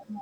Hmm.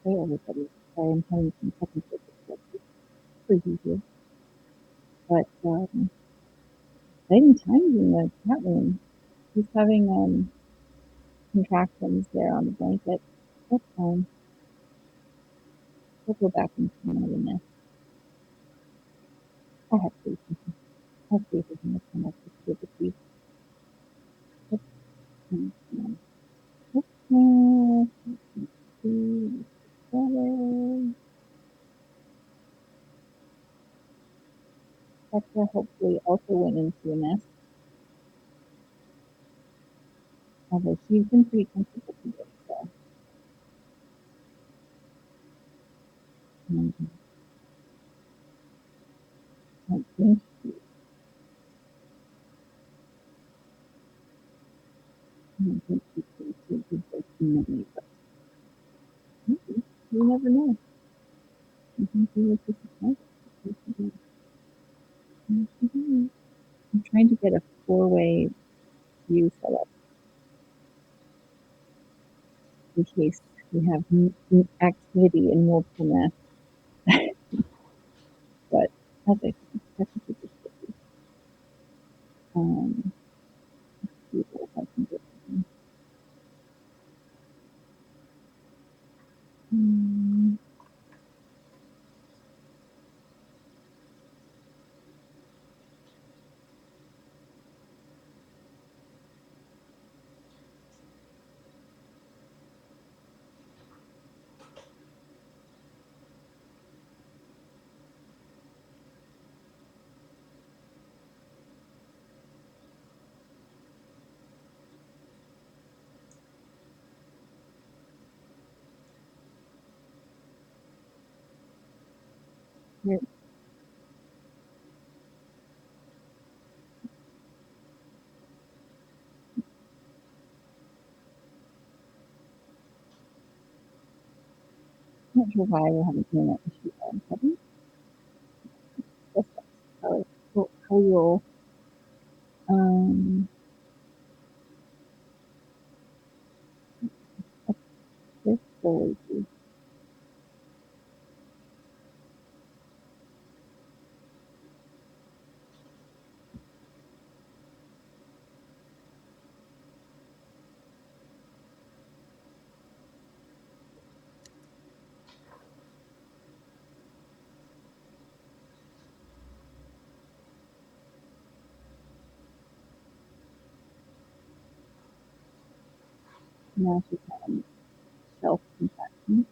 Hey everybody, sorry I'm having some technical difficulties per usual, but exciting times in the cat room. He's having contractions there on the blanket. That's fine. We'll go back and come out of the nest. I have faith in him. I have faith in him to come up with the teeth. Come on. Spectra hopefully also went into the nest, although she's been pretty comfortable today, so. I think she's going to be working, but maybe. You never know. I think he was disappointed. I'm trying to get a four-way view set up in case we have activity in multiple nests. But as I said, technically difficulty. See if I can get them. Here. Not sure why we're having internet issues on heaven. That's how we roll. This fully too. Now she's having self-contraction.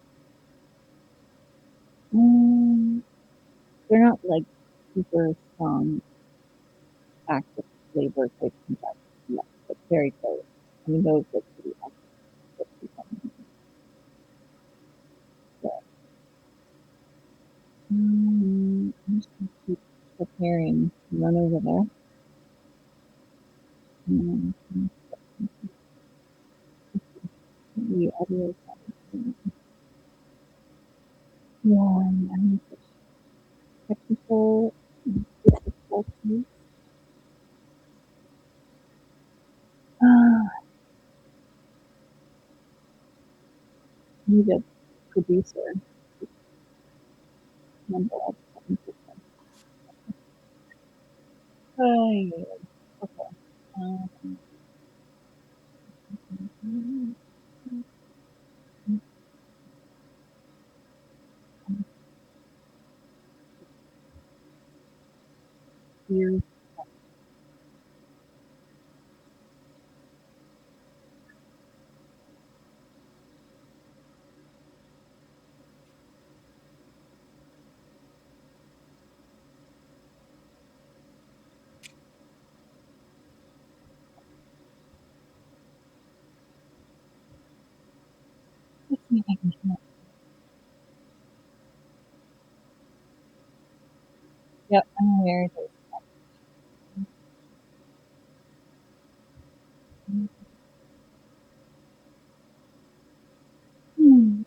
They're not like super strong active labor type contractions yet, but very close. I mean, those look pretty active. So I'm just gonna keep preparing to run over there. And the audio quality. Yeah, I'm having such technical difficulties. Need a producer number of technical stuff. Yeah. Okay. Um, here's let's see if I can hear. Yep, I'm aware it is. Hmm.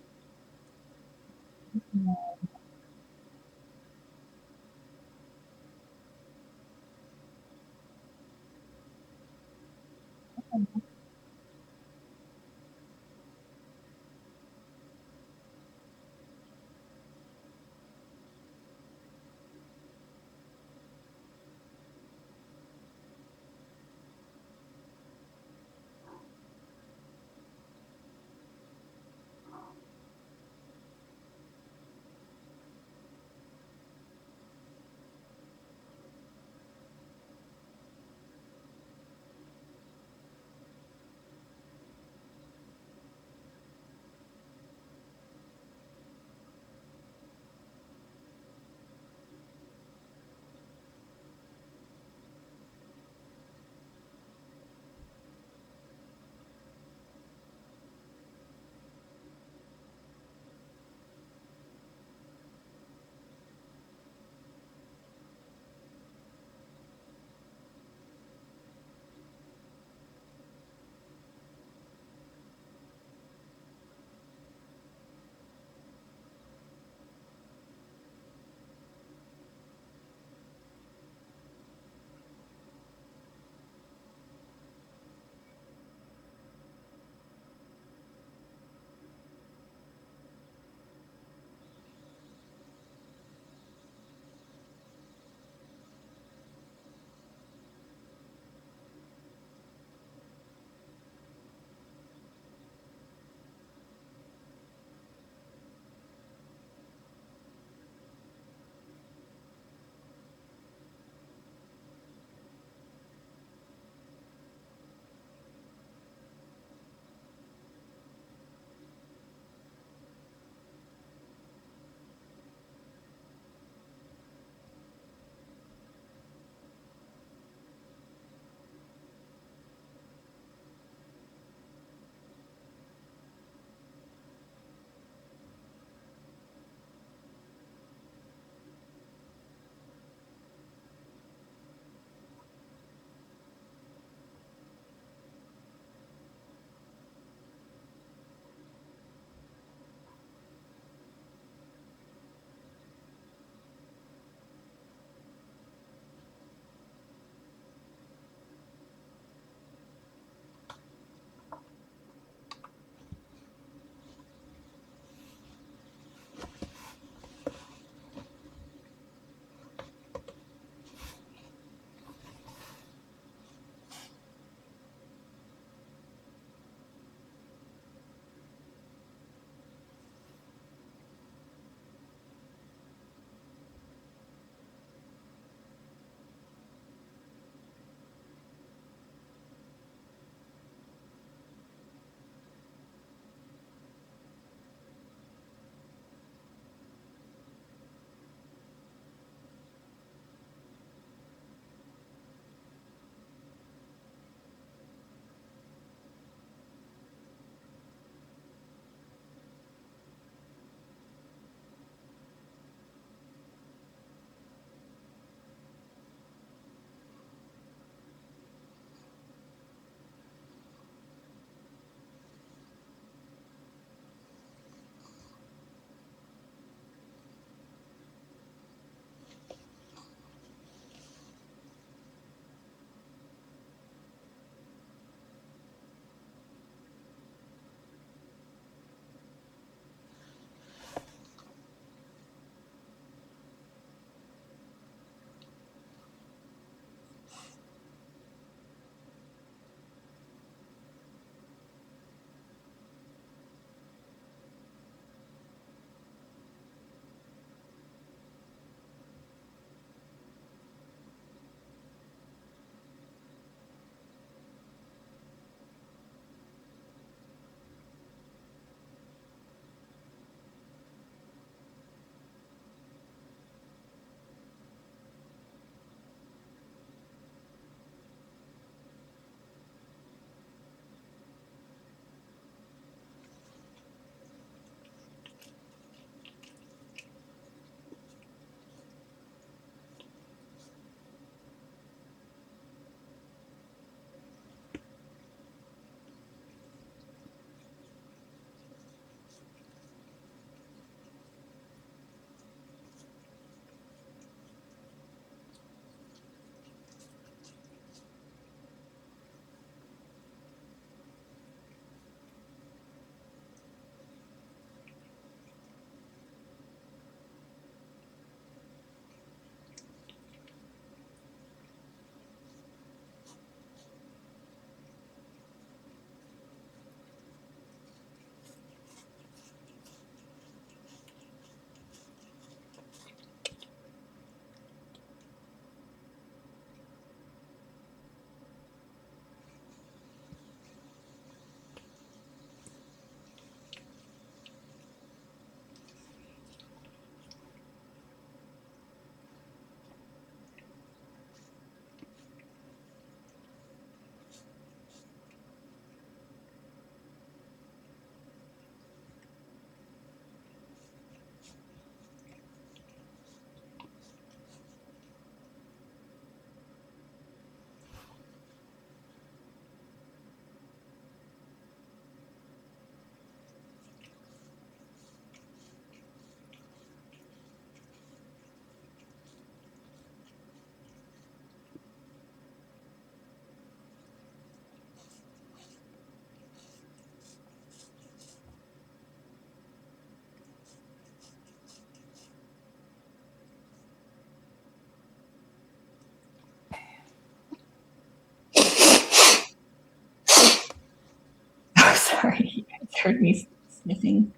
sorry, you guys heard me sniffing.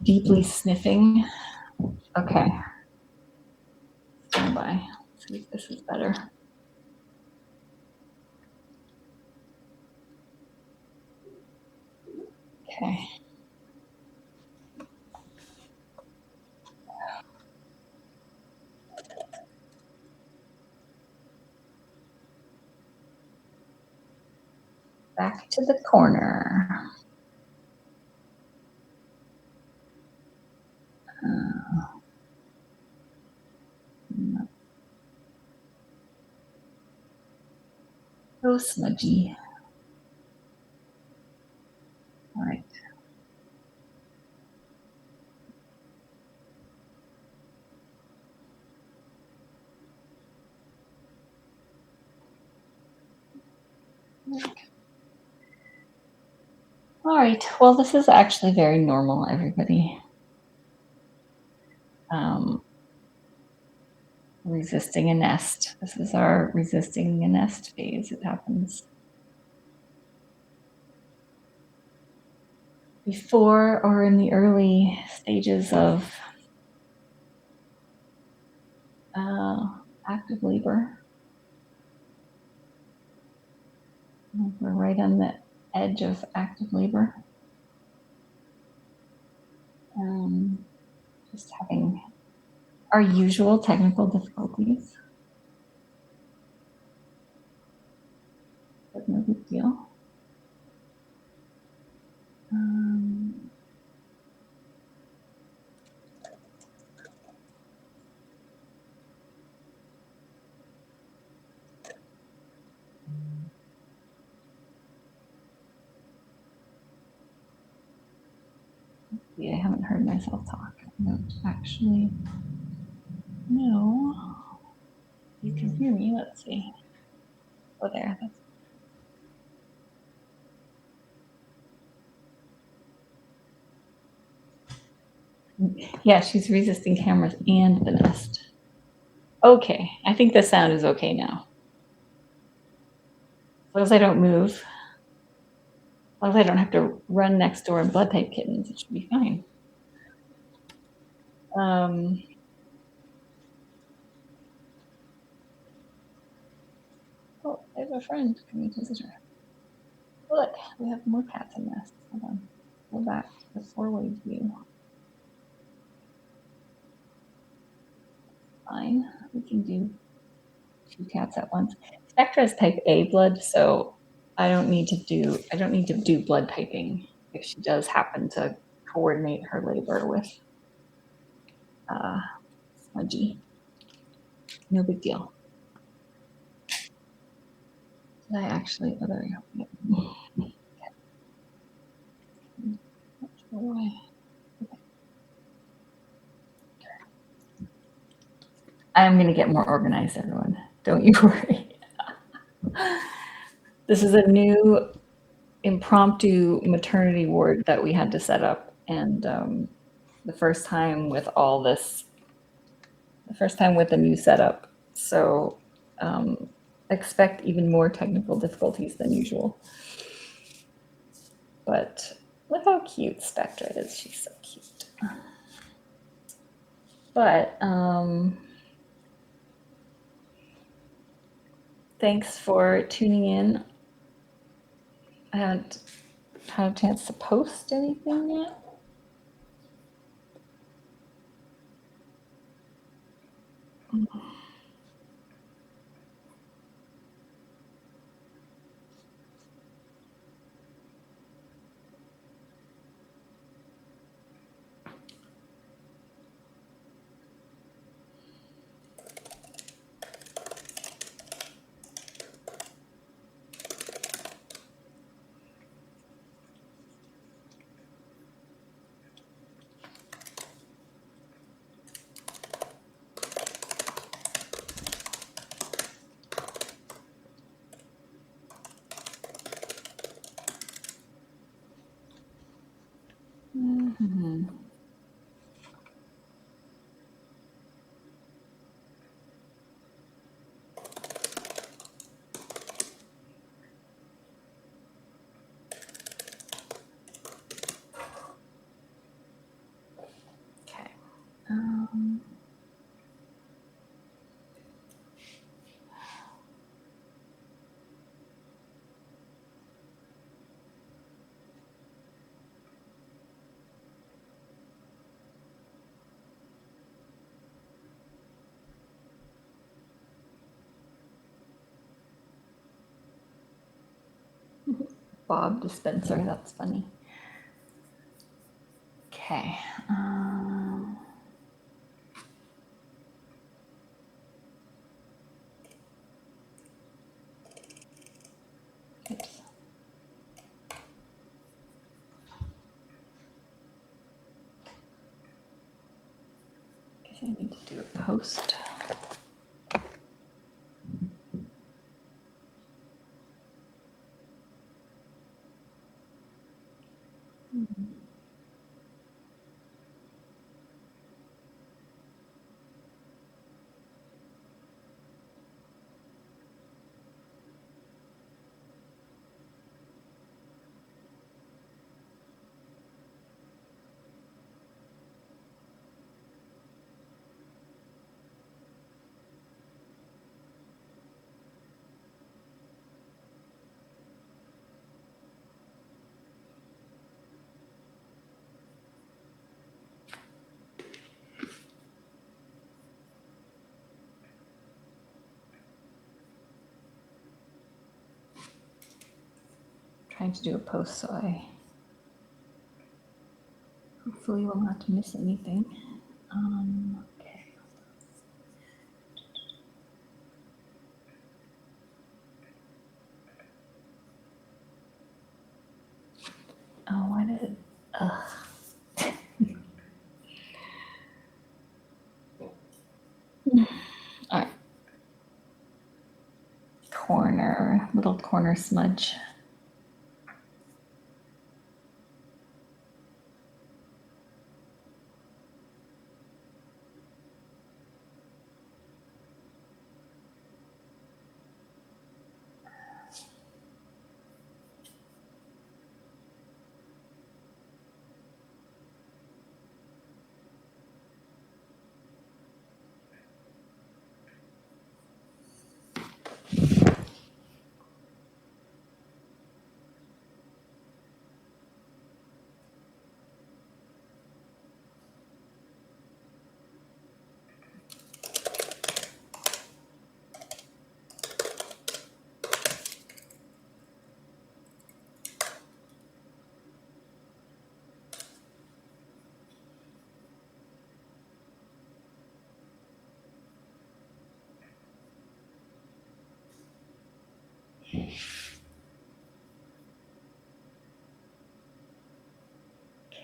Deeply sniffing. Okay. Stand by. Let's see if this is better. Okay. Back to the corner. So smudgy. All right. All right. Well, this is actually very normal, everybody. Resisting a nest. This is our resisting a nest phase. It happens before or in the early stages of active labor. We're right on the edge of active labor. Just having our usual technical difficulties, but no big deal. I haven't heard myself talk. I don't actually know. You can hear me. Let's see. Oh, there. Yeah, she's resisting cameras and the nest. Okay, I think the sound is okay now. As long as I don't move, as long as I don't have to run next door and blood type kittens, it should be fine. Oh, I have a friend coming to visit her. Look, we have more cats in nests. Hold on. Go back to the four-way view. Fine, we can do 2 cats at once. Spectra is type A blood, so I don't need to do blood typing if she does happen to coordinate her labor with Smudgy. No big deal. Did I actually? Oh, there we go. Not sure why. Okay. I'm going to get more organized, everyone. Don't you worry. This is a new impromptu maternity ward that we had to set up, and the first time with all this, the first time with the new setup. So expect even more technical difficulties than usual. But look how cute Spectra is. She's so cute. But thanks for tuning in. I haven't had a chance to post anything yet. Mm-hmm. Bob dispenser. That's funny. Okay. Oops. Guess I need to do a post. Trying to do a post so I hopefully will not miss anything. Okay. Oh, why did it? Ugh. All right. Little corner smudge.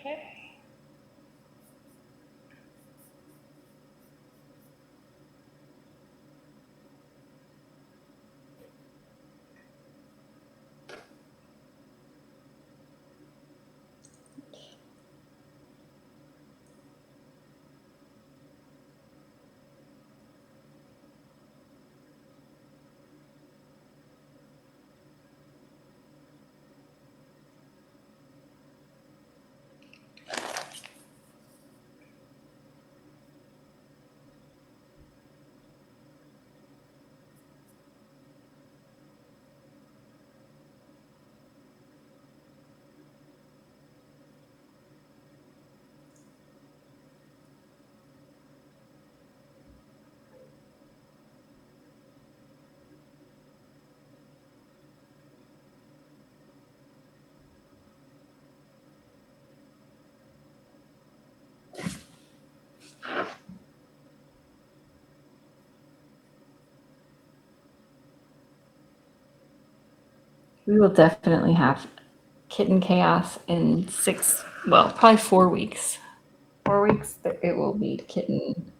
Okay. We will definitely have kitten chaos in probably 4 weeks. 4 weeks, it will be kitten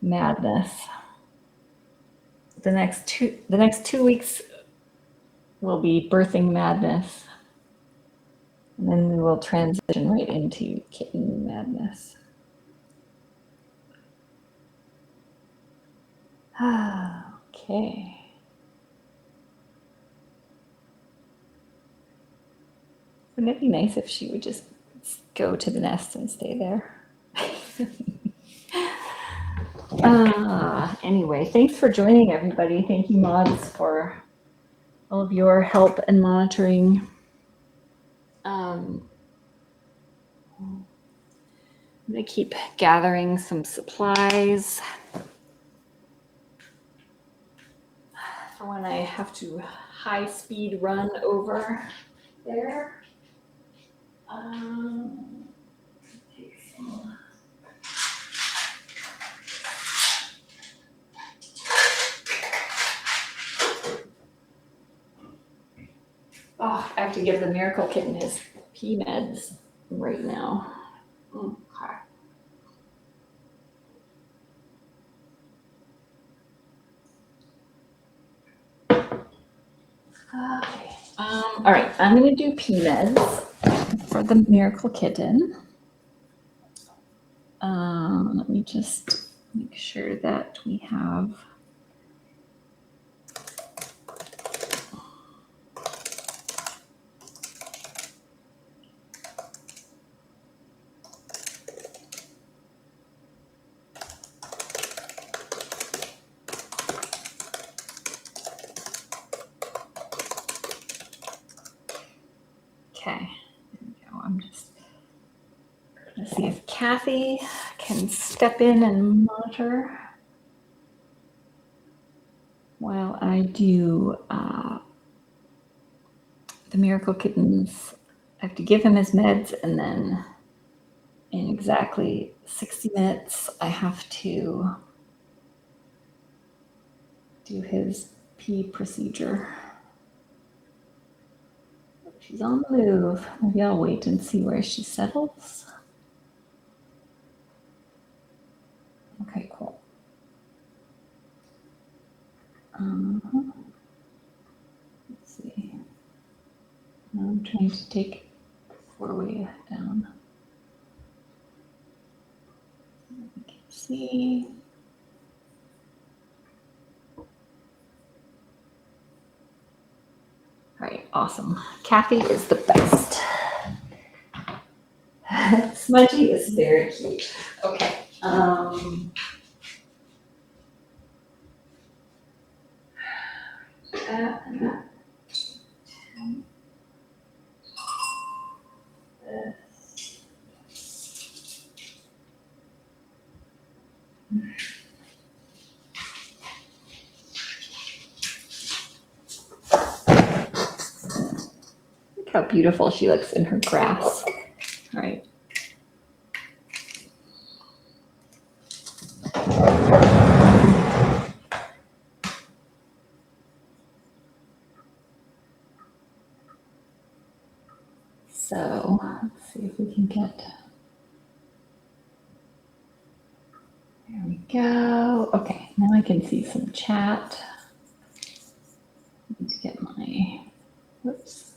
madness. The next 2 weeks will be birthing madness. And then we will transition right into kitten madness. Okay. Wouldn't it be nice if she would just go to the nest and stay there? Anyway, thanks for joining, everybody. Thank you, mods, for all of your help and monitoring. I'm going to keep gathering some supplies for when I have to high-speed run over there. Take some. Oh, I have to give the miracle kitten his pee meds right now. Okay. Okay. All right, I'm going to do pee meds for the miracle kitten. Let me just make sure that we have. Okay, there we go. I'm just going to see if Kathy can step in and monitor while I do the miracle kittens. I have to give him his meds, and then in exactly 60 minutes, I have to do his pee procedure. She's on the move. Maybe I'll wait and see where she settles. Okay, cool. Let's see. Now I'm trying to take 4-way down. We can see. All right, awesome. Kathy is the best. Smudgy is very cute. Okay. Look how beautiful she looks in her grass. All right. So let's see if we can get. There we go. Okay, now I can see some chat. I need to get my. Whoops.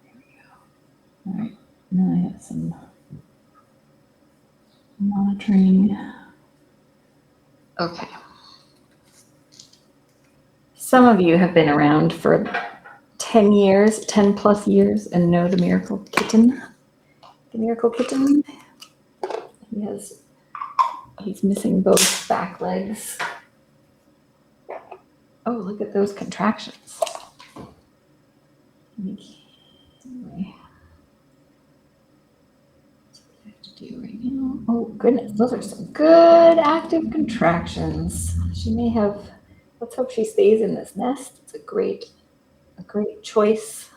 There we go. All right, now I have some monitoring. Okay. Some of you have been around for 10 years, 10 plus years, and know the miracle kitten. The miracle kitten. He's missing both back legs. Oh, look at those contractions. Anyway, that's what I have to do right now. Oh goodness, those are some good active contractions. She may have, let's hope she stays in this nest. It's a great choice.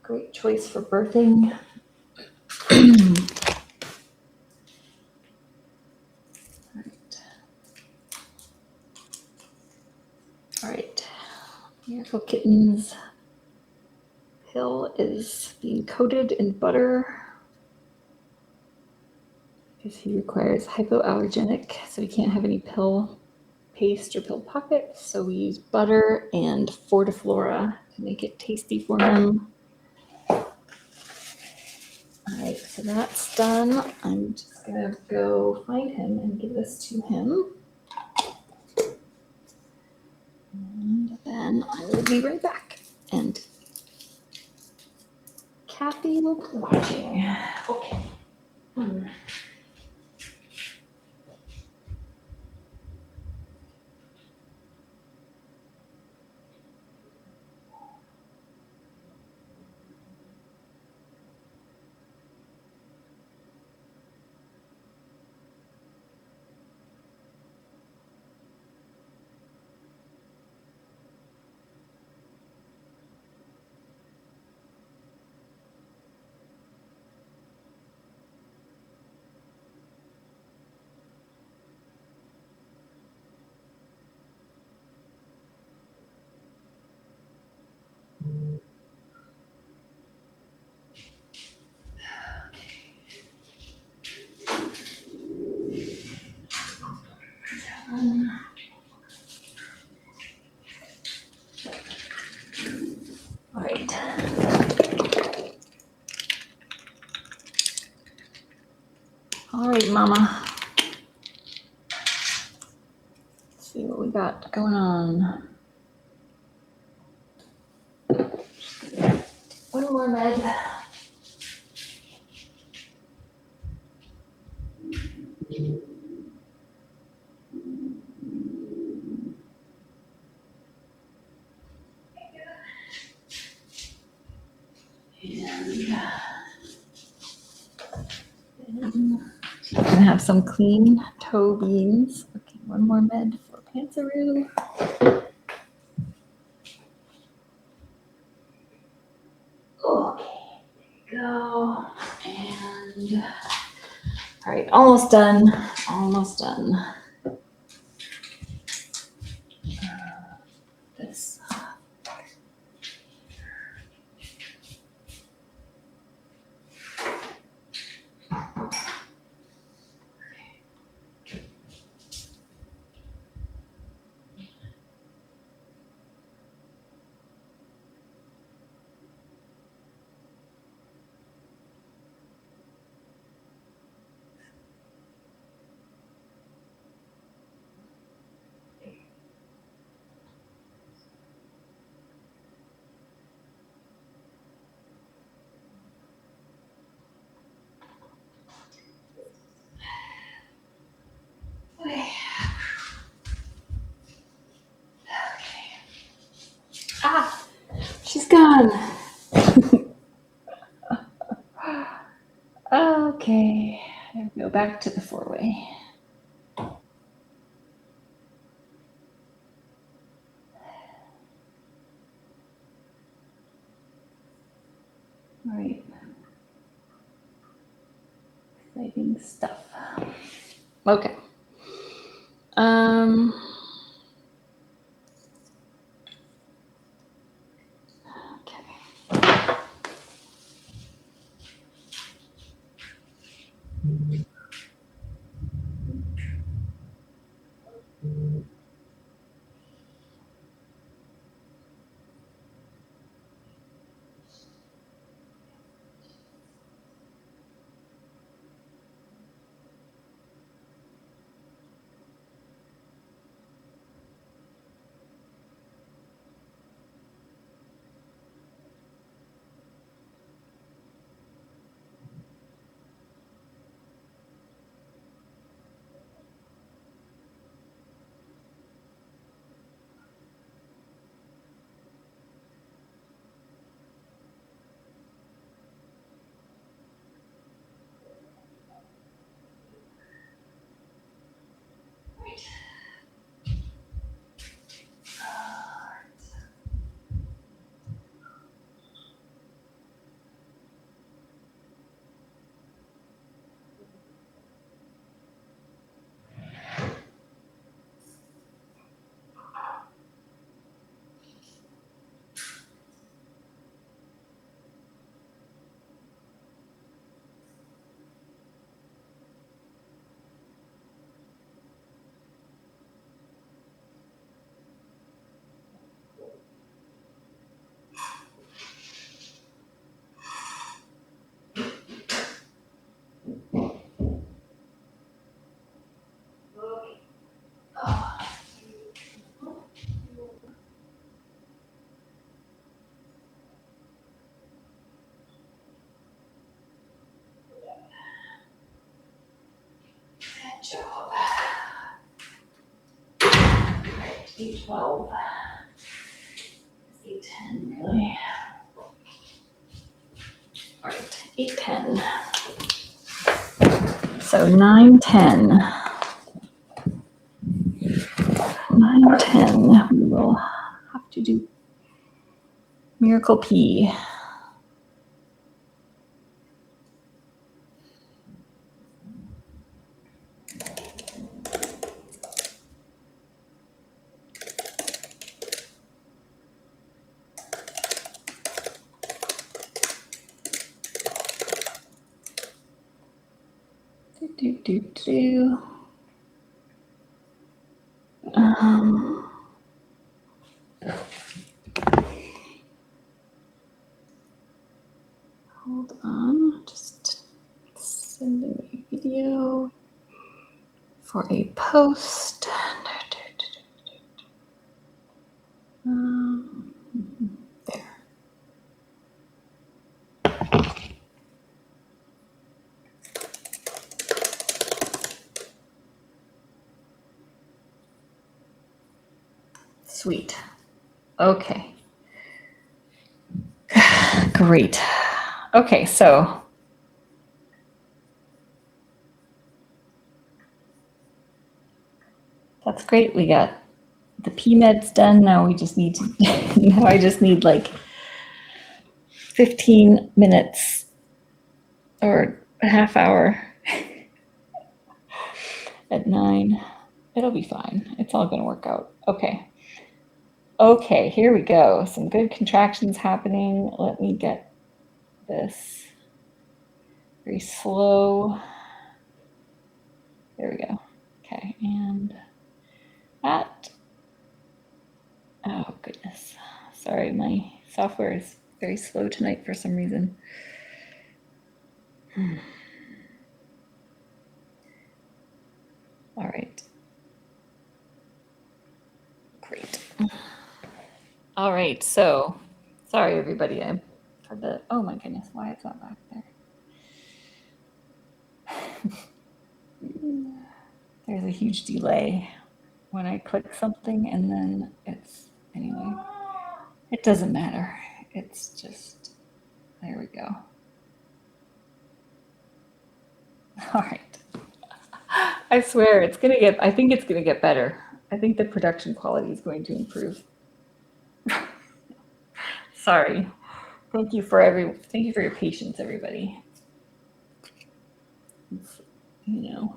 Great choice for birthing. All right, miracle kitten's pill is being coated in butter because he requires hypoallergenic, so he can't have any pill paste or pill pockets. So we use butter and Fortiflora to make it tasty for him. All right, so that's done. I'm just gonna go find him and give this to him. And then I will be right back. And Kathy will be watching. Okay. see, Mama. Let's see what we got going on. One more med. And I'm gonna have some clean toe beans. Okay, one more med for Pantsaroo. Okay, there you go. And all right, almost done. Almost done. This. Okay. Ah, she's gone. Okay, go back to the 4-way. All right. Exciting stuff. Okay. Okay. Good job. D12. 810, really. All right, 810. So 910. 910. We will have to do Miracle P. Hold on, just sending a video. for a post. There. Sweet. Okay. Great. Okay, so that's great. We got the PMEDs done. Now we just need to, now I just need like 15 minutes or a half hour at 9. It'll be fine. It's all going to work out. Okay. Okay, here we go. Some good contractions happening. Let me get this very slow. There we go. Okay, and that. Oh, goodness. Sorry, my software is very slow tonight for some reason. All right. Great. All right, so sorry, everybody. I had the, oh my goodness, why is that back there? There's a huge delay when I click something and then it's, anyway, it doesn't matter. It's just, there we go. All right. I swear it's going to get, I think it's going to get better. I think the production quality is going to improve. Sorry. Thank you for your patience, everybody. It's, you know,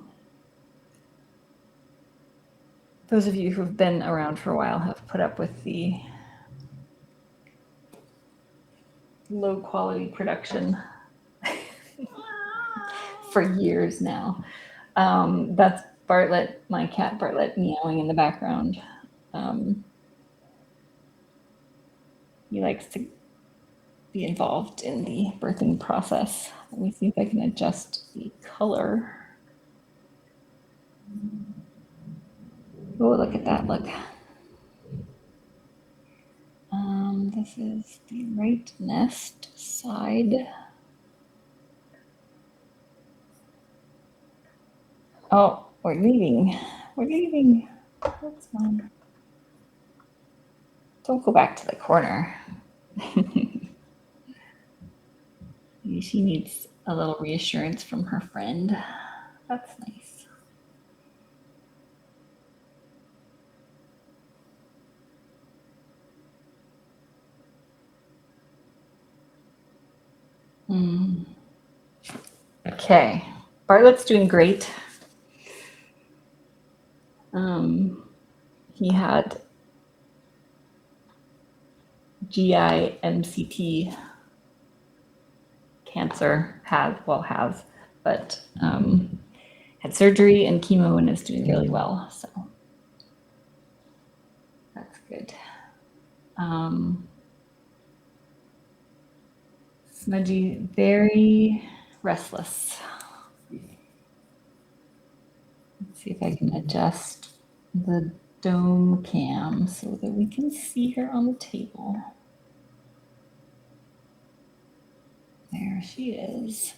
those of you who've been around for a while have put up with the low quality production for years now. That's Bartlett, my cat Bartlett, meowing in the background. He likes to be involved in the birthing process. Let me see if I can adjust the color. Oh, look at that, look. This is the right nest side. Oh, we're leaving. We're leaving. That's fine. Don't go back to the corner. Maybe she needs a little reassurance from her friend. That's nice. Okay, Bartlett's doing great. He had GI MCT cancer, but had surgery and chemo and is doing really well. So that's good. Smudgy, very restless. Let's see if I can adjust the dome cam so that we can see her on the table. There she is.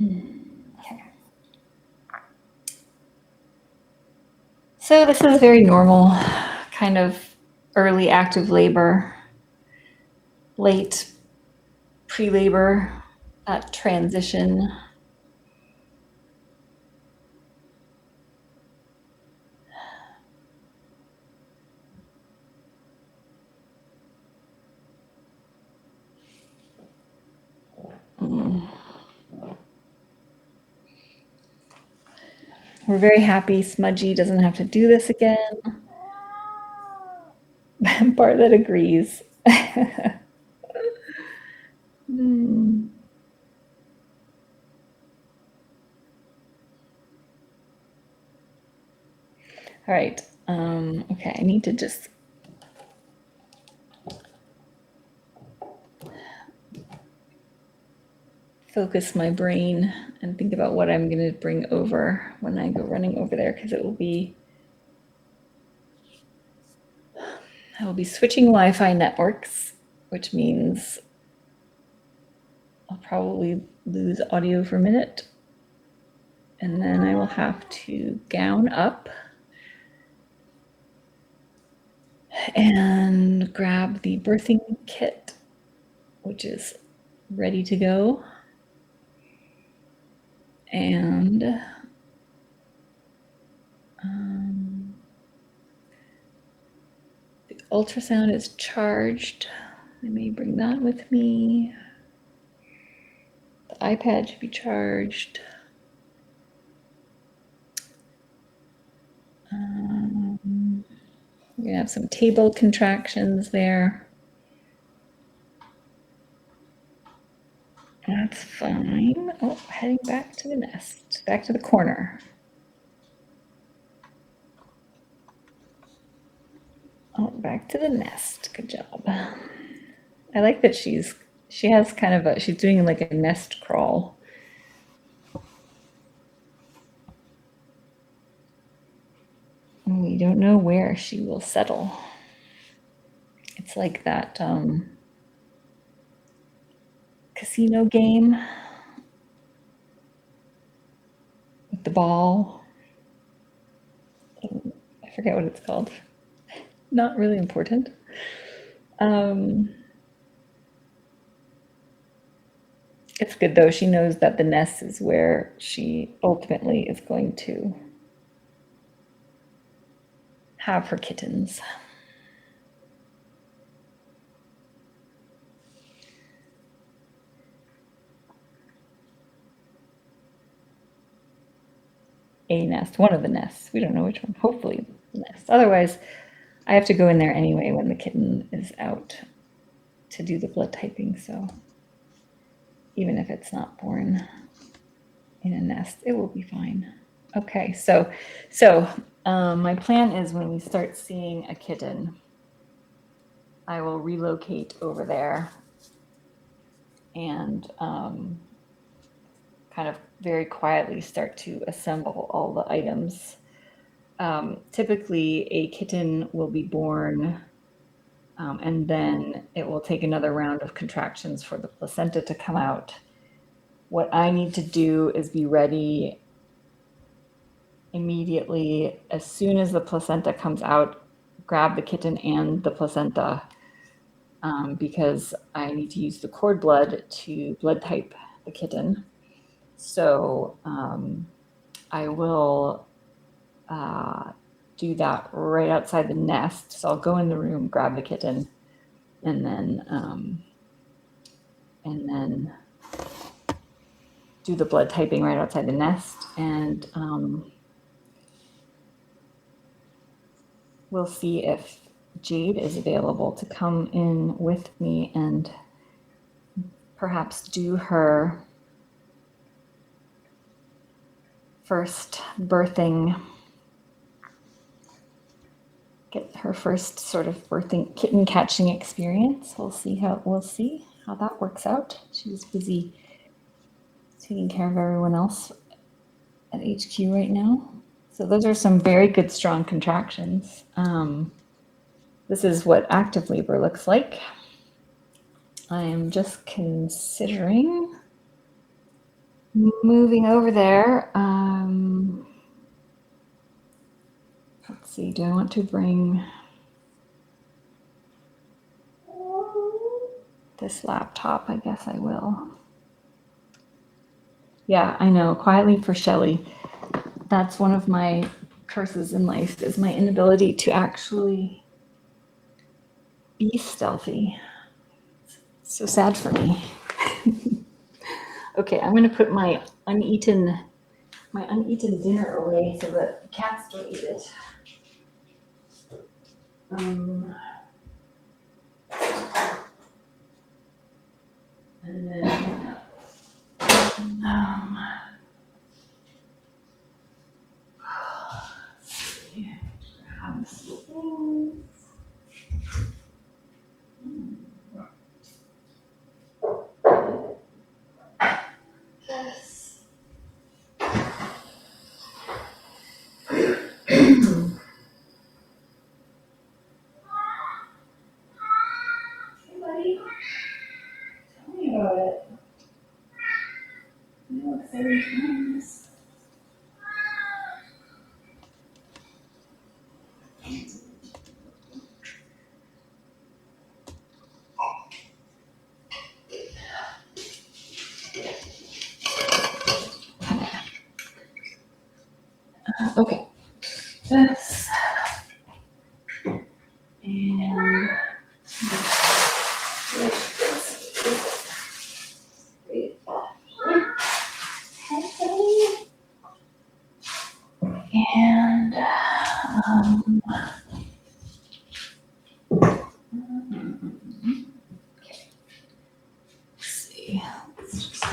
Okay. So this is very normal, kind of early active labor, late pre-labor, that transition. We're very happy Smudgy doesn't have to do this again. Bartlett agrees. All right. Okay, I need to just focus my brain and think about what I'm going to bring over when I go running over there, because I will be switching Wi-Fi networks, which means I'll probably lose audio for a minute, and then I will have to gown up and grab the birthing kit, which is ready to go. And the ultrasound is charged. I may bring that with me. The iPad should be charged. We're gonna have some table contractions there. That's fine. Oh, heading back to the nest, back to the corner. Oh, back to the nest. Good job. I like that she has kind of she's doing like a nest crawl. We don't know where she will settle. It's like that casino game with the ball. I forget what it's called. Not really important. It's good though. She knows that the nest is where she ultimately is going to have her kittens. A nest, one of the nests. We don't know which one. Hopefully the nest. Otherwise, I have to go in there anyway when the kitten is out to do the blood typing. So even if it's not born in a nest, it will be fine. Okay, so my plan is when we start seeing a kitten, I will relocate over there and kind of very quietly start to assemble all the items. Typically, a kitten will be born and then it will take another round of contractions for the placenta to come out. What I need to do is be ready immediately as soon as the placenta comes out, grab the kitten and the placenta because I need to use the cord blood to blood type the kitten. So I will do that right outside the nest. So I'll go in the room, grab the kitten, and then do the blood typing right outside the nest. And we'll see if Jade is available to come in with me and perhaps do her first birthing, get her first sort of birthing kitten catching experience. We'll see how that works out. She's busy taking care of everyone else at HQ right now. So those are some very good strong contractions. This is what active labor looks like. I am just considering moving over there. Let's see, do I want to bring this laptop? I guess I will. Yeah, I know, quietly for Shelly. That's one of my curses in life, is my inability to actually be stealthy. It's so sad for me. Okay, I'm gonna put my uneaten dinner away so that cats don't eat it. And then grab some things. Yes. Okay. This. And and okay. Let's see. Let's just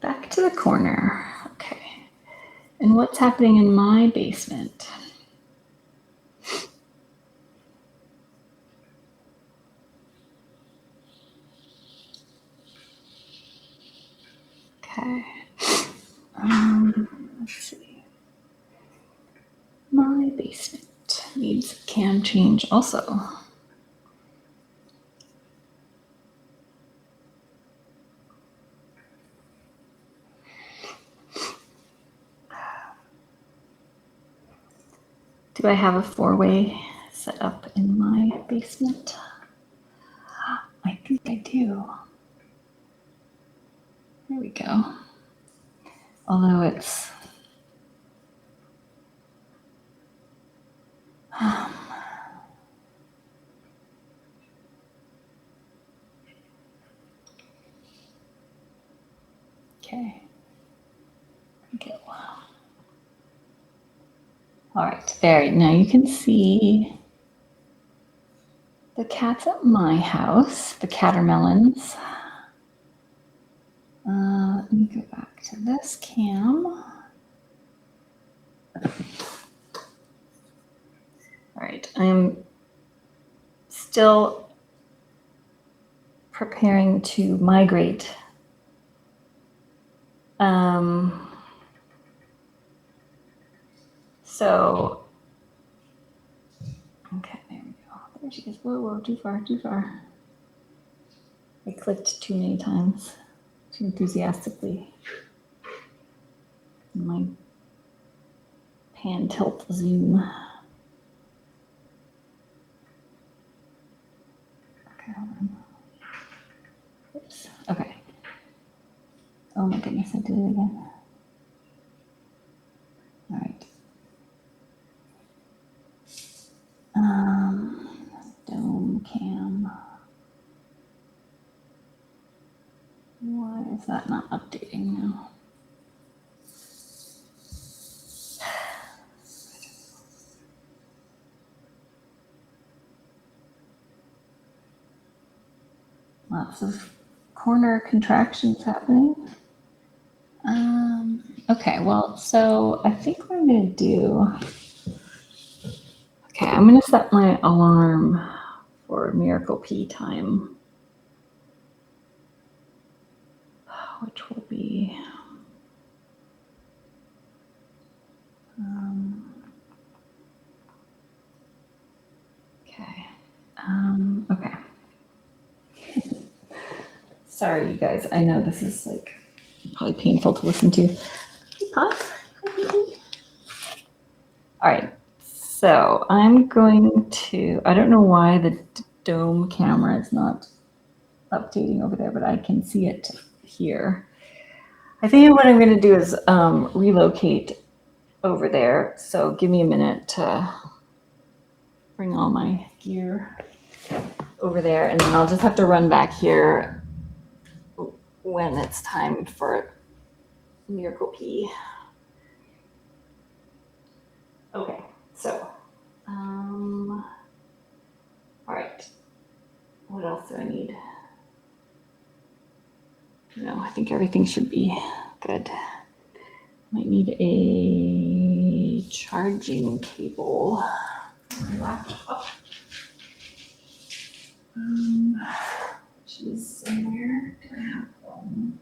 back to the corner. Okay. And what's happening in my basement? Okay. Let's see. My basement needs a cam change also. Do I have a four-way set up in my basement? I think I do. There we go. Although it's Okay. Okay. Wow. All right, there. Now you can see the cats at my house, the catermelons. Let me go back to this cam. All right, I'm still preparing to migrate. So, okay, there we go. There she is. Whoa, whoa, too far, too far. I clicked too many times, too enthusiastically. My pan tilt zoom. Okay, hold on. Oops. Okay. Oh my goodness, I did it again. All right. Dome cam. Why is that not updating now? Lots of corner contractions happening. Okay, well, so I think what I'm going to do, okay, I'm going to set my alarm for Miracle Pea time, which will be, okay, okay. Sorry, you guys, I know this is like probably painful to listen to. All right, so I'm going to, I don't know why the dome camera is not updating over there, but I can see it here. I think what I'm going to do is relocate over there. So give me a minute to bring all my gear over there, and then I'll just have to run back here when it's time for Miracle Pea. Okay, so, all right. What else do I need? No, I think everything should be good. Might need a charging cable. Laptop. Which is somewhere. Do I have one?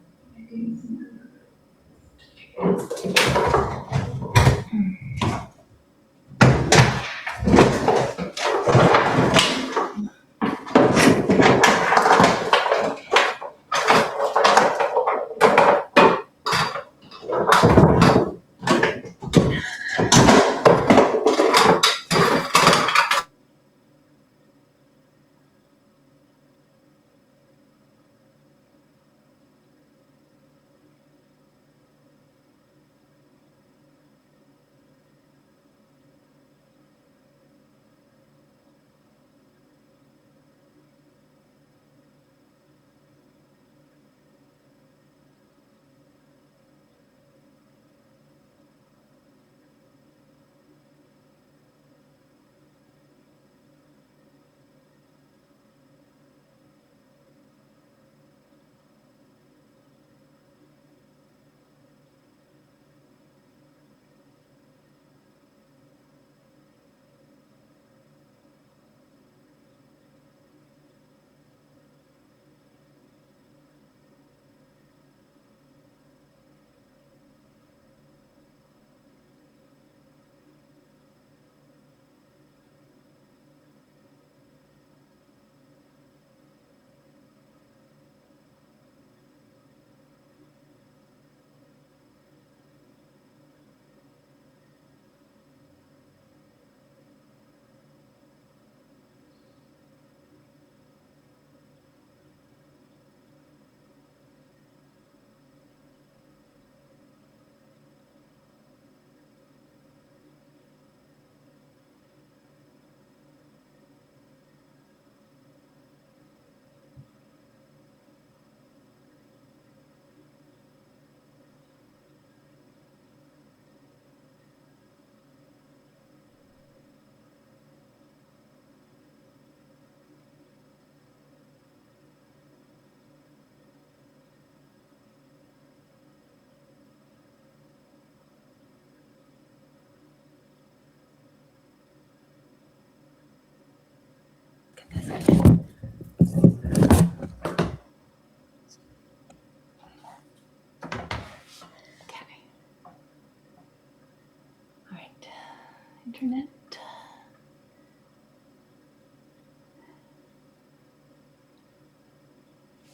Internet.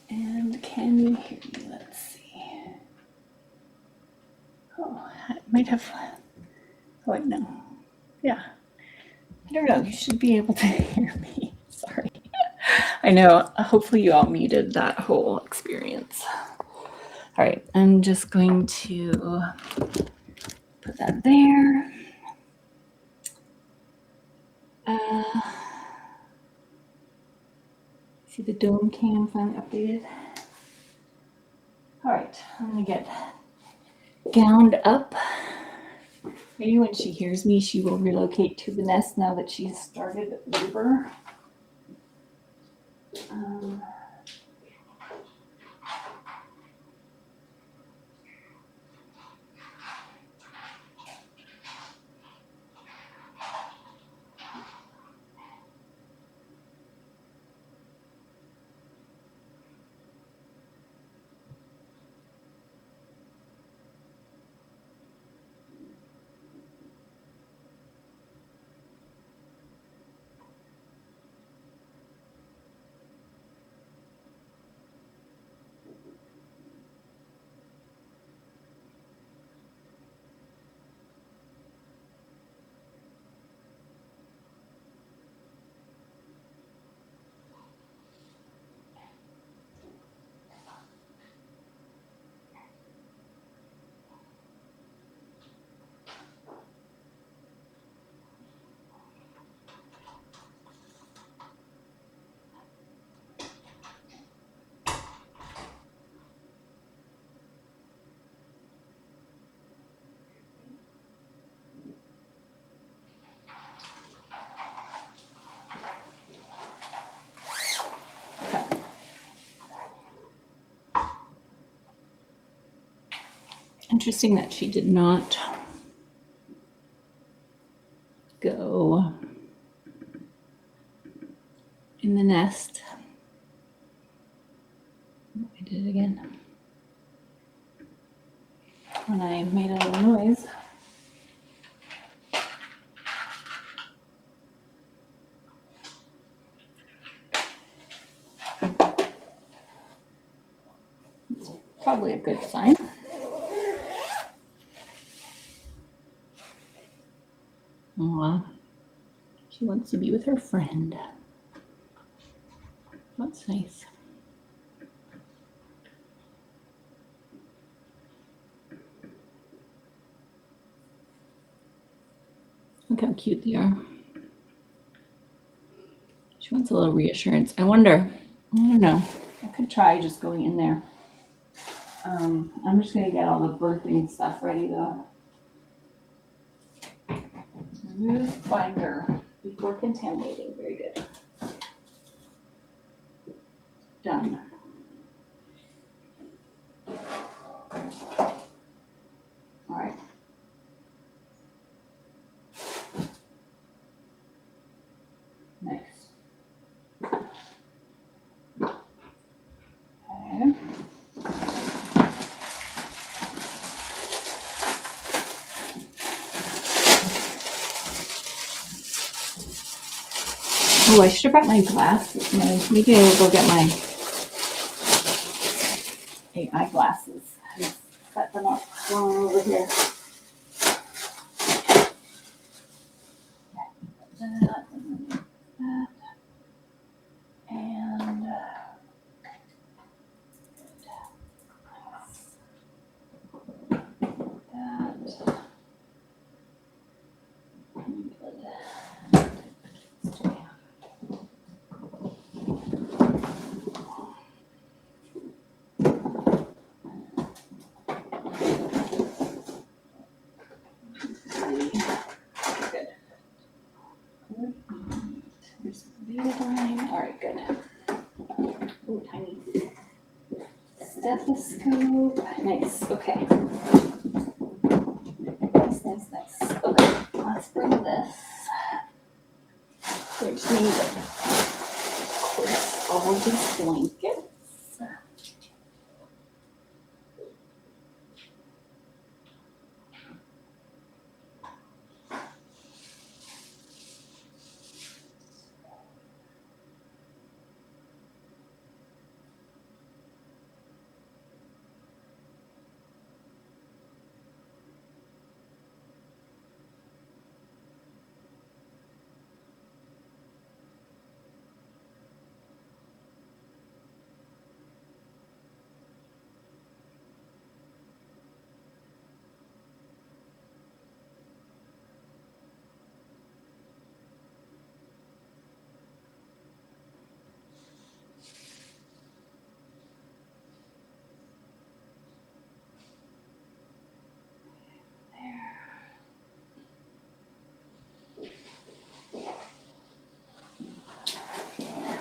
And can you hear me? Let's see. Oh, I might have. Oh, wait, no. Yeah. I don't know. You should be able to hear me. Sorry. I know. Hopefully, you all muted that whole experience. All right. I'm just going to put that there. See the dome cam finally updated. All right. I'm going to get gowned up. Maybe when she hears me, she will relocate to the nest now that she's started labor. Interesting that she did not go in the nest. I did it again. When I made a little noise. It's probably a good sign. Aw, she wants to be with her friend. That's nice. Look how cute they are. She wants a little reassurance. I wonder, I don't know. I could try just going in there. I'm just gonna get all the birthing stuff ready though. Remove binder before contaminating. Very good. Done. All right. Next. Okay. Oh, I should have brought my glasses. Maybe I will go get my eyeglasses. I set them up over here. That, and that. All right, good. Oh, tiny stethoscope. Nice. Okay. Nice. Okay, let's bring this. We just need, of course, all these blankets.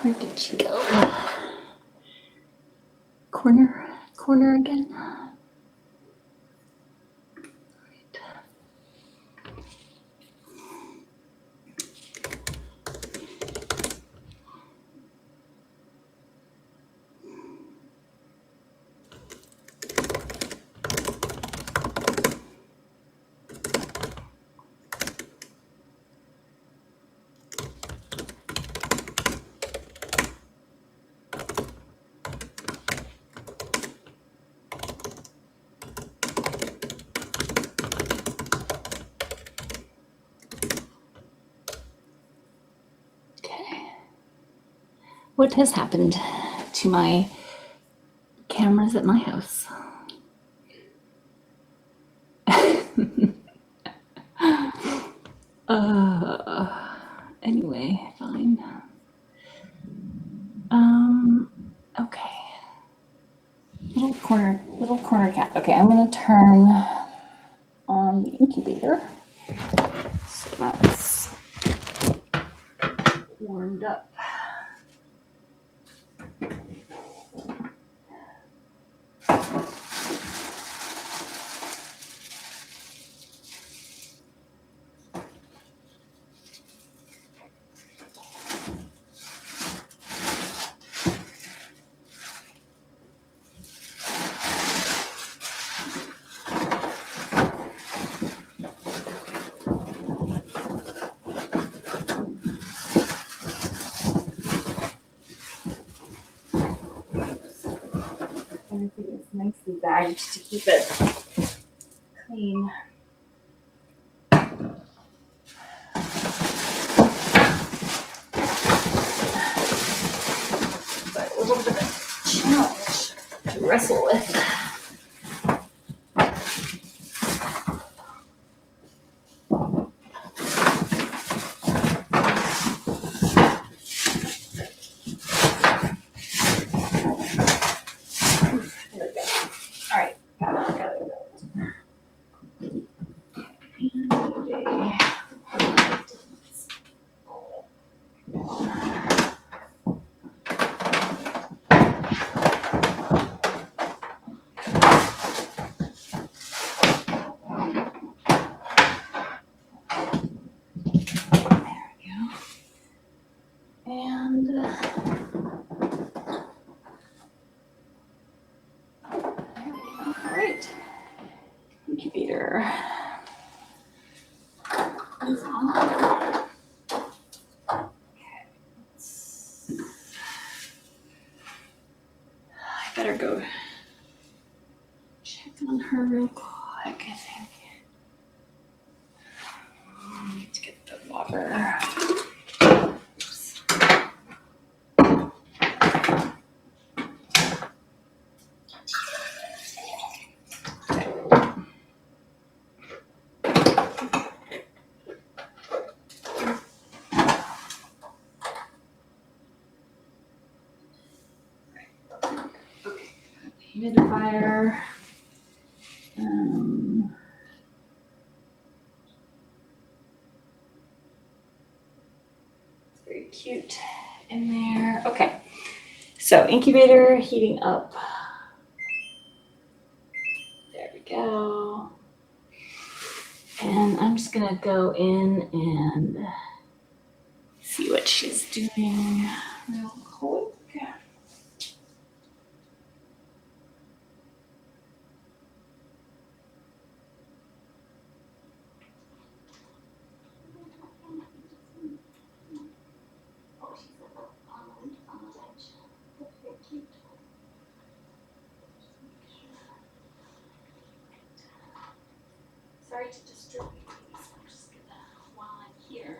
Where did she go? Corner again. What has happened to my cameras at my house? Anyway, fine. Okay. Little corner cat. Okay, I'm gonna turn on the incubator. So that's warmed up. Everything is nicely bagged to keep it clean. But a little bit of a challenge to wrestle with. Incubator is on. Okay. I better go check on her real quick, I think. I need to get the water. Oops. Humidifier. It's very cute in there. Okay, so incubator heating up. There we go. And I'm just gonna go in and see what she's doing real quick. Sorry to disturb you, please. I'm just gonna, while I'm here.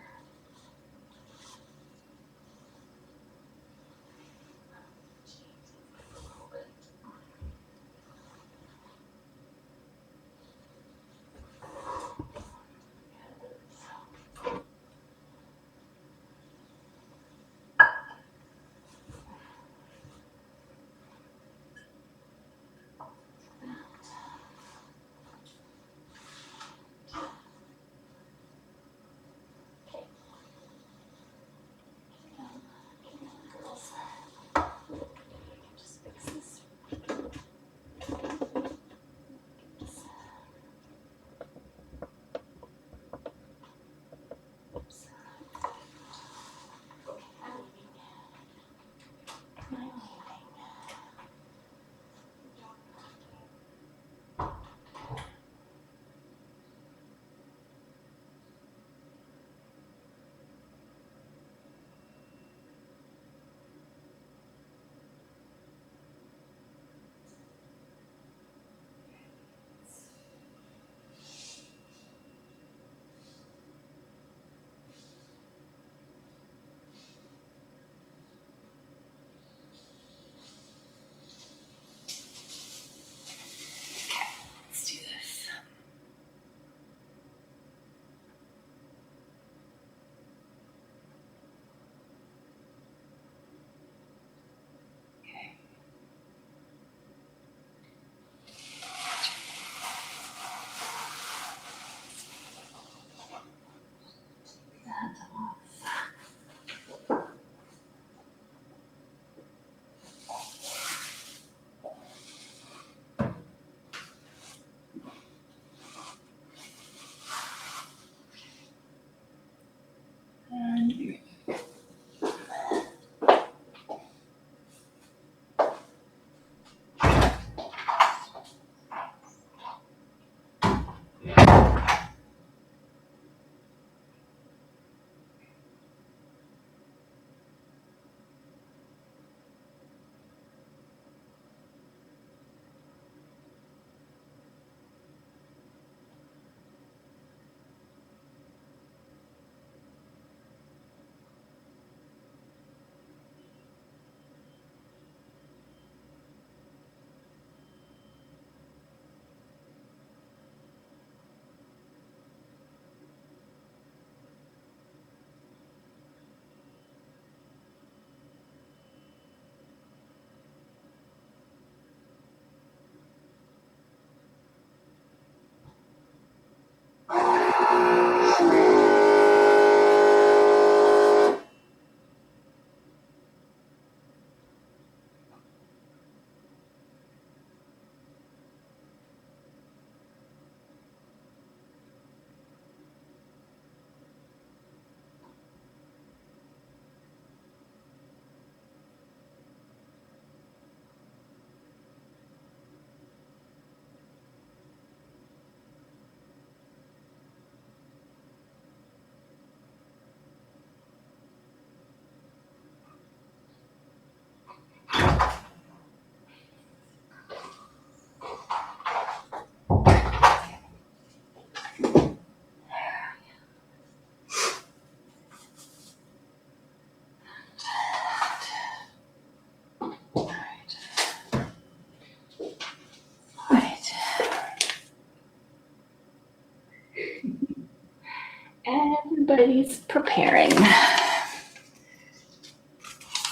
Everybody's preparing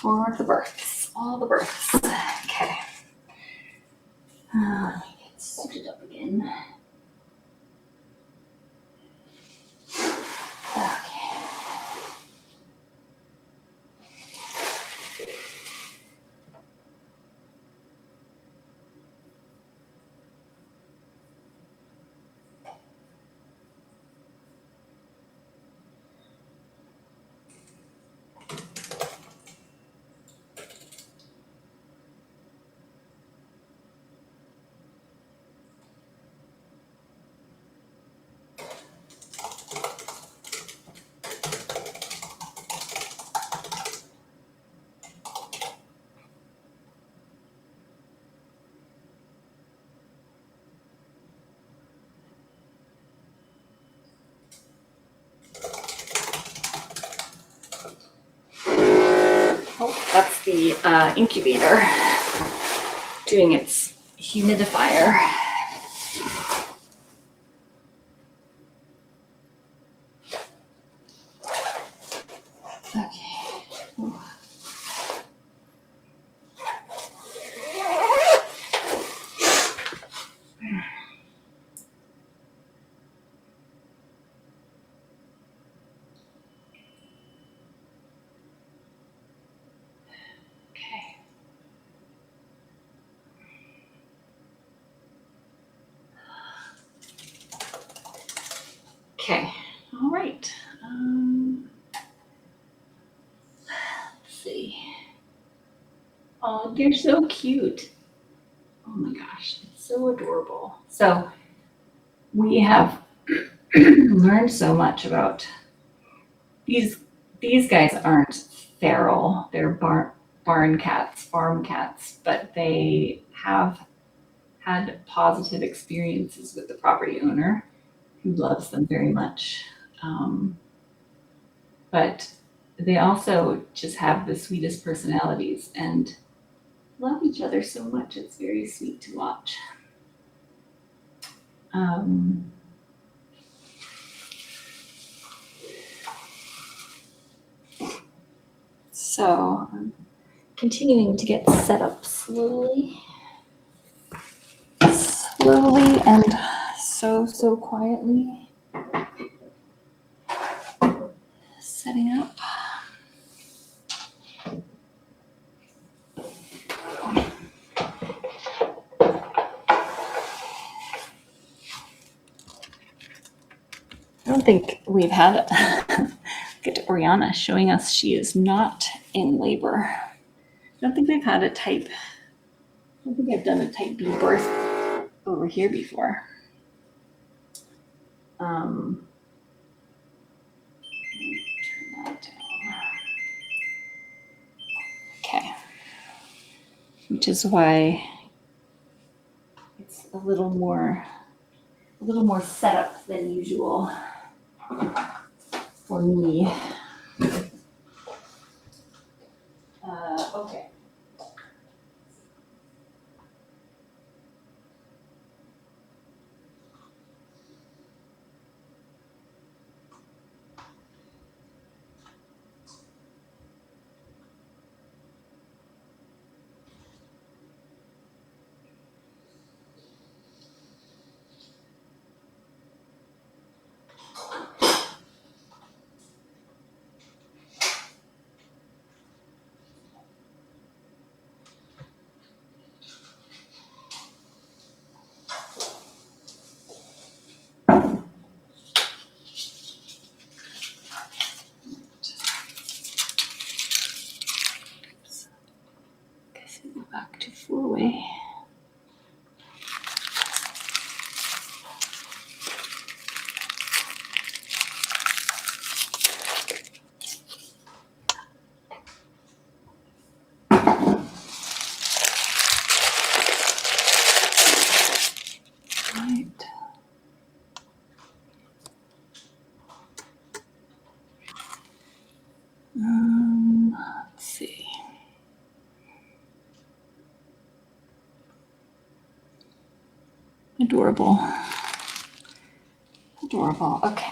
for the births, all the births. Okay. Let me get suited up again. Okay. Oh, that's the incubator doing its humidifier. Okay. Okay, all right. Let's see. Oh, they're so cute. Oh my gosh, it's so adorable. So we have learned so much about these guys aren't feral. They're barn cats, farm cats, but they have had positive experiences with the property owner who loves them very much. But they also just have the sweetest personalities and love each other so much. It's very sweet to watch. So I'm continuing to get set up slowly and so quietly. Setting up. I don't think we've had it. Get to Oriana showing us she is not in labor. I don't think we've had a type. I don't think I've done a type B birth over here before. Let me turn that down. Okay. Which is why it's a little more set up than usual for me. Okay. Guess we go back to four-way. Let's see. Adorable. Okay.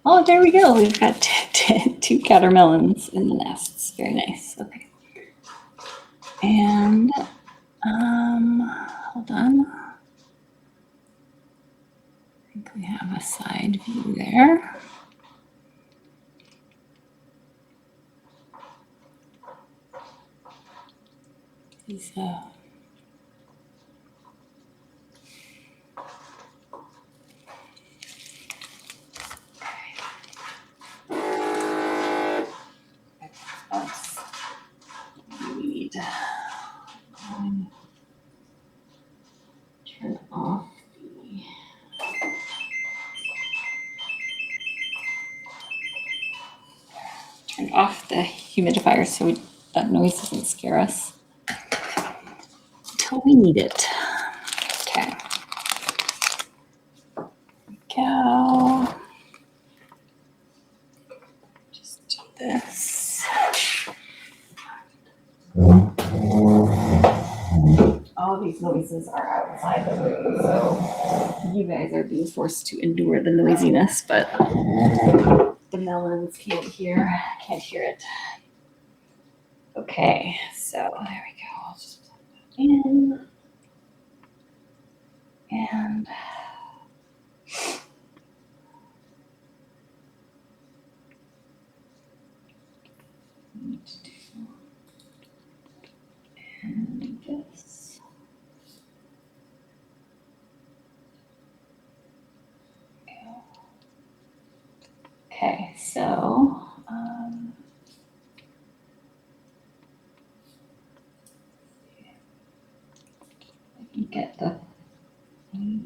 Oh, there we go. We've got two catermelons in the nests. Very nice. Okay. And hold on. I think we have a side view there. These we need to turn off the humidifier so that noise doesn't scare us until we need it. Okay. Go. Just do this. All these noises are outside the room, so you guys are being forced to endure the noisiness, but the melons can't hear it. Okay, so there we go. I'll just plug that in. And need to do this. Okay, so I can get the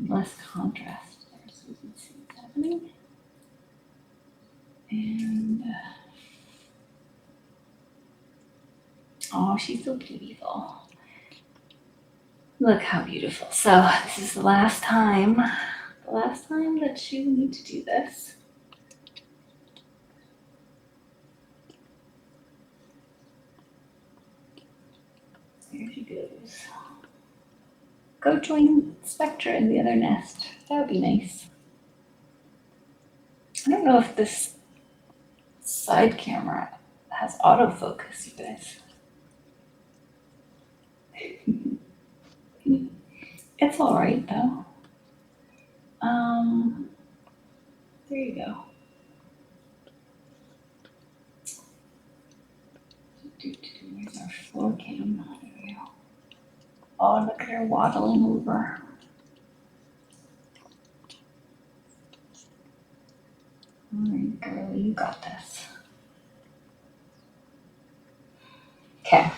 less contrast there so we can see what's happening. And oh, she's so beautiful. Look how beautiful. So this is the last time that she will need to do this. There she goes. Go join Spectra in the other nest. That would be nice. I don't know if this side camera has autofocus, you guys. It's all right though. There you go. Where's our floor cam? There we go. Oh, look at her waddling over. All right, girl, you got this. Okay.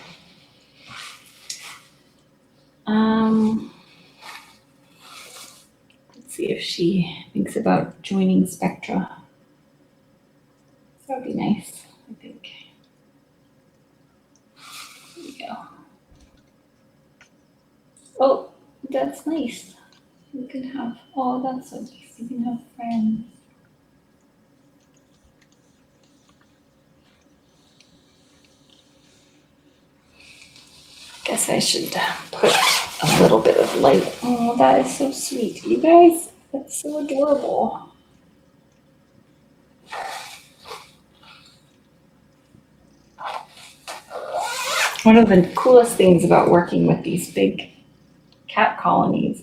Let's see if she thinks about joining Spectra. That would be nice, I think. There we go. Oh, that's nice. You can have, oh, that's so nice. You can have friends. Guess I should put a little bit of light. Oh, that is so sweet. You guys, that's so adorable. One of the coolest things about working with these big cat colonies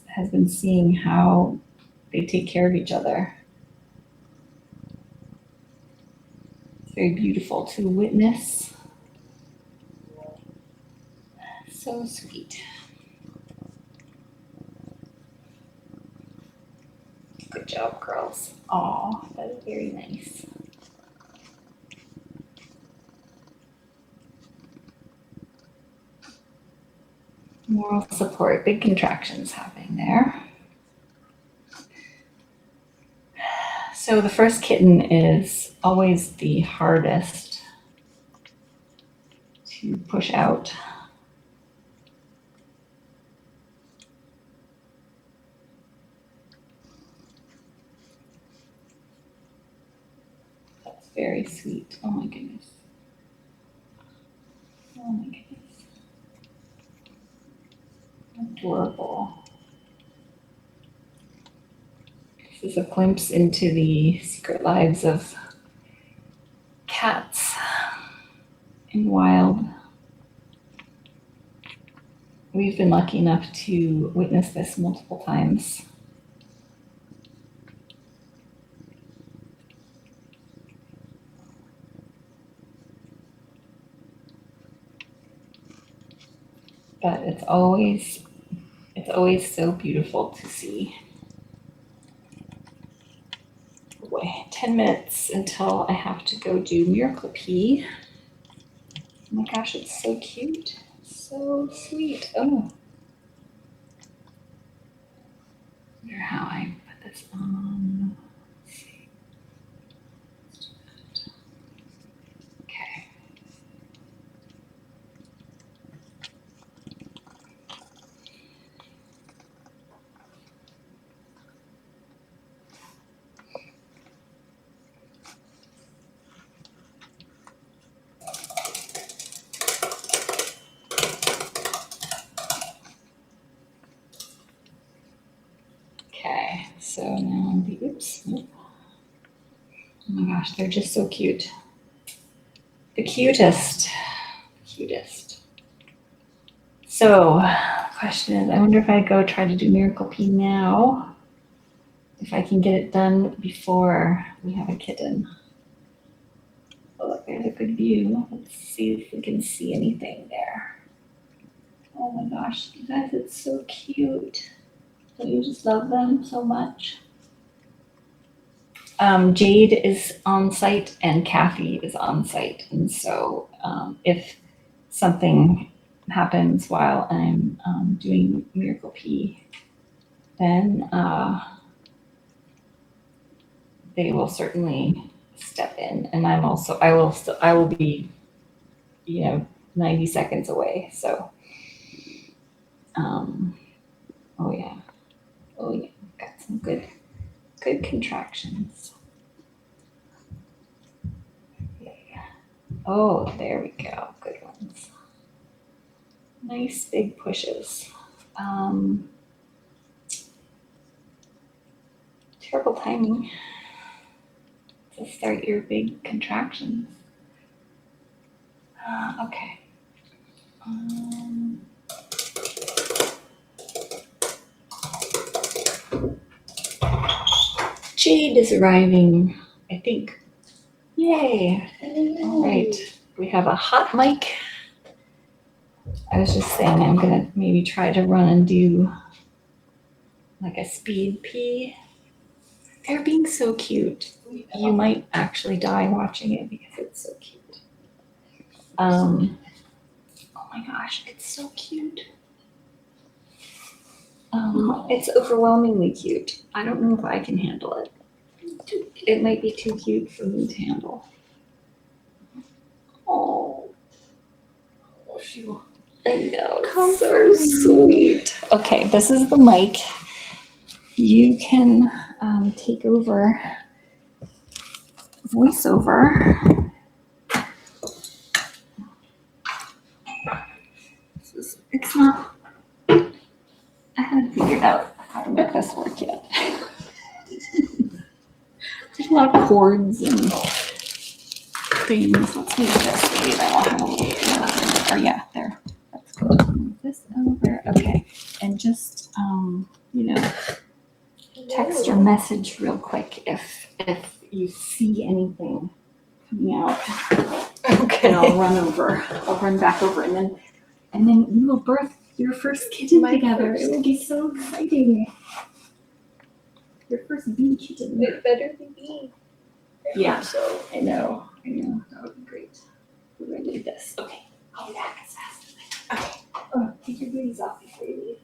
has been seeing how they take care of each other. It's very beautiful to witness. So sweet. Good job, girls. Aw, that is very nice. Moral support, big contractions happening there. So the first kitten is always the hardest to push out. That's very sweet. Oh my goodness. Oh my goodness. Adorable. This is a glimpse into the secret lives of cats in wild. We've been lucky enough to witness this multiple times. But it's always so beautiful to see. Boy, 10 minutes until I have to go do Miracle Pee. Oh my gosh, it's so cute. So sweet. Oh. I wonder how I put this on. Let's see. Okay. Okay, so now the oops. Oh my gosh, they're just so cute. The cutest. So, the question is, I wonder if I go try to do Miracle Pee now, if I can get it done before we have a kitten. Oh, look, there's a good view. Let's see if we can see anything there. Oh my gosh, you guys, it's so cute. Don't you just love them so much? Jade is on site and Kathy is on site. And so if something happens while I'm doing Miracle Pee, then they will certainly step in. And I will be, 90 seconds away. So, oh yeah, got some good contractions. Yeah. Oh, there we go, good ones. Nice big pushes. Terrible timing to start your big contractions. Okay. Jade is arriving, I think. Yay. All right. We have a hot mic. I was just saying I'm going to maybe try to run and do like a speed pee. They're being so cute. You might actually die watching it because it's so cute. Oh my gosh, it's so cute. It's overwhelmingly cute. I don't know if I can handle it. It might be too cute for me to handle. Oh, I know, it's so sweet. Okay, this is the mic. You can take over voiceover. It's not, I haven't figured out how to make this work yet. There's a lot of chords and things. Let's move this. Maybe that will help. Or yeah, there. That's good. Move this over. Okay. And just, text or message real quick if you see anything coming out. Okay. And I'll run back over and then we will birth your first kitten together. It will be so exciting. Your first bee kitten. It better be bee. Yeah, so I know. That would be great. We're going to do this. Okay. I'll be back as fast as I can. Okay. Oh, take your booties off before you leave.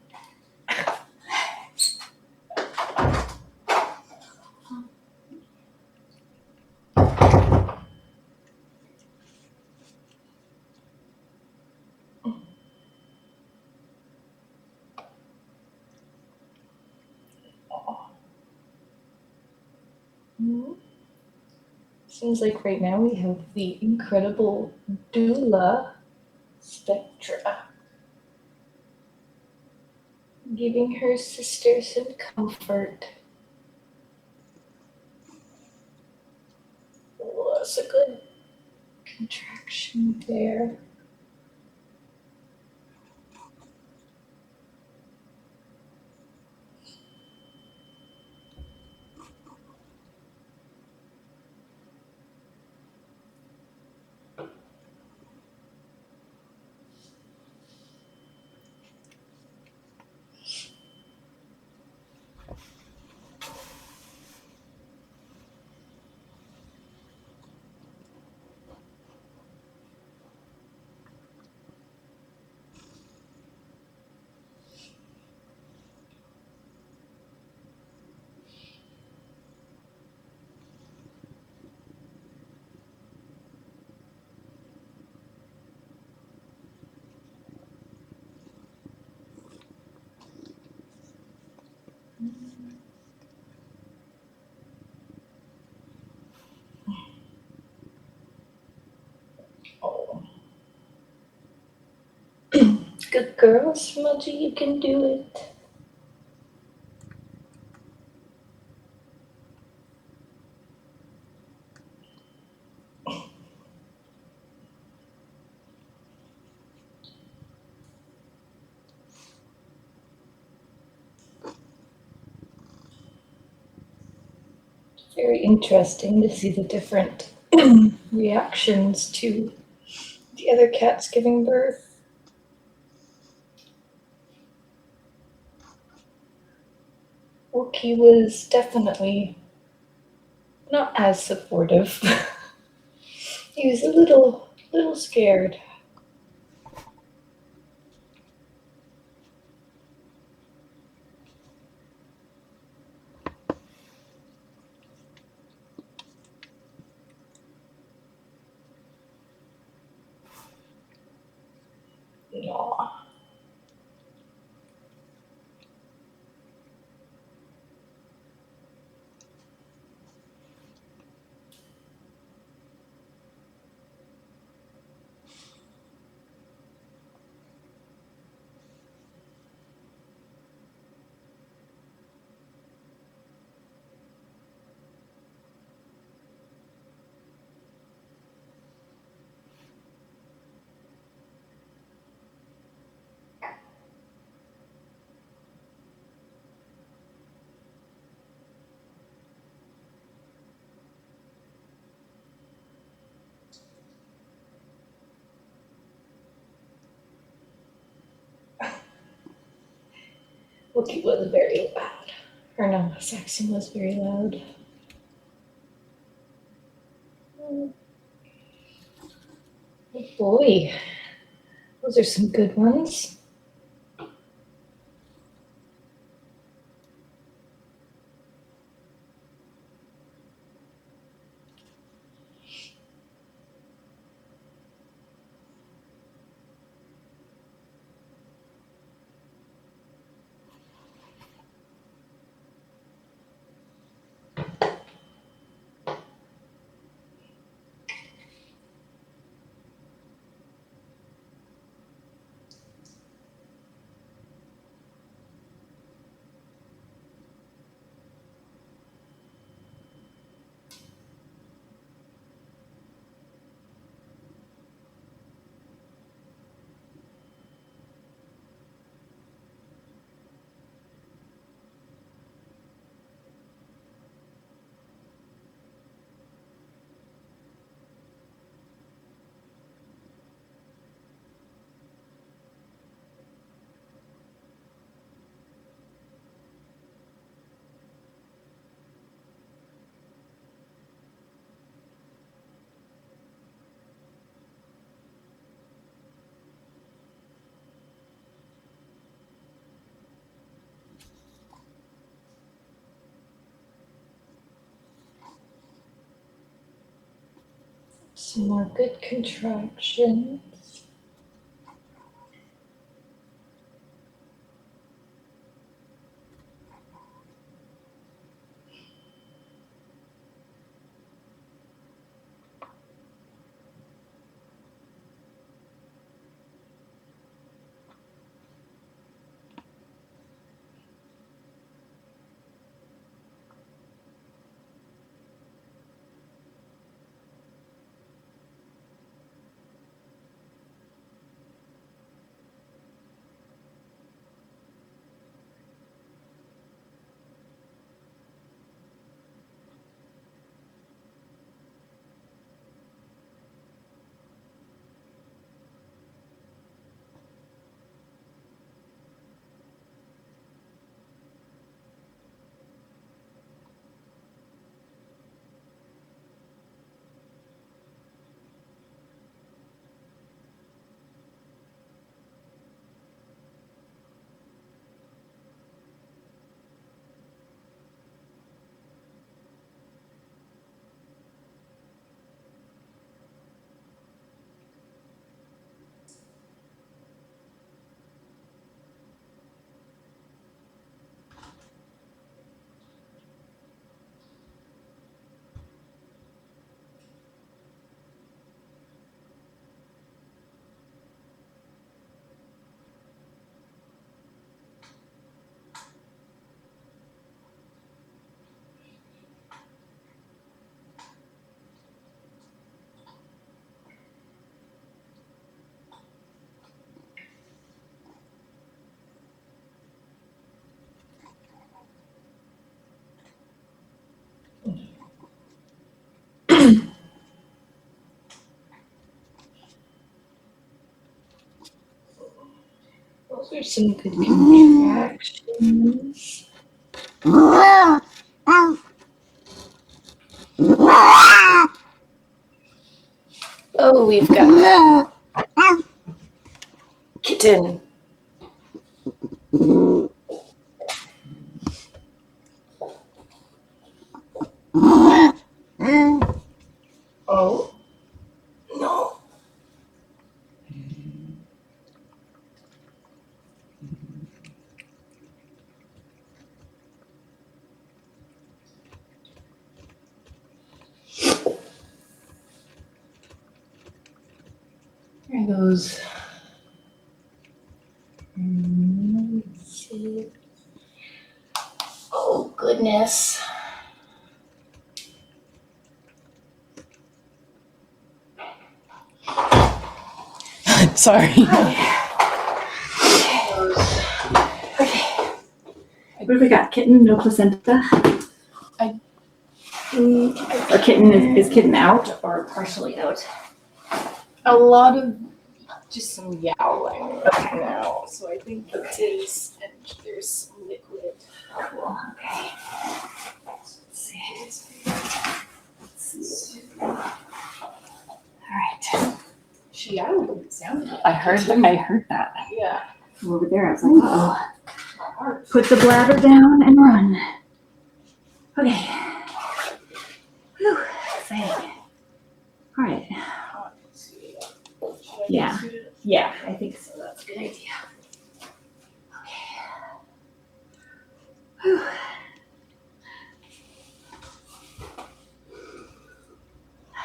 Seems like right now we have the incredible doula Spectra giving her sister some comfort. was a good contraction there. Oh. Good girl, Smudgy, you can do it. Very interesting to see the different reactions to the other cats giving birth. Wookie was definitely not as supportive. He was a little scared. Aw. Wookie was very loud. Or no, Saxon was very loud. Oh boy, those are some good ones. Some more good contractions. Those are some good contractions. Oh, we've got kitten. Oh, no. There goes. Let's see. Oh, goodness. Sorry. Okay. What have we got? Kitten, no placenta? Or kitten, is kitten out or partially out? A lot of just some yowling right now, so I think it is, and there's some liquid. Cool, okay. Let's see. All right. She yowled, it sounded like. I heard that. Yeah. From over there, I was like, uh-oh. My heart. Put the bladder down and run. Okay. Whew, exciting. All right. Yeah. Yeah, I think so. That's a good idea. Okay. Whew.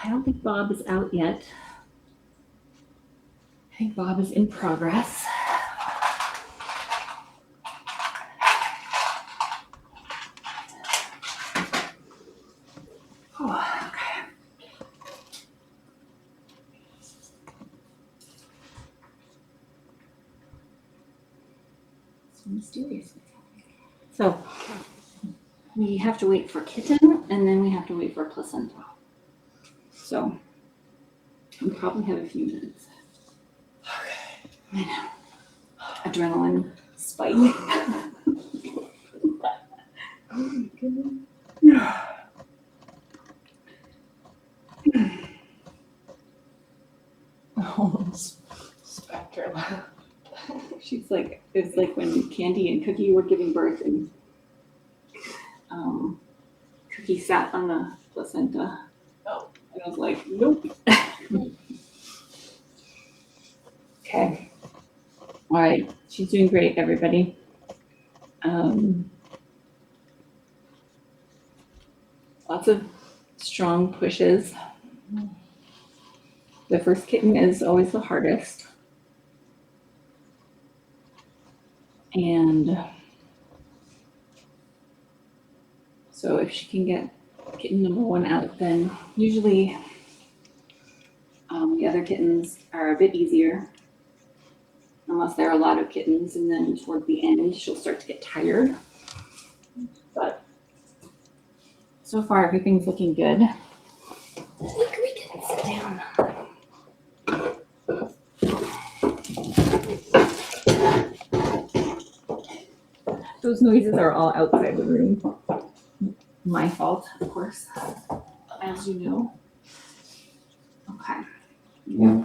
I don't think Bob is out yet. I think Bob is in progress. Oh, okay. So mysterious. So we have to wait for kitten, and then we have to wait for placenta. So we probably have a few minutes. Okay. Adrenaline spike. Oh my goodness. Oh, Spectra. She's like, it's like when Candy and Cookie were giving birth and Cookie sat on the placenta. Oh. And I was like, nope. Okay. All right. She's doing great, everybody. Lots of strong pushes. The first kitten is always the hardest. And so if she can get kitten number one out, then usually the other kittens are a bit easier, unless there are a lot of kittens, and then toward the end, she'll start to get tired. But so far, everything's looking good. I think we can sit down. Those noises are all outside the room. My fault, of course, as you know. Okay. Yeah.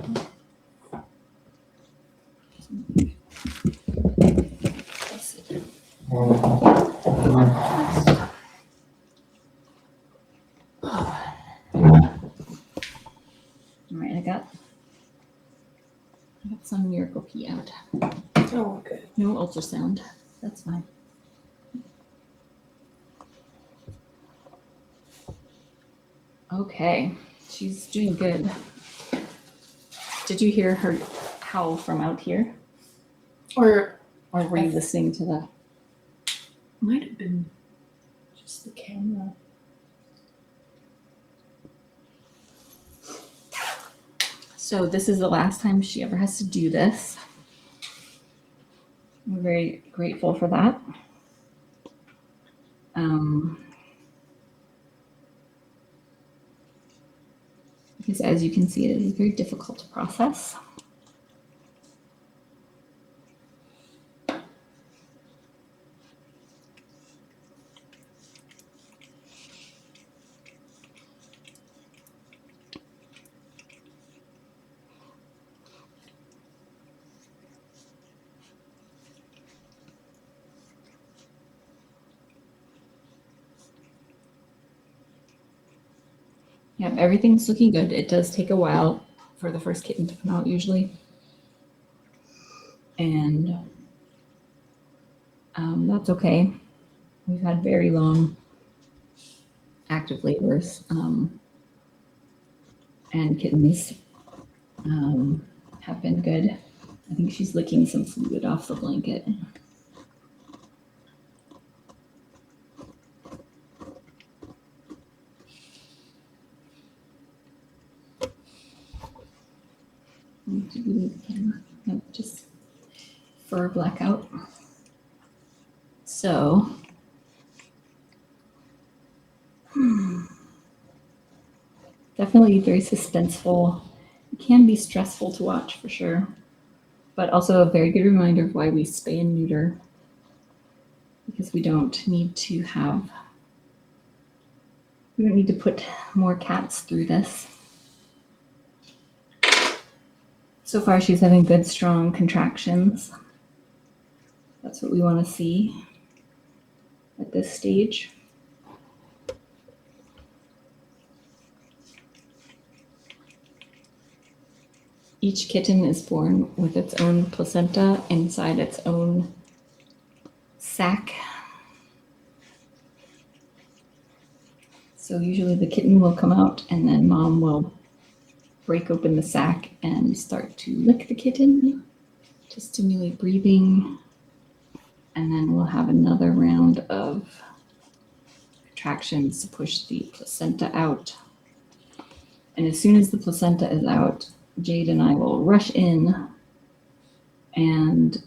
All right, I got some miracle pee out. Oh, good. No ultrasound. That's fine. Okay, she's doing good. Did you hear her howl from out here? Or were you listening to the? Might have been just the camera. So this is the last time she ever has to do this. We're very grateful for that. Because as you can see, it is very difficult to process. Yeah, everything's looking good. It does take a while for the first kitten to come out usually. And that's okay. We've had very long active labors, and kittens have been good. I think she's licking some fluid off the blanket. No, just fur blackout. So, definitely very suspenseful. It can be stressful to watch for sure, but also a very good reminder of why we spay and neuter, because we don't need to put more cats through this. So far, she's having good, strong contractions. That's what we want to see at this stage. Each kitten is born with its own placenta inside its own sac. So usually the kitten will come out and then mom will break open the sac and start to lick the kitten to stimulate breathing. And then we'll have another round of contractions to push the placenta out. And as soon as the placenta is out, Jade and I will rush in, and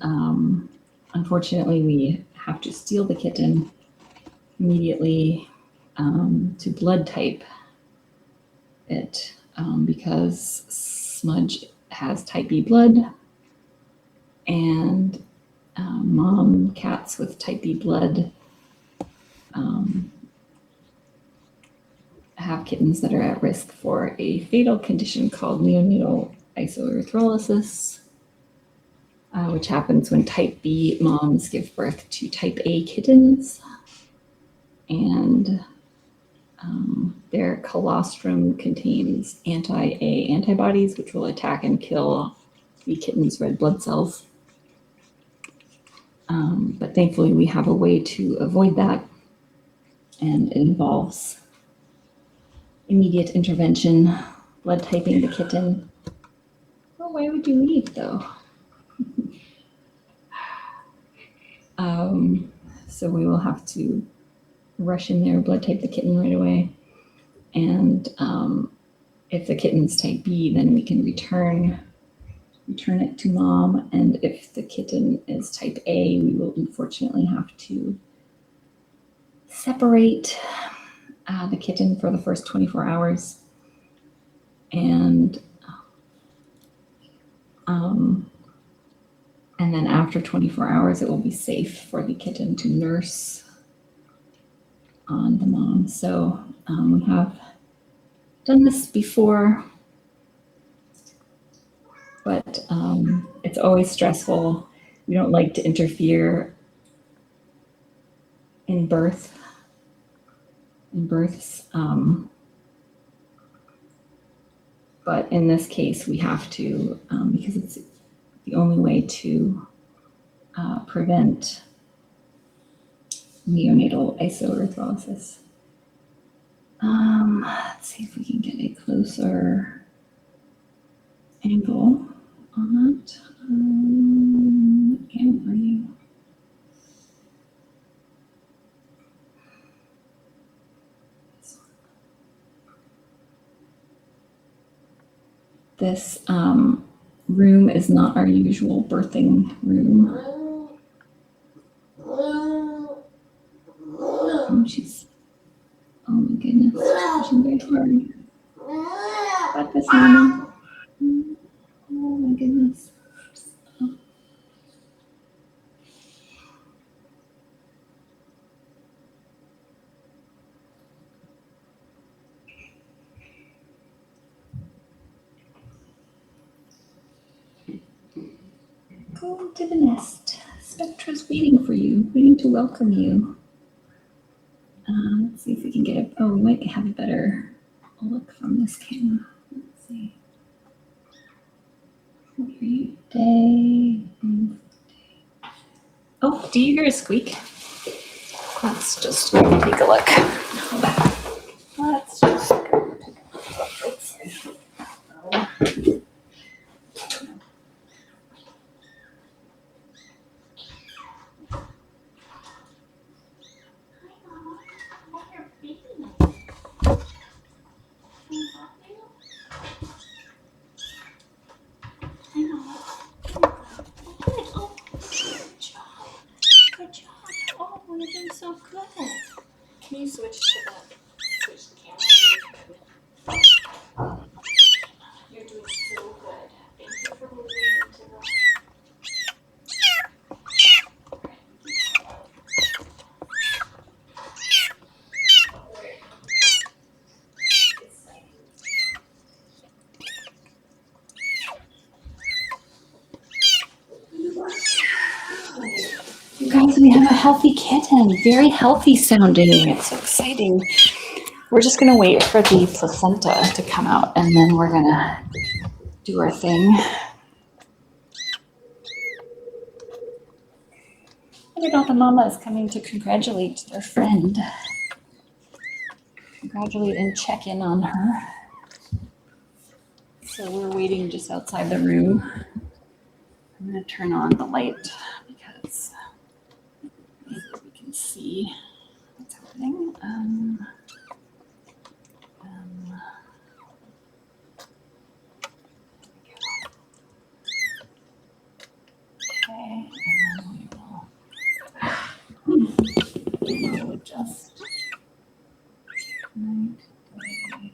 unfortunately we have to steal the kitten immediately to blood type it, because Smudge has type B blood, and mom cats with type B blood have kittens that are at risk for a fatal condition called Neonatal Isoerythrolysis, which happens when type B moms give birth to type A kittens, and their colostrum contains anti-A antibodies, which will attack and kill the kitten's red blood cells. But thankfully, we have a way to avoid that, and it involves immediate intervention, blood typing the kitten. Well, why would you leave, though? So we will have to rush in there, blood type the kitten right away. And if the kitten's type B, then we can return it to mom. And if the kitten is type A, we will unfortunately have to separate the kitten for the first 24 hours. And then after 24 hours, it will be safe for the kitten to nurse on the mom. So we have done this before, but it's always stressful. We don't like to interfere in births. But in this case, we have to, because it's the only way to prevent neonatal isoerythrolysis. Let's see if we can get a closer angle on that. What camera are you? This room is not our usual birthing room. Oh my goodness, she's pushing very hard. Got this, Mama. Oh my goodness. Oh. Go to the nest. Spectra's waiting for you, waiting to welcome you. Let's see if we can get it. Oh, we might have a better look from this camera. Let's see. Day. Oh, do you hear a squeak? Let's just go take a look. Let's just go take a look. Oops. Good job. Oh, you're doing so good. Can you switch the camera? You're doing so good. Thank you for moving into the. You guys, we have a healthy kitten. Very healthy sounding. It's so exciting. We're just gonna wait for the placenta to come out and then we're gonna do our thing. I don't know, the mama is coming to congratulate their friend. Congratulate and check in on her. So we're waiting just outside the room. I'm gonna turn on the light because we can see what's happening. Okay, and we will adjust. Right,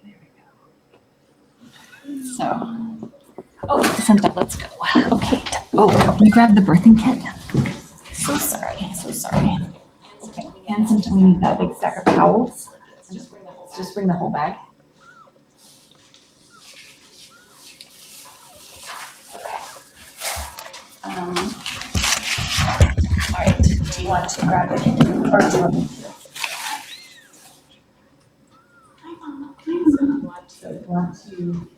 there we go. So, oh, placenta, let's go. Okay, oh, let me grab the birthing kit. So sorry, so sorry. Okay, and sometimes we need that big stack of towels. Just bring the whole bag. Okay. All right, do you want to grab it or do you want me to? So you want to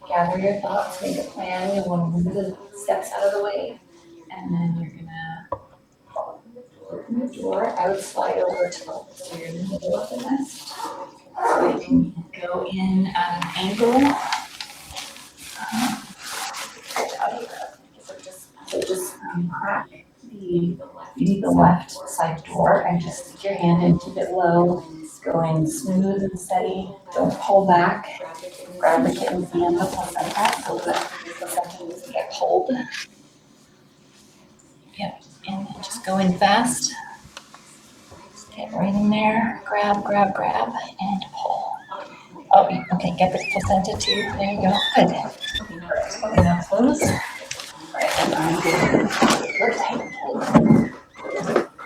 gather your thoughts, make a plan, you want to move the steps out of the way, and then you're gonna open the door. I would slide over to so you're in the middle of the nest. So you can go in at an angle. So just crack the left side door and just stick your hand in, keep it low, go in smooth and steady. Don't pull back. Grab the kitten's hand, the placenta, so that the placenta doesn't get pulled. Yep, and just go in fast. Get right in there, grab, grab, grab, and pull. Oh, okay, get the placenta too. There you go. Good. Okay, now close. All right, and I'm going to good tight pull.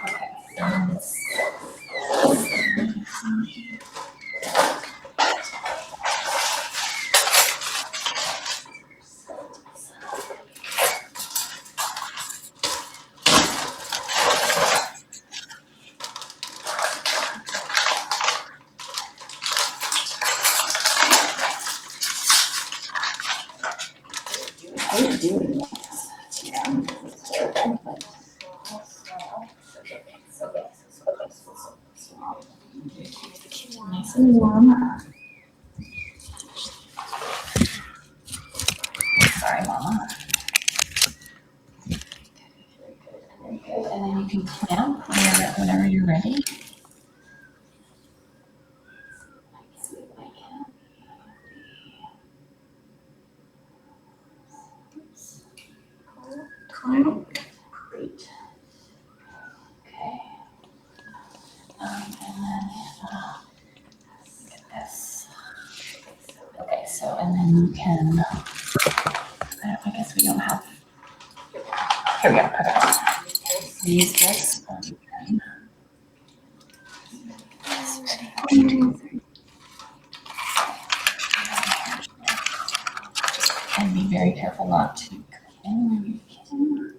Okay, and let's. How are you doing this? Yeah, it's terrible, but. Nice and warm. Sorry, Mama. Very good. And then you can clamp whenever you're ready. Clamp. Great. Okay. And then get this. Okay, so and then you can. I guess we don't have. Here we go. Perfect. Use this. And be very careful not to go in when you can.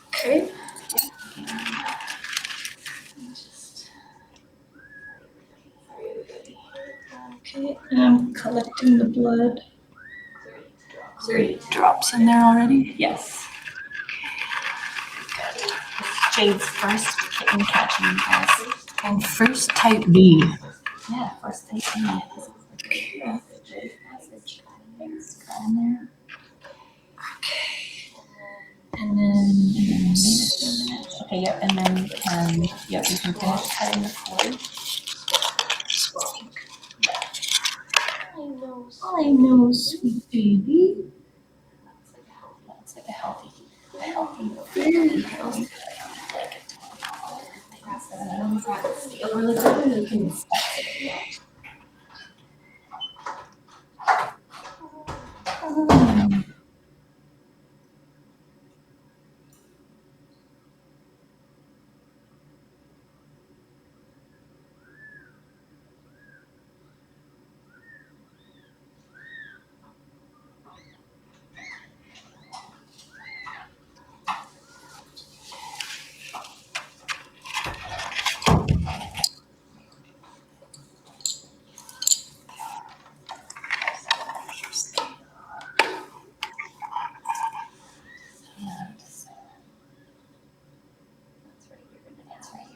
Okay. Okay, I'm collecting the blood. Is there 8 drops in there already? Yes. Jade's first kitten catching, guys. And first type B. Yeah, first type B. Yeah. Thanks, got in there. And then Okay, yep, and then you can finish cutting the cord. I know, sweet baby. It's like a healthy, Very healthy. really good. You can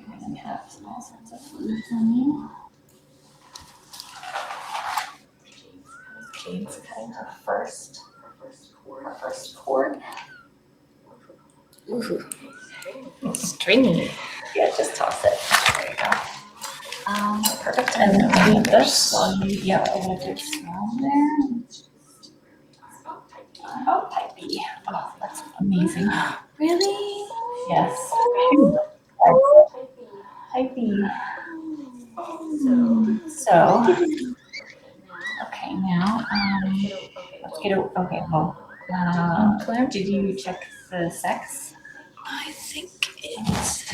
You're gonna have all sorts of foods on you. Jade's cutting her first cord. Ooh, it's stringy. Yeah, just toss it. There you go. Perfect. And And then leave this while you, yeah, a little bit small there. Oh, type B. Oh, that's amazing. Really? Yes. Type B. So, okay, now, let's get a, okay, well, did you check the sex? I think it's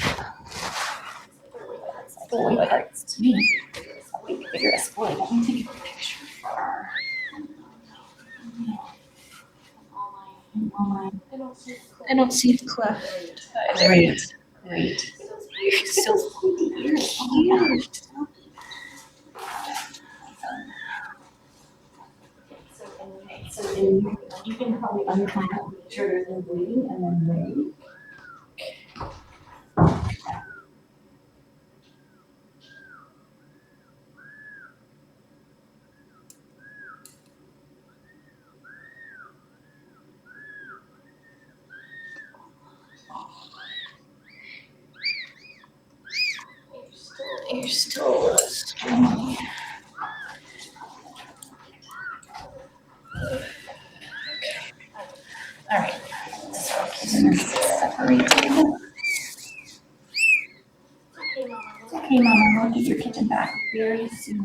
Boy parts to me. A big vigorous boy. Let me take a picture for our. I don't see the cleft. Great. Great. You're so cute. So then you can probably unclimb, make sure there's no bleeding, and then wait. You're still stringy. All right. So separated. Okay, Mama, we'll get your kitten back very soon.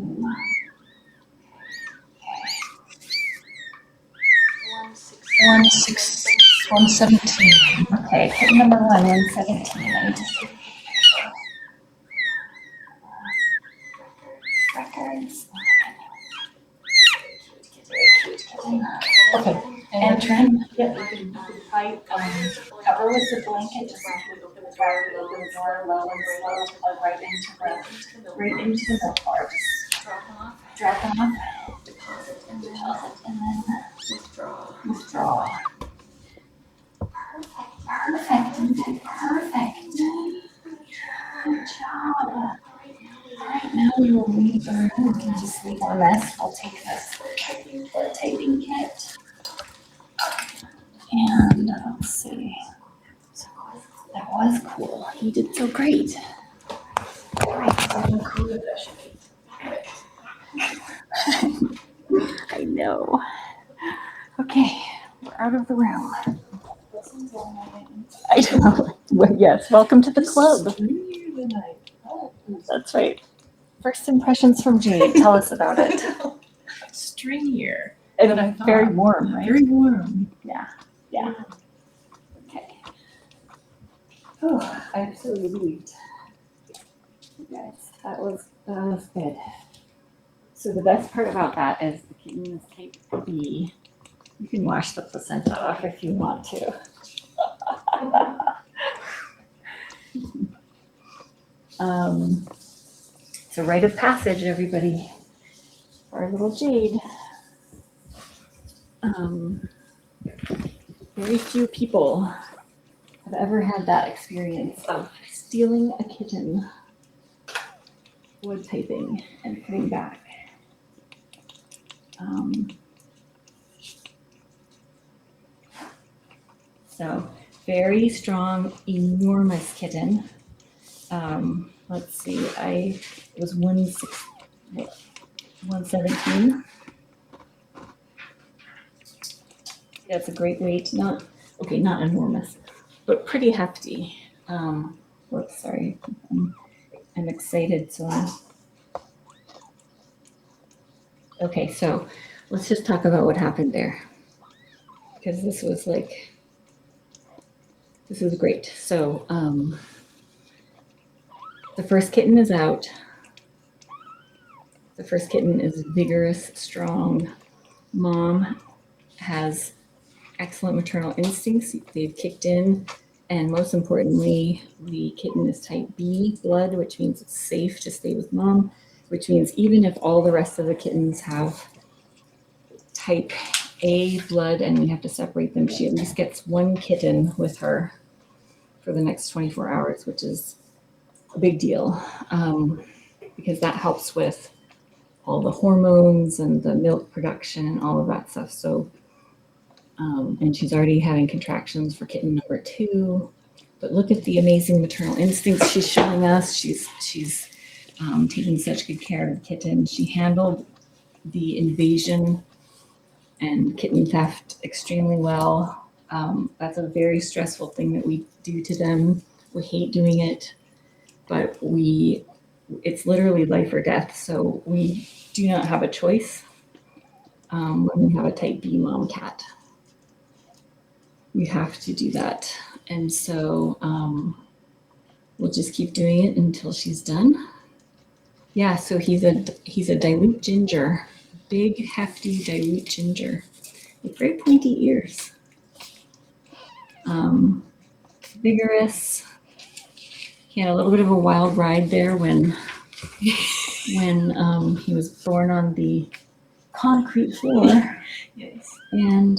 166, 117. Okay, kitten number 117. Let me just take records. Very cute kitten. Okay, and turn. Yep, you can fight, cover with the blanket, just open the door low and slow to plug right into the milk bar. Just drop them off, deposit, and then withdraw. Perfect. Good job. All right, now we will leave the room. We can just leave on this. I'll take this taping kit. And let's see. That was cool. You did so great. I know. Okay, we're out of the room. I know. Well, yes, welcome to the club. That's right. First impressions from Jade. Tell us about it. Stringier. And very warm, right? Very warm. Yeah. Okay. Oh, I'm so relieved. You guys, that was good. So the best part about that is the kitten is type B. You can wash the placenta off if you want to. So rite of passage, everybody. our little Jade. Very few people have ever had that experience of stealing a kitten, wood typing, and putting back. So very strong, enormous kitten. Let's see, it was 117. That's a great weight. Not enormous, but pretty hefty. Whoops, sorry. I'm excited, so. Okay, so let's just talk about what happened there, because this was great. So the first kitten is out. The first kitten is vigorous, strong. Mom has excellent maternal instincts. They've kicked in. And most importantly, the kitten is type B blood, which means it's safe to stay with mom, which means even if all the rest of the kittens have type A blood and we have to separate them, she at least gets one kitten with her for the next 24 hours, which is a big deal because that helps with all the hormones and the milk production and all of that stuff. So, and she's already having contractions for kitten number 2. But look at the amazing maternal instincts she's showing us. She's taking such good care of the kitten. She handled the invasion and kitten theft extremely well. That's a very stressful thing that we do to them. We hate doing it, but it's literally life or death. So we do not have a choice when we have a type B mom cat. We have to do that. And so we'll just keep doing it until she's done. Yeah, so he's a dilute ginger, big, hefty dilute ginger with very pointy ears. Vigorous. He had a little bit of a wild ride there when he was born on the concrete floor. Yes. And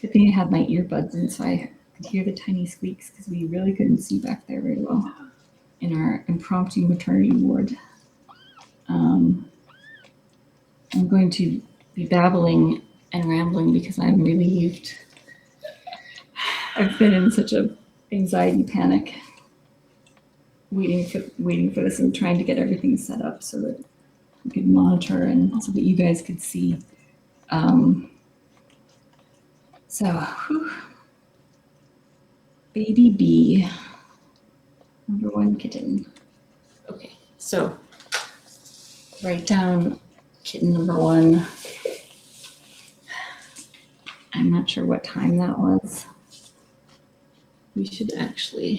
good thing I had my earbuds in so I could hear the tiny squeaks because we really couldn't see back there very well in our impromptu maternity ward. I'm going to be babbling and rambling because I'm relieved. I've been in such a anxiety panic waiting for this and trying to get everything set up so that we could monitor and so that you guys could see. Baby B, number 1 kitten. Okay, so write down kitten number 1. I'm not sure what time that was. We should actually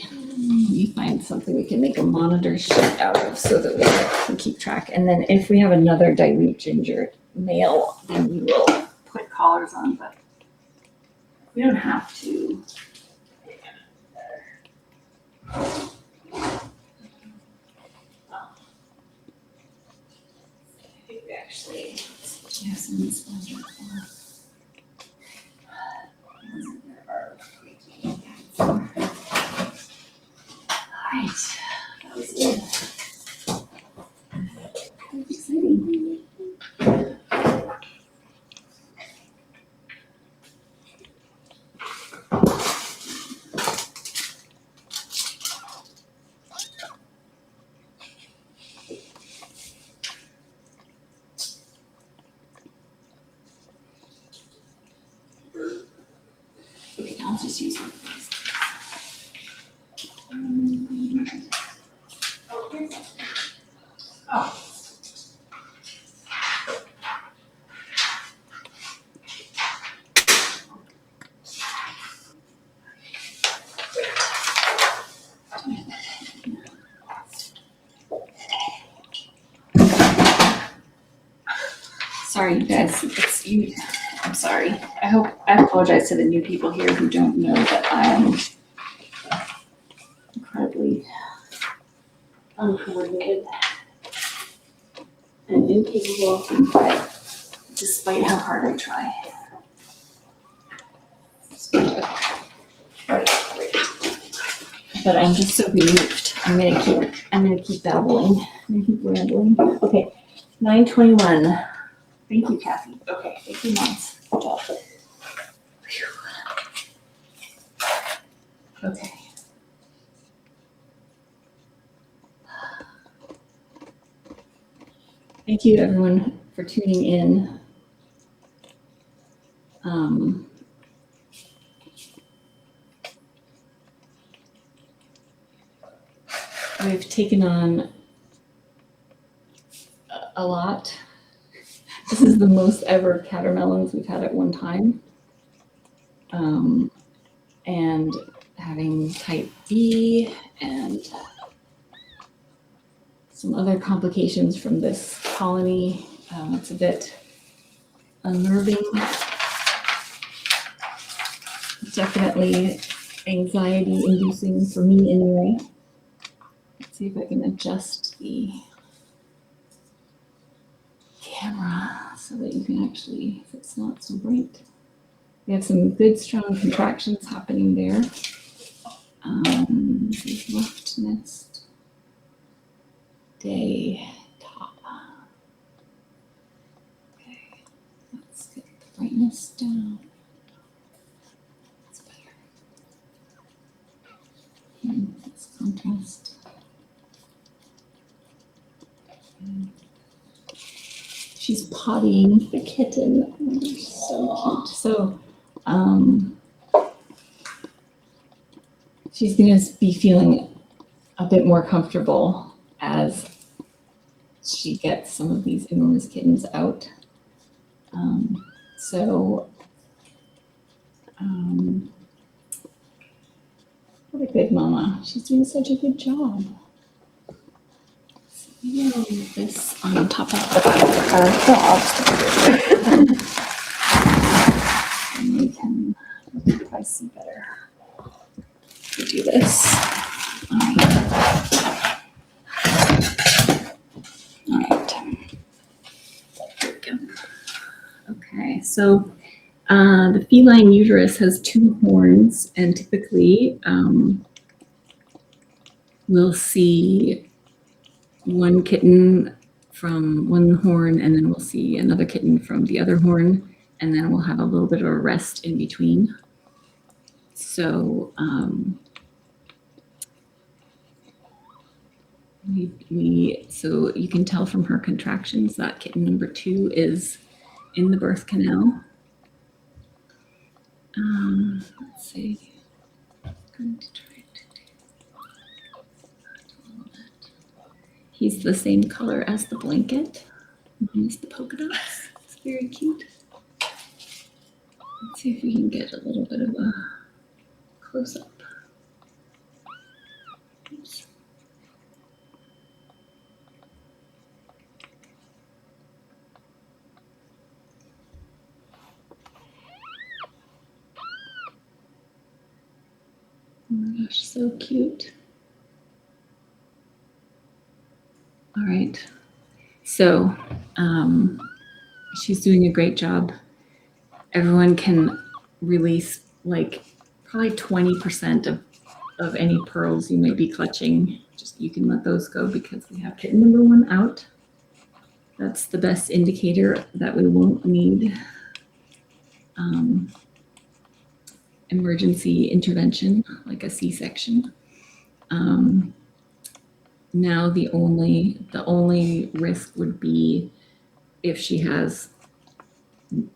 find something we can make a monitor sheet out of so that we can keep track. And then if we have another dilute ginger male, then we will put collars on, but we don't have to. I think we actually have some Spectra. All right, that was good. That was exciting. Okay, I'll just use one. Oh. Sorry, you guys. It's you. I'm sorry. I apologize to the new people here who don't know that I am incredibly uncoordinated. and incapable of being quiet, despite how hard I try. But I'm just so relieved. I'm gonna keep babbling. I'm gonna keep rambling. Okay, 9:21. Thank you, Kathy. Okay, 18 months. Good job. Whew. Okay. Thank you, everyone, for tuning in. We've taken on a lot. This is the most ever catermelons we've had at one time. And having type B and some other complications from this colony. It's a bit unnerving. Definitely anxiety inducing for me anyway. Let's see if I can adjust the camera so that you can actually, if it's not so bright. We have some good strong contractions happening there. This is left nest day top. Okay, let's get the brightness down. That's better. Let's contrast. She's pottying the kitten. Oh, so cute. So, she's going to be feeling a bit more comfortable as she gets some of these enormous kittens out. What a good mama. She's doing such a good job. So maybe I'll leave this on top of our dogs. And we can, if I see better, we do this. All right. There we go. Okay, so the feline uterus has 2 horns, and typically we'll see one kitten from one horn, and then we'll see another kitten from the other horn, and then we'll have a little bit of a rest in between. So so you can tell from her contractions that kitten number 2 is in the birth canal. Let's see. I'm going to try to do a little bit. He's the same color as the blanket. Minus the polka dots. It's very cute. Let's see if we can get a little bit of a close up. Oops. Oh my gosh, so cute. All right. So she's doing a great job. Everyone can release like probably 20% of any pearls you may be clutching. Just you can let those go because we have kitten number 1 out. That's the best indicator that we won't need emergency intervention like a C-section. Now the only risk would be if she has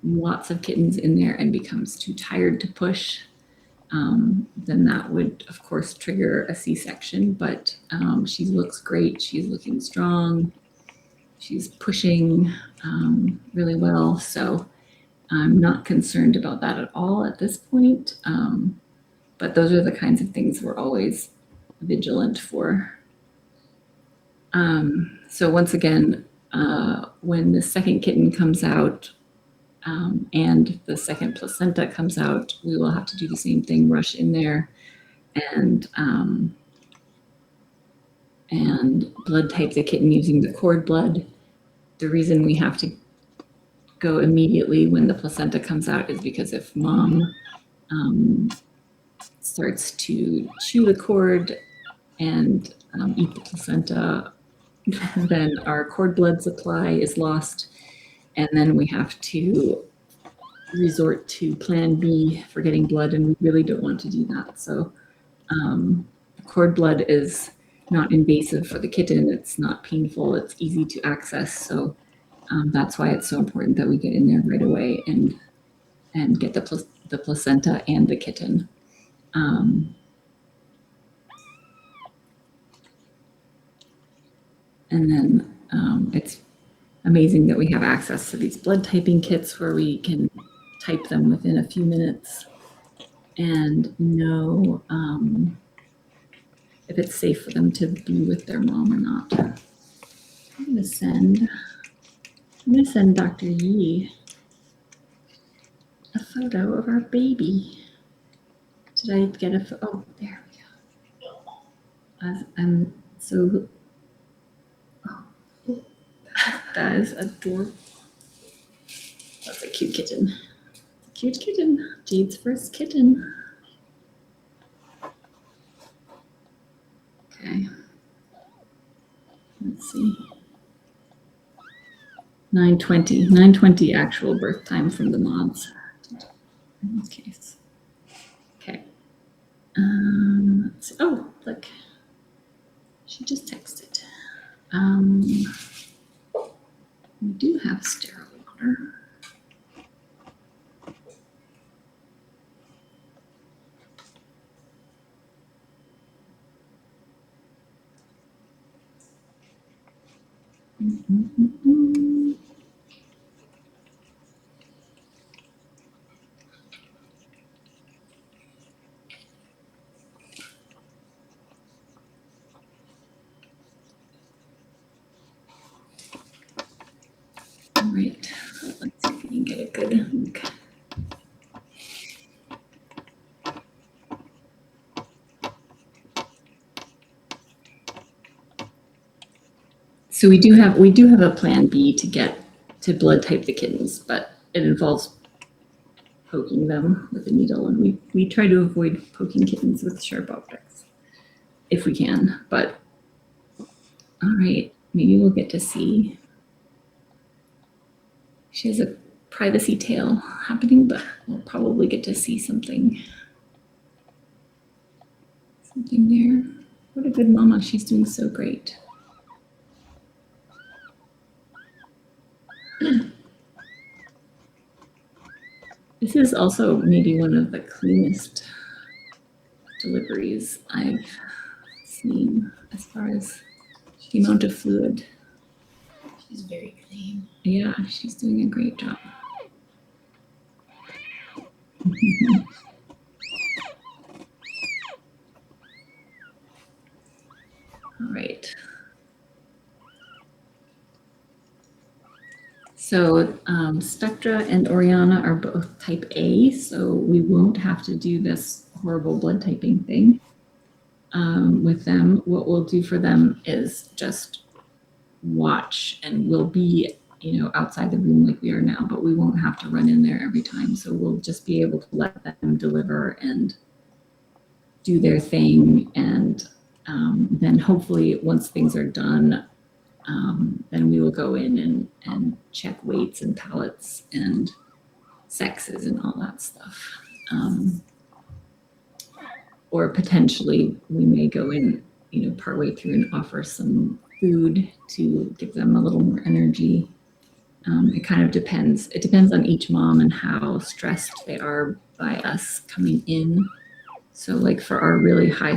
lots of kittens in there and becomes too tired to push, then that would of course trigger a C-section, but she looks great. She's looking strong. She's pushing really well. So I'm not concerned about that at all at this point. But those are the kinds of things we're always vigilant for. So once again, when the second kitten comes out and the second placenta comes out, we will have to do the same thing, rush in there and blood type the kitten using the cord blood. the reason we have to go immediately when the placenta comes out is because if mom starts to chew the cord and eat the placenta, then our cord blood supply is lost, and then we have to resort to plan B for getting blood, and we really don't want to do that. So cord blood is not invasive for the kitten. It's not painful. It's easy to access. So that's why it's so important that we get in there right away and get the placenta and the kitten. And then it's amazing that we have access to these blood typing kits where we can type them within a few minutes and know if it's safe for them to be with their mom or not. I'm gonna send Dr. Yee a photo of our baby. Did I get a photo? Oh, there we go. I'm so, oh, that is adorable. That's a cute kitten. It's a cute kitten. Jade's first kitten. Okay. Let's see. 9:20 actual birth time from the mods in this case. Okay. Let's see. Oh, look. She just texted. We do have sterile water. All right, let's see if we can get a good look. So we do have a plan B to get to blood type the kittens, but it involves poking them with a needle, and we try to avoid poking kittens with sharp objects if we can. But all right, maybe we'll get to see. She has a privacy tail happening, but we'll probably get to see something there. What a good mama. She's doing so great. This is also maybe one of the cleanest deliveries I've seen as far as the amount of fluid. She's very clean. Yeah, she's doing a great job. All right. So Spectra and Oriana are both type A, so we won't have to do this horrible blood typing thing with them. What we'll do for them is just watch, and we'll be, outside the room like we are now, but we won't have to run in there every time. So we'll just be able to let them deliver and do their thing. And then hopefully once things are done, then we will go in and check weights and pallets and sexes and all that stuff. Or potentially we may go in, partway through and offer some food to give them a little more energy. It kind of depends. It depends on each mom and how stressed they are by us coming in. So like for our really high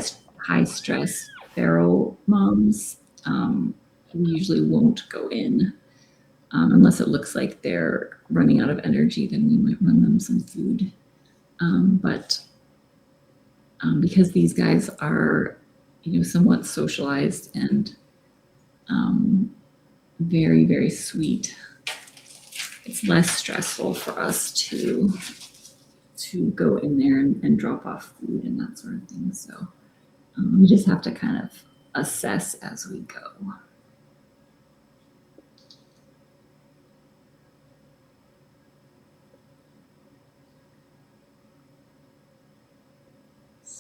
stress feral moms, we usually won't go in unless it looks like they're running out of energy. Then we might run them some food. But because these guys are, somewhat socialized and very, very sweet, it's less stressful for us to go in there and drop off food and that sort of thing. So we just have to kind of assess as we go.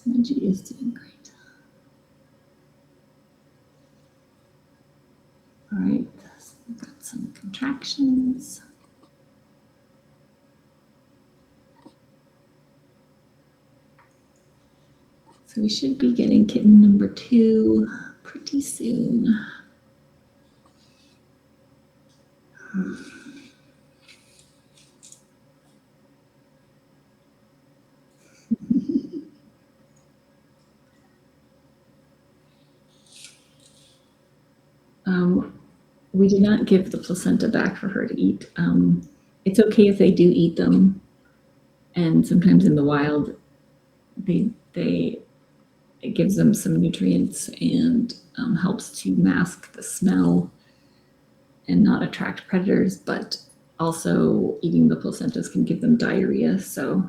Smudge is doing great. All right, so we've got some contractions. So we should be getting kitten number 2 pretty soon. We did not give the placenta back for her to eat. It's okay if they do eat them, and sometimes in the wild, it gives them some nutrients and helps to mask the smell and not attract predators, but also eating the placentas can give them diarrhea. So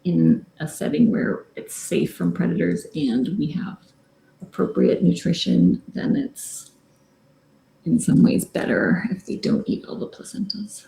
in a setting where it's safe from predators and we have appropriate nutrition, then it's in some ways better if they don't eat all the placentas.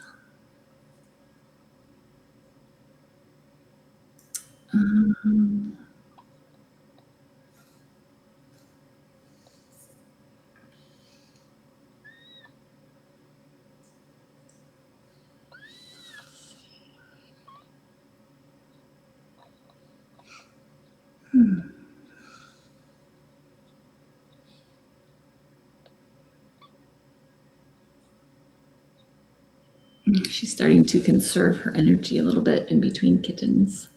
She's starting to conserve her energy a little bit in between kittens.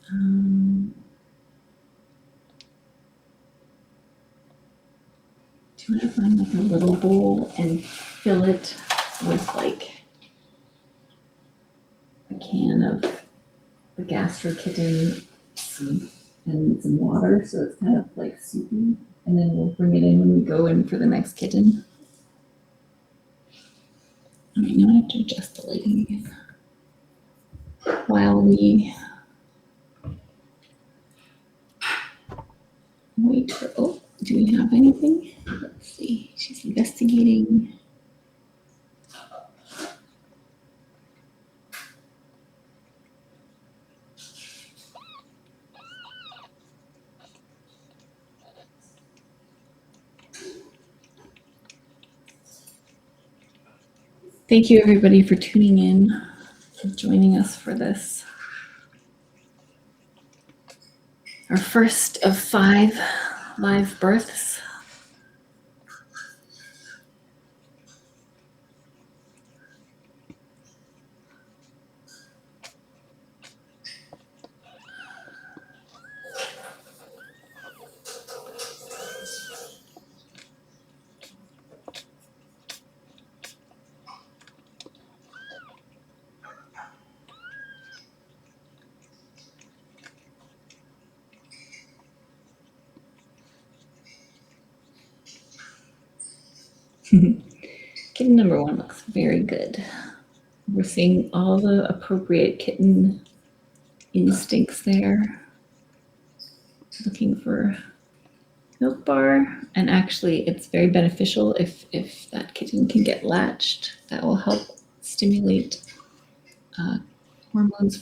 Do you want to find like a little bowl and fill it with like a can of the gastro kitten and some water, so it's kind of like soupy, and then we'll bring it in when we go in for the next kitten. All right, now I have to adjust the lighting again. While we wait for, oh, do we have anything? Let's see, she's investigating. Thank you everybody for tuning in and joining us for this. Our first of 5 live births. Kitten number 1 looks very good. We're seeing all the appropriate kitten instincts there. Looking for milk bar, and actually it's very beneficial if that kitten can get latched. That will help stimulate hormones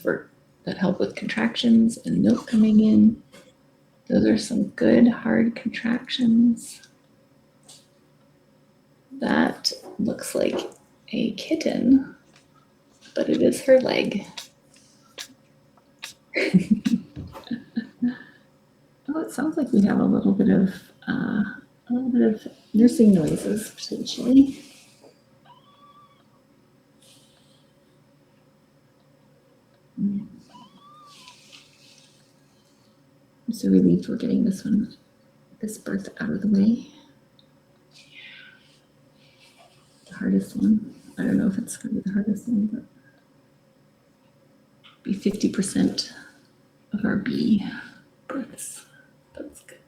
that help with contractions and milk coming in. Those are some good hard contractions. That looks like a kitten, but it is her leg. Oh, it sounds like we have a little bit of nursing noises potentially. I'm so relieved we're getting this birth out of the way. The hardest one. I don't know if it's going to be the hardest one, but be 50% of our bee births. That's good.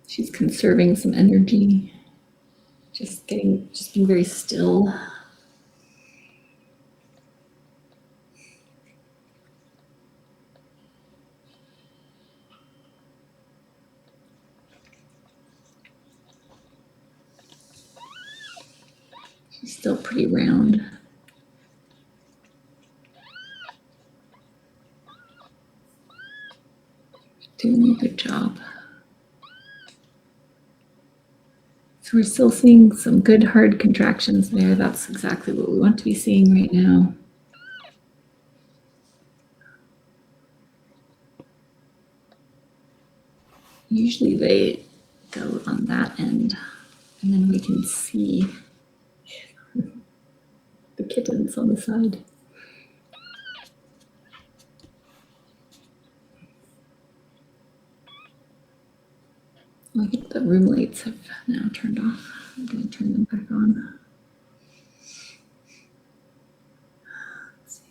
She's conserving some energy. Just being very still. still pretty round. Doing a good job. So we're still seeing some good hard contractions there. That's exactly what we want to be seeing right now. Usually they go on that end, and then we can see the kittens on the side. I think the room lights have now turned off. I'm going to turn them back on. Let's see.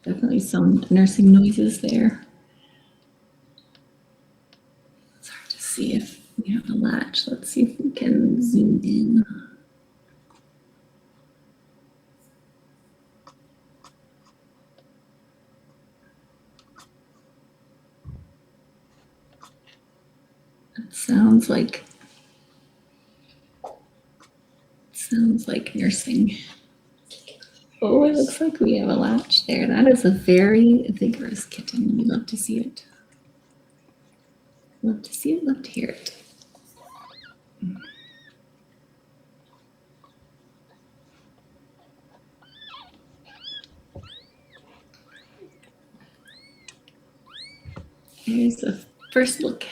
Definitely some nursing noises there. It's hard to see if we have a latch. Let's see if we can zoom in. It sounds like nursing. Oh, it looks like we have a latch there. That is a very vigorous kitten. We love to see it. Love to see it, love to hear it. Here's a first look.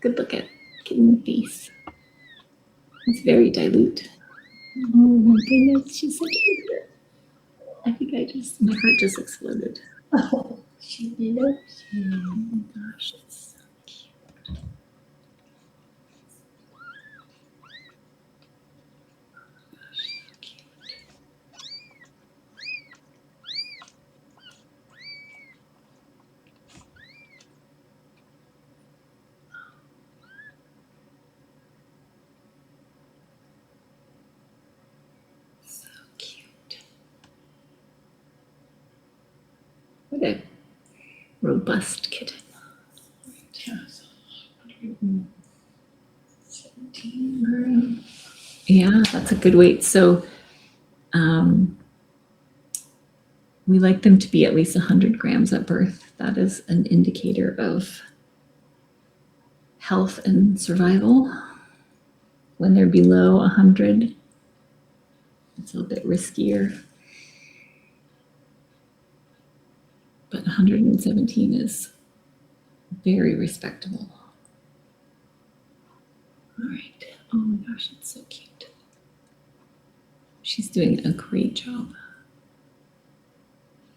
Good look at kitten face. It's very dilute. Oh my goodness, she's such a good. I think my heart just exploded. Oh, she loves you. Oh my gosh, it's so cute. So cute. What a robust kitten. Yes. 117 grams. Yeah, that's a good weight. So we like them to be at least 100 grams at birth. That is an indicator of health and survival. When they're below 100, it's a little bit riskier. But 117 is very respectable. All right. Oh my gosh, it's so cute. She's doing a great job.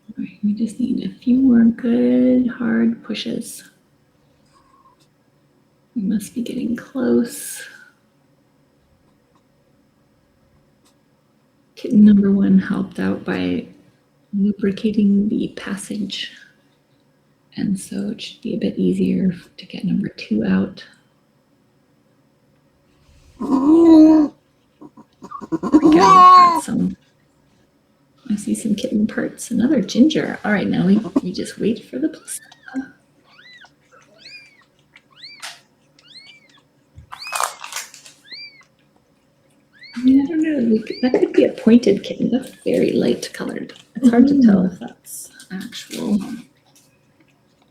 All right, we just need a few more good hard pushes. We must be getting close. Kitten number 1 helped out by lubricating the passage. And so it should be a bit easier to get number 2 out. There we go. Got some. I see some kitten parts. Another ginger. All right, now we just wait for the placenta. I mean, I don't know. That could be a pointed kitten. That's very light colored. It's hard to tell if that's actual.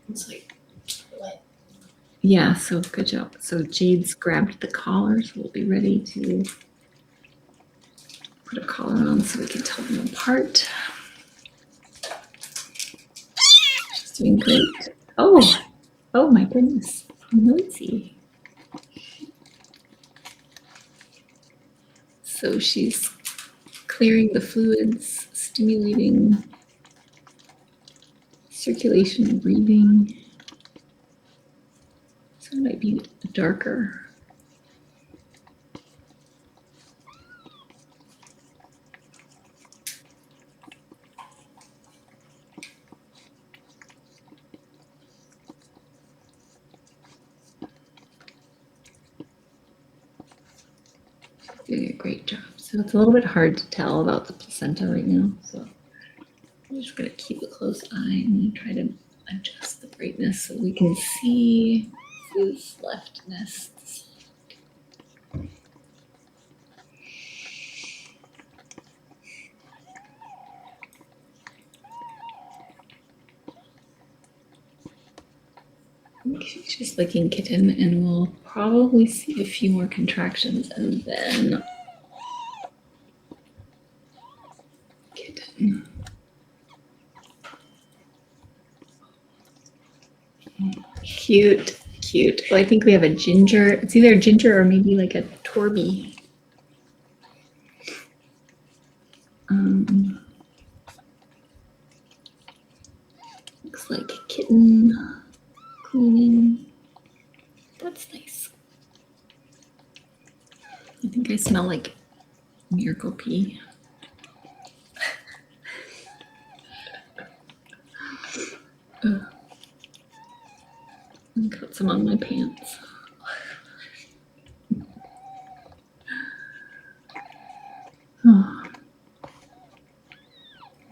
It's like what? Yeah, so good job. So Jade's grabbed the collar, so we'll be ready to put a collar on so we can tell them apart. She's doing great. Oh my goodness. Noisy. So she's clearing the fluids, stimulating circulation and breathing. So it might be darker. Doing a great job. So it's a little bit hard to tell about the placenta right now. So I'm just going to keep a close eye and try to adjust the brightness so we can see who's left nests. I think she's just licking kitten, and we'll probably see a few more contractions and then kitten. Cute, cute. Well, I think we have a ginger. It's either a ginger or maybe like a Torby. Looks like a kitten cleaning. That's nice. I think I smell like miracle pea. I got some on my pants. Oh.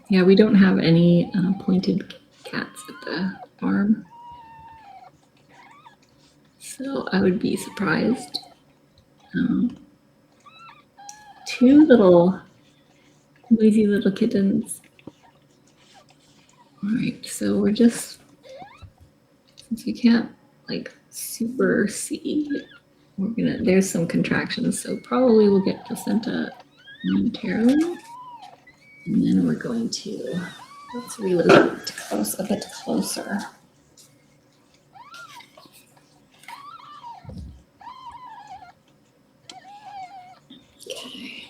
Yeah, we don't have any pointed cats at the farm. So I would be surprised. Two little lazy little kittens. All right, so we're just, since we can't like super see, we're gonna, there's some contractions, so probably we'll get placenta momentarily. And then we're going to, let's reload it close, a bit closer. Okay.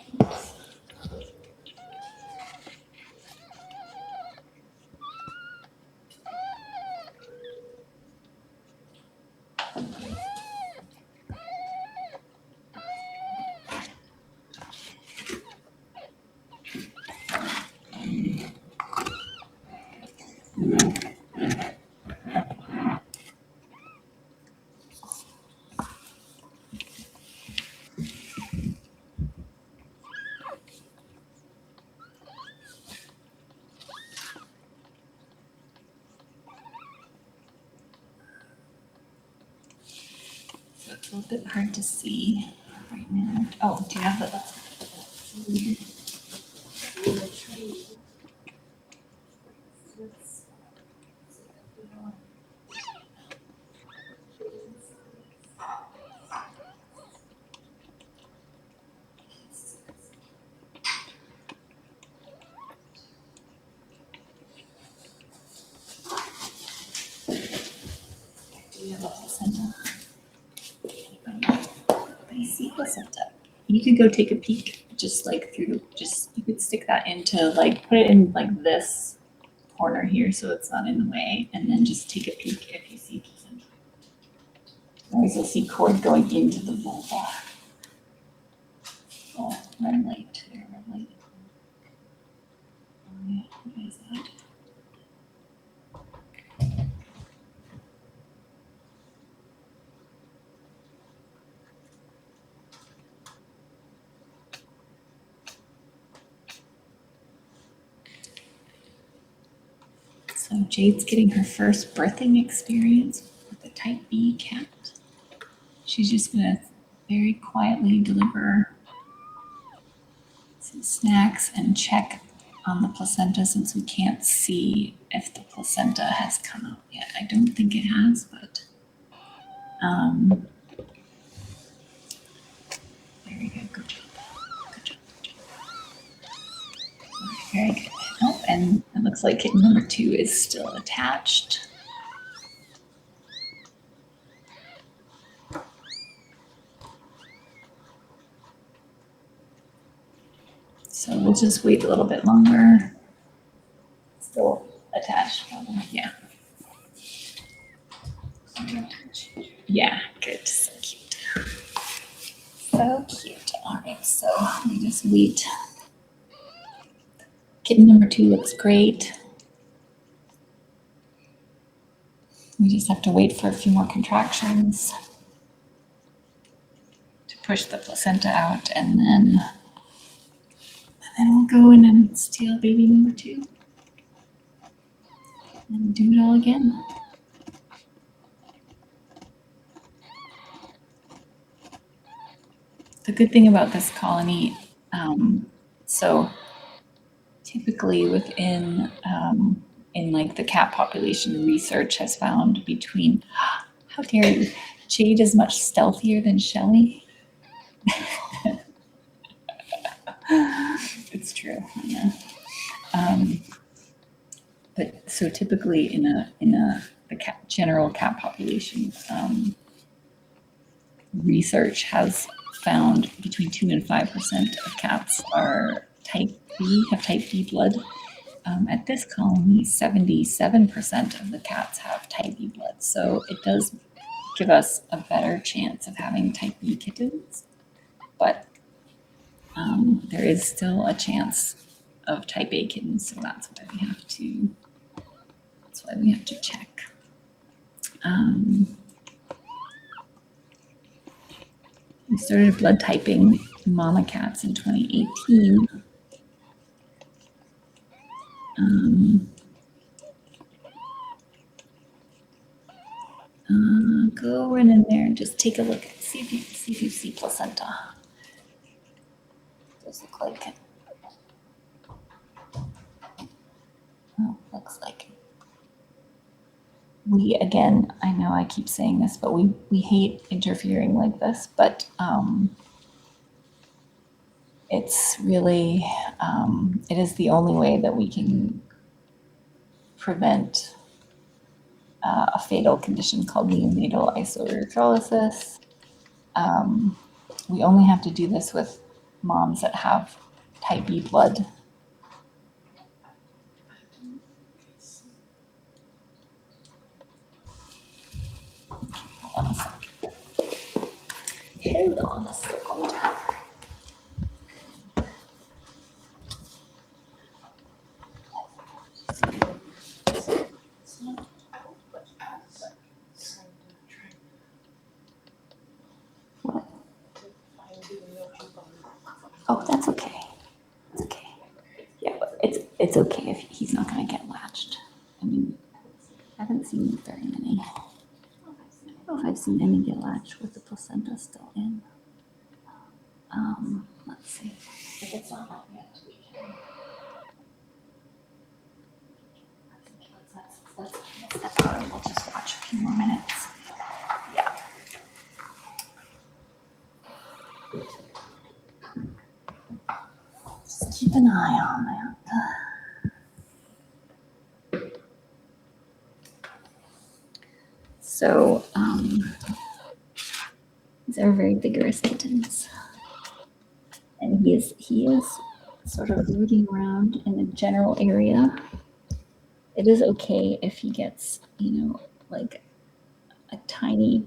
It's a little bit hard to see right now. Oh, do you have the? I see placenta. You could go take a peek, just like through, just, you could stick that into like, put it in like this corner here so it's not in the way, and then just take a peek if you see placenta. Otherwise you'll see cord going into the vulva. Oh, red light, there, red light. Oh, yeah, what is that? So Jade's getting her first birthing experience with a type B cat. She's just gonna very quietly deliver some snacks and check on the placenta since we can't see if the placenta has come out yet. I don't think it has, but very good. Good job. Good job. Good job. Very good. Oh, and it looks like kitten number 2 is still attached. So we'll just wait a little bit longer. Still attached, probably. Yeah. Yeah, good. So cute. So cute. All right, so we just wait. Kitten number 2 looks great. We just have to wait for a few more contractions to push the placenta out, and then we'll go in and steal baby number 2. and do it all again. The good thing about this colony, so typically within, in like the cat population, research has found between, how dare you, Jade is much stealthier than Shelley. It's true, yeah. But so typically in the general cat population, research has found between 2 and 5% of cats are type B, have type B blood. At this colony, 77% of the cats have type B blood. So it does give us a better chance of having type B kittens, but there is still a chance of type A kittens. So that's why we have to check. We started blood typing mama cats in 2018. Go run in there and just take a look. See if you see placenta. Does look like it. Oh, looks like it. We, again, I know I keep saying this, but we hate interfering like this, but it's really, it is the only way that we can prevent a fatal condition called Neonatal Isoerythrolysis. We only have to do this with moms that have type B blood. Hold on a second. Hold on a second. What? Oh, that's okay. It's okay. Yeah, but it's okay if he's not going to get latched. I mean, I haven't seen very many. I don't know if I've seen any get latched with the placenta still in. Let's see. If it's not out yet, we can. Let's step out and we'll just watch a few more minutes. Yeah. Just keep an eye on that. So, these are very vigorous kittens. And he is sort of rooting around in the general area. It is okay if he gets, like a tiny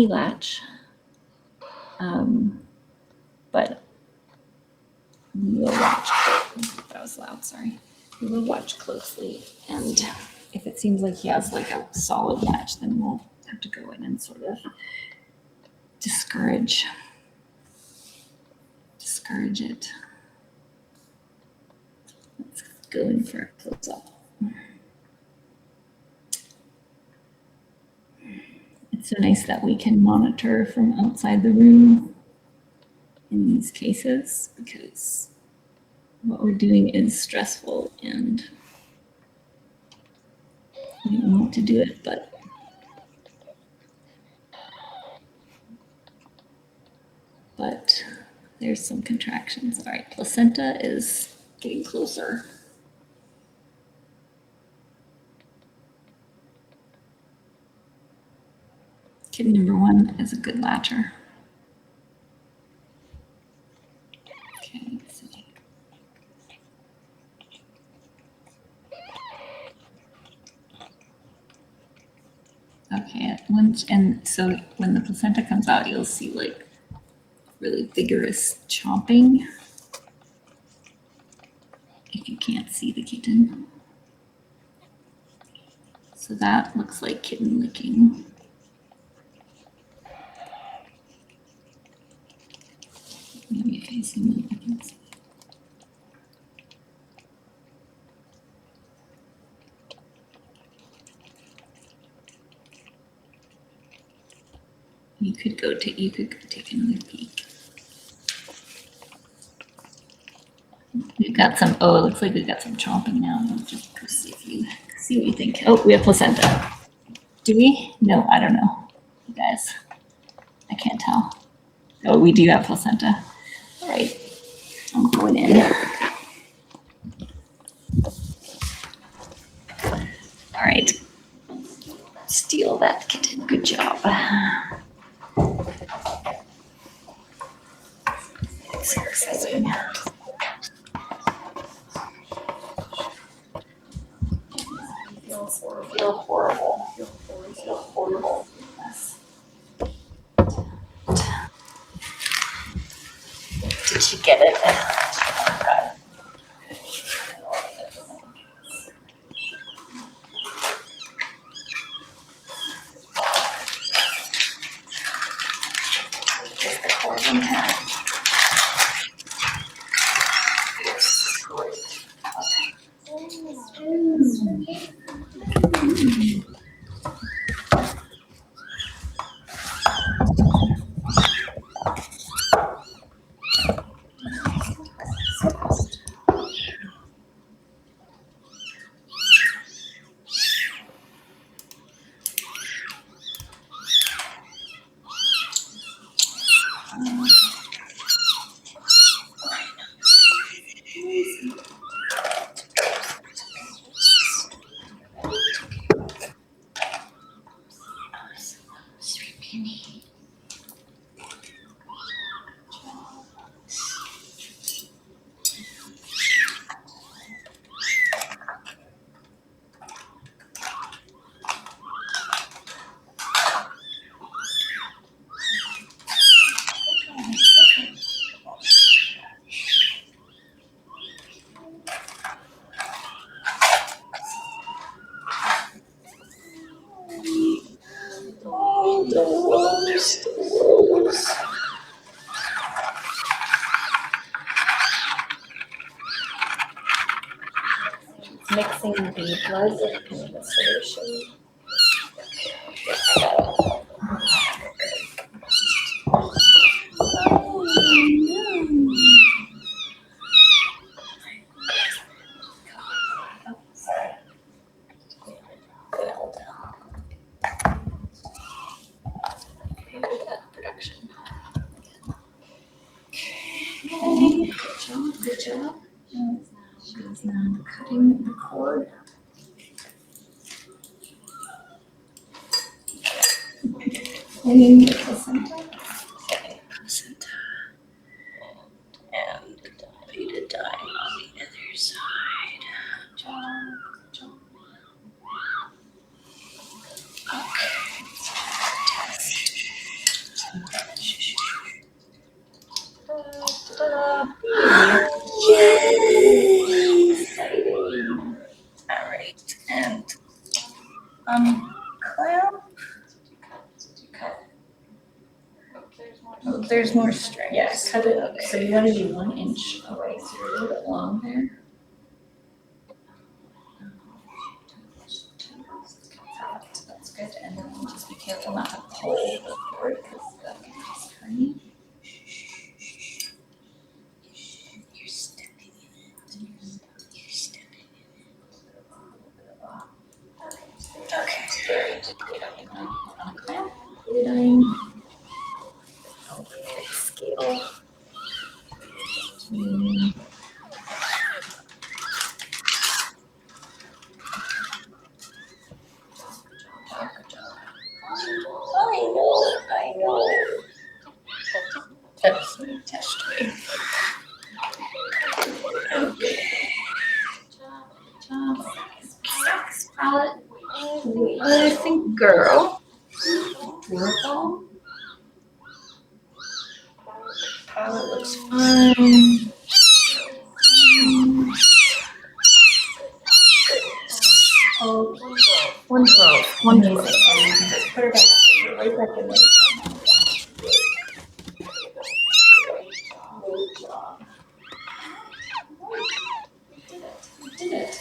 latch. But we will watch. That was loud, sorry. We will watch closely, and if it seems like he has like a solid latch, then we'll have to go in and sort of discourage it. Let's go in for a close-up. It's so nice that we can monitor from outside the room in these cases, because what we're doing is stressful and we don't want to do it, but there's some contractions. All right, placenta is getting closer. Kitten number 1 is a good latcher. Okay, let's see. Okay, and so when the placenta comes out, you'll see like really vigorous chomping. If you can't see the kitten. So that looks like kitten licking. Maybe if I zoom in, I can see. You could go take another peek. We've got some. Oh, it looks like we've got some chomping now. Let's just go see what you think. Oh, we have placenta. Do we? No, I don't know. You guys, I can't tell. Oh, we do have placenta. All right, I'm going in. All right, steal that kitten. Good job. It's exciting. Feel horrible. Feel horrible. Yes. Did she get it? Mixing the blood in the solution. Production. Okay, good job. She's now cutting the cord. Cleaning the placenta. Placenta. And betadine on the other side. Job. Okay. Yay! Exciting. All right, and clamp. Oh, there's more string. Yes, cut it. Okay. So you want to do 1 inch away, so you're a little bit long there. That's good, and then just be careful not to pull the cord because that can cause turning. You're stepping in it. You're stepping in it. Okay, very good. On a clamp. Betadine. Scale. I know. That's test me. Okay. Good job. Sex palette. I think girl. Purple. Palette looks fine. Oh, 112. 112. Just put her back. Right back in there. Good job. We did it.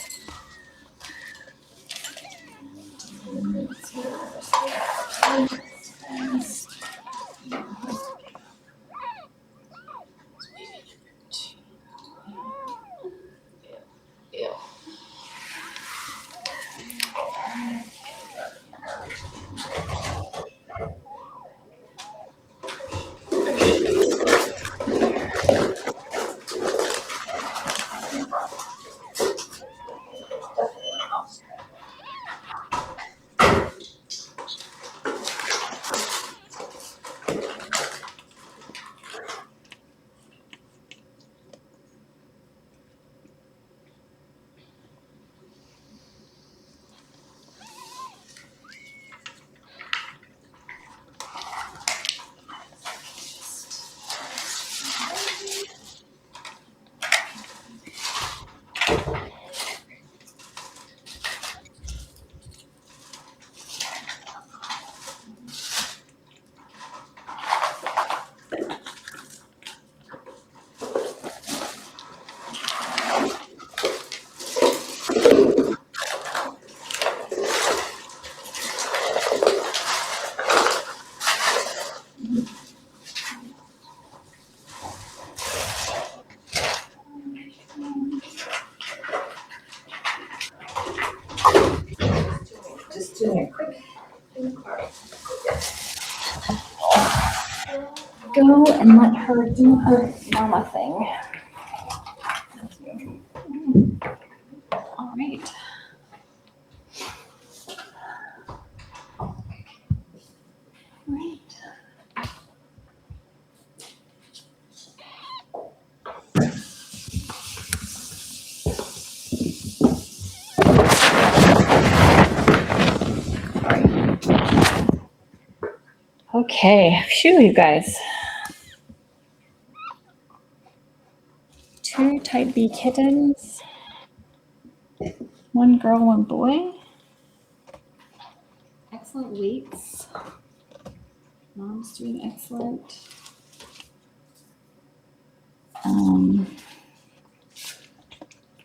and let her do her mama thing. Thank you. All right. Right. Okay, phew, you guys. 2 type B kittens. 1 girl, 1 boy. Excellent weights. Mom's doing excellent.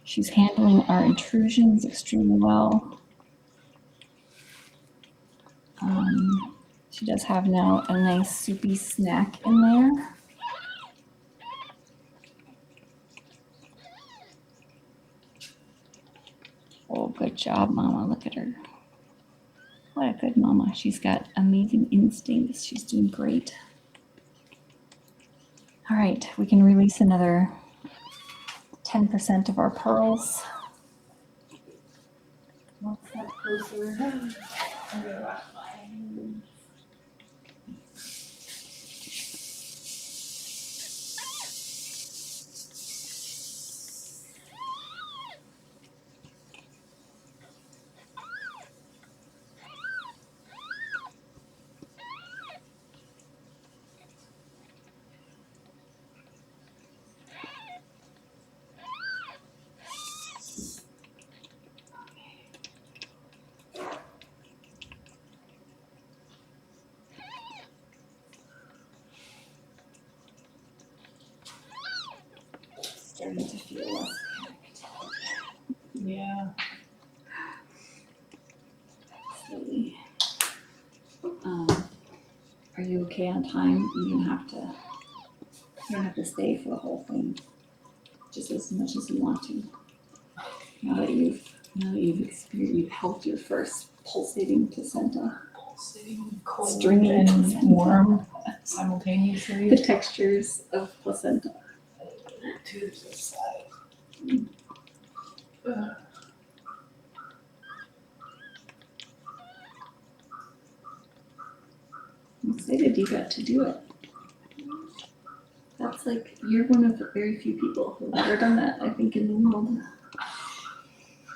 She's handling our intrusions extremely well. She does have now a nice soupy snack in there. Oh, good job, Mama. Look at her. What a good mama. She's got amazing instincts. She's doing great. All right, we can release another 10% of our pearls. One step closer. I'm gonna wash my hands. Starting to feel less panicked. Yeah. Slowly. Are you okay on time? You don't have to stay for the whole thing. Just as much as you want to. Now that you've helped your first pulsating placenta. Pulsating, cold, Stringy and placenta. warm simultaneously. The textures of placenta. To the side. I'm excited you got to do it. That's like, you're one of the very few people who have ever done that, I think, in the world.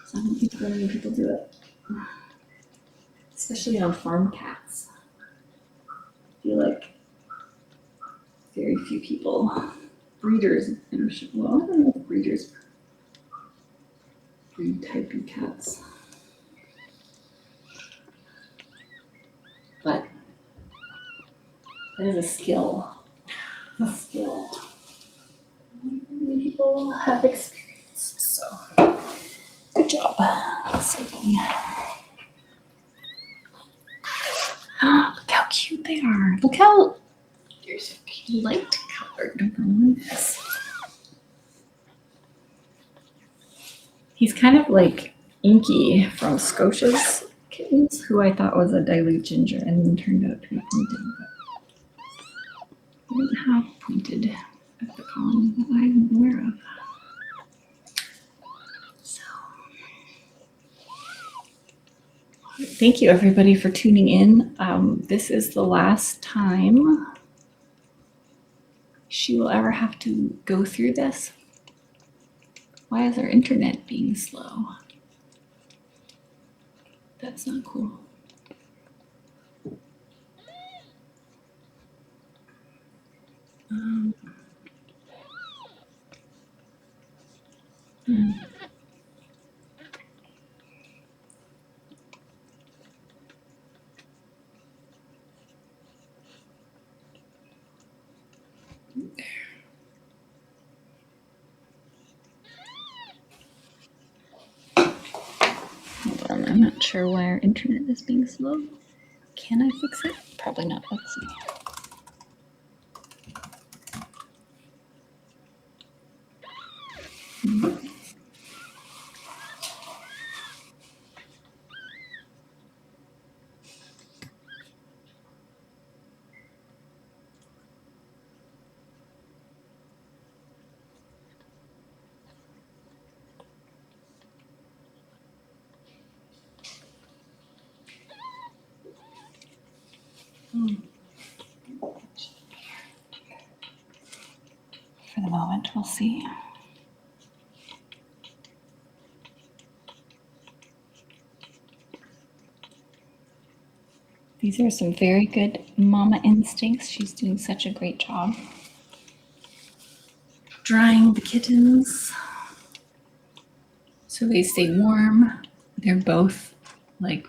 So I don't think very many people do it. Especially on farm cats. I feel like very few people, breeders, well, I don't know if breeders breed type B cats. But that is a skill. A skill. Many people have experience, so good job. Sophie. Look how cute they are. Look how they're so cute. Light colored. Yes. He's kind of like Inky from Scotia's Kittens, who I thought was a dilute ginger and then turned out to be pointed. But he didn't have pointed at the colony that I'm aware of. So, thank you everybody for tuning in. This is the last time she will ever have to go through this. Why is our internet being slow? That's not cool. Hold on, I'm not sure why our internet is being slow. Can I fix it? Probably not. Let's see. For the moment, we'll see. These are some very good mama instincts. She's doing such a great job drying the kittens so they stay warm. They're both like,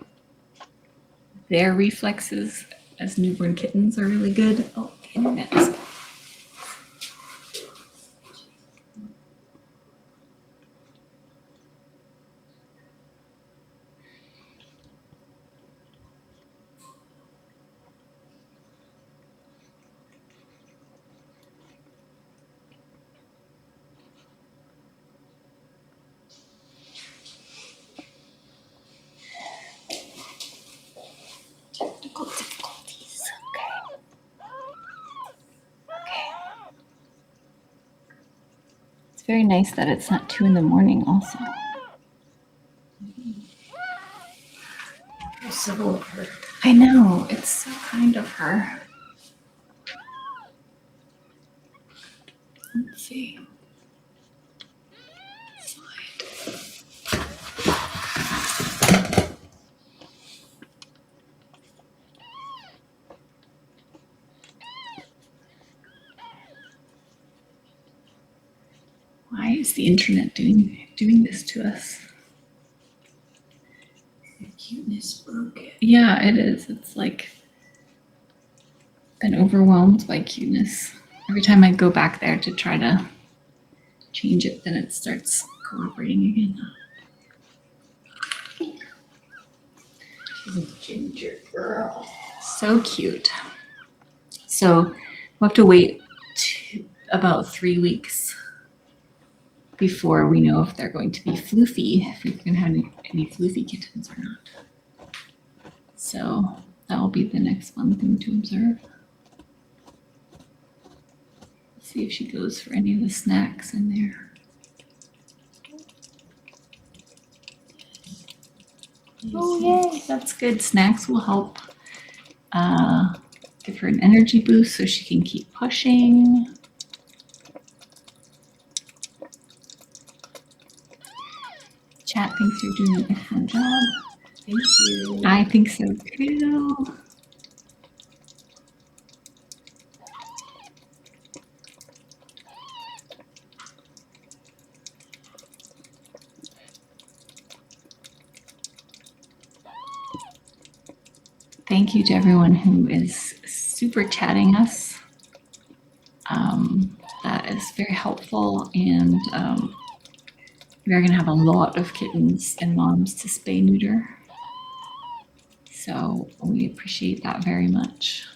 their reflexes as newborn kittens are really good. Oh, internet is. Technical difficulties. Okay. It's very nice that it's not 2 a.m. also. Civil of her. I know, it's so kind of her. Let's see. Why is the internet doing this to us? The cuteness broke it. Yeah, it is. It's like been overwhelmed by cuteness. Every time I go back there to try to change it, then it starts cooperating again. She's a ginger girl. So cute. So we'll have to wait about 3 weeks before we know if they're going to be floofy, if we can have any floofy kittens or not. So that will be the next fun thing to observe. See if she goes for any of the snacks in there. Oh, yay, that's good. Snacks will help give her an energy boost so she can keep pushing. Chat thinks you're doing an excellent job. Thank you. I think so too. Thank you to everyone who is super chatting us. That is very helpful, and we're going to have a lot of kittens and moms to spay neuter. So we appreciate that very much.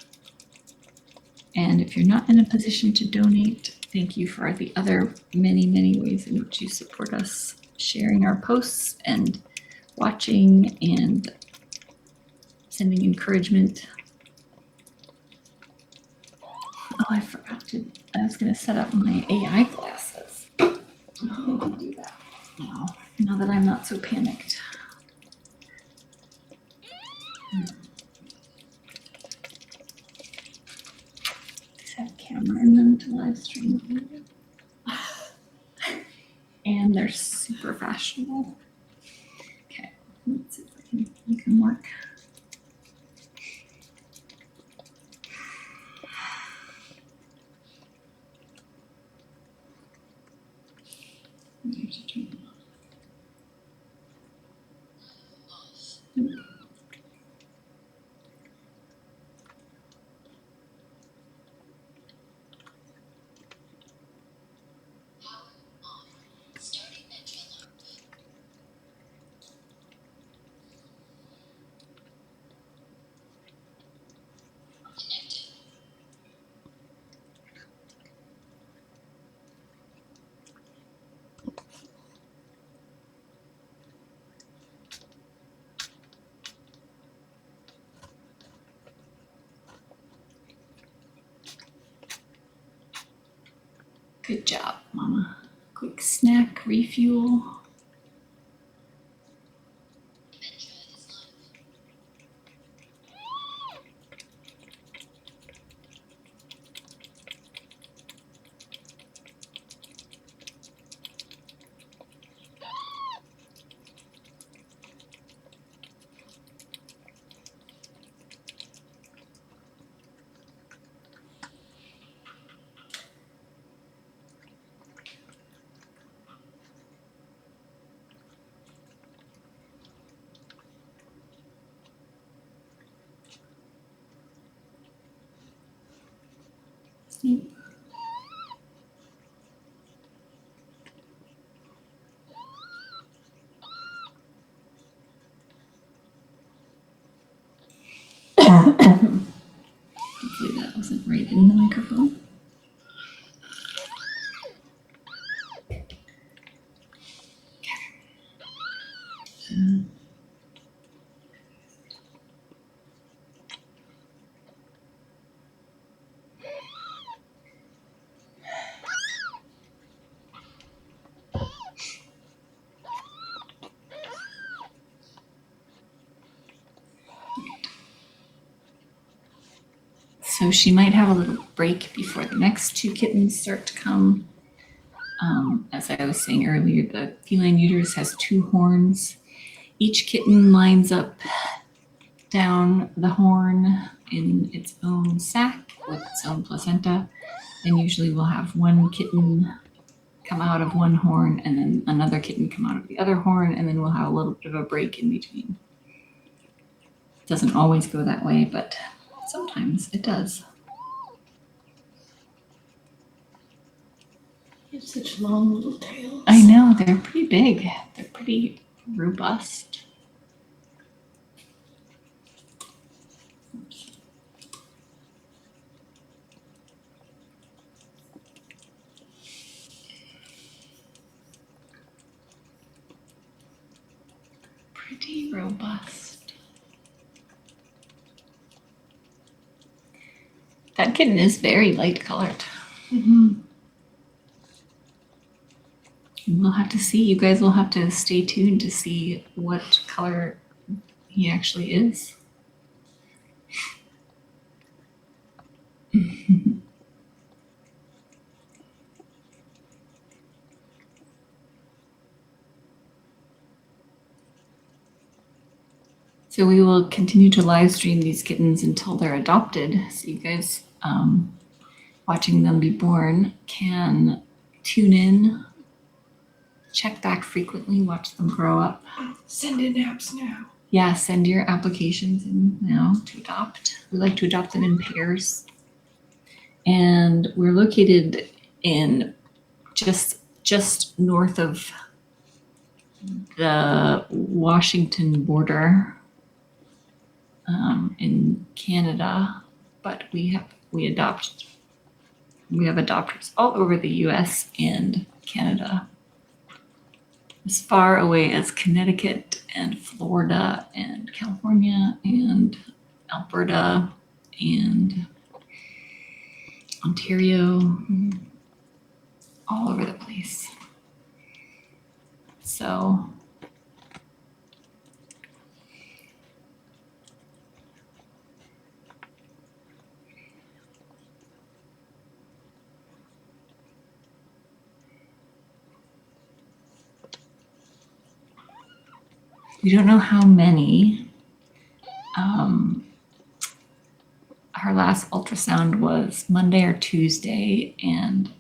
And if you're not in a position to donate, thank you for the other many, many ways in which you support us, sharing our posts and watching and sending encouragement. Oh, I forgot to, I was going to set up my AI glasses. I can do that now that I'm not so panicked. These have camera in them to live stream. And they're super fashionable. Okay, let's see if I can make them work. Good job, Mama. Quick snack, refuel. Nope. Hopefully that wasn't right in the microphone. So she might have a little break before the next two kittens start to come. As I was saying earlier, the feline uterus has two horns. Each kitten lines up down the horn in its own sac with its own placenta. And usually we'll have one kitten come out of one horn and then another kitten come out of the other horn, and then we'll have a little bit of a break in between. It doesn't always go that way, but sometimes it does. You have such long little tails. I know, they're pretty big. They're pretty robust. Pretty robust. That kitten is very light colored. Mm-hmm. We'll have to see. You guys will have to stay tuned to see what color he actually is. So we will continue to live stream these kittens until they're adopted. So you guys watching them be born can tune in, check back frequently, watch them grow up. Send in apps now. Yeah, send your applications in now to adopt. We like to adopt them in pairs. And we're located in just north of the Washington border in Canada, but we have adopters all over the US and Canada, as far away as Connecticut and Florida and California and Alberta and Ontario, all over the place. So we don't know how many. Her last ultrasound was Monday or Tuesday, and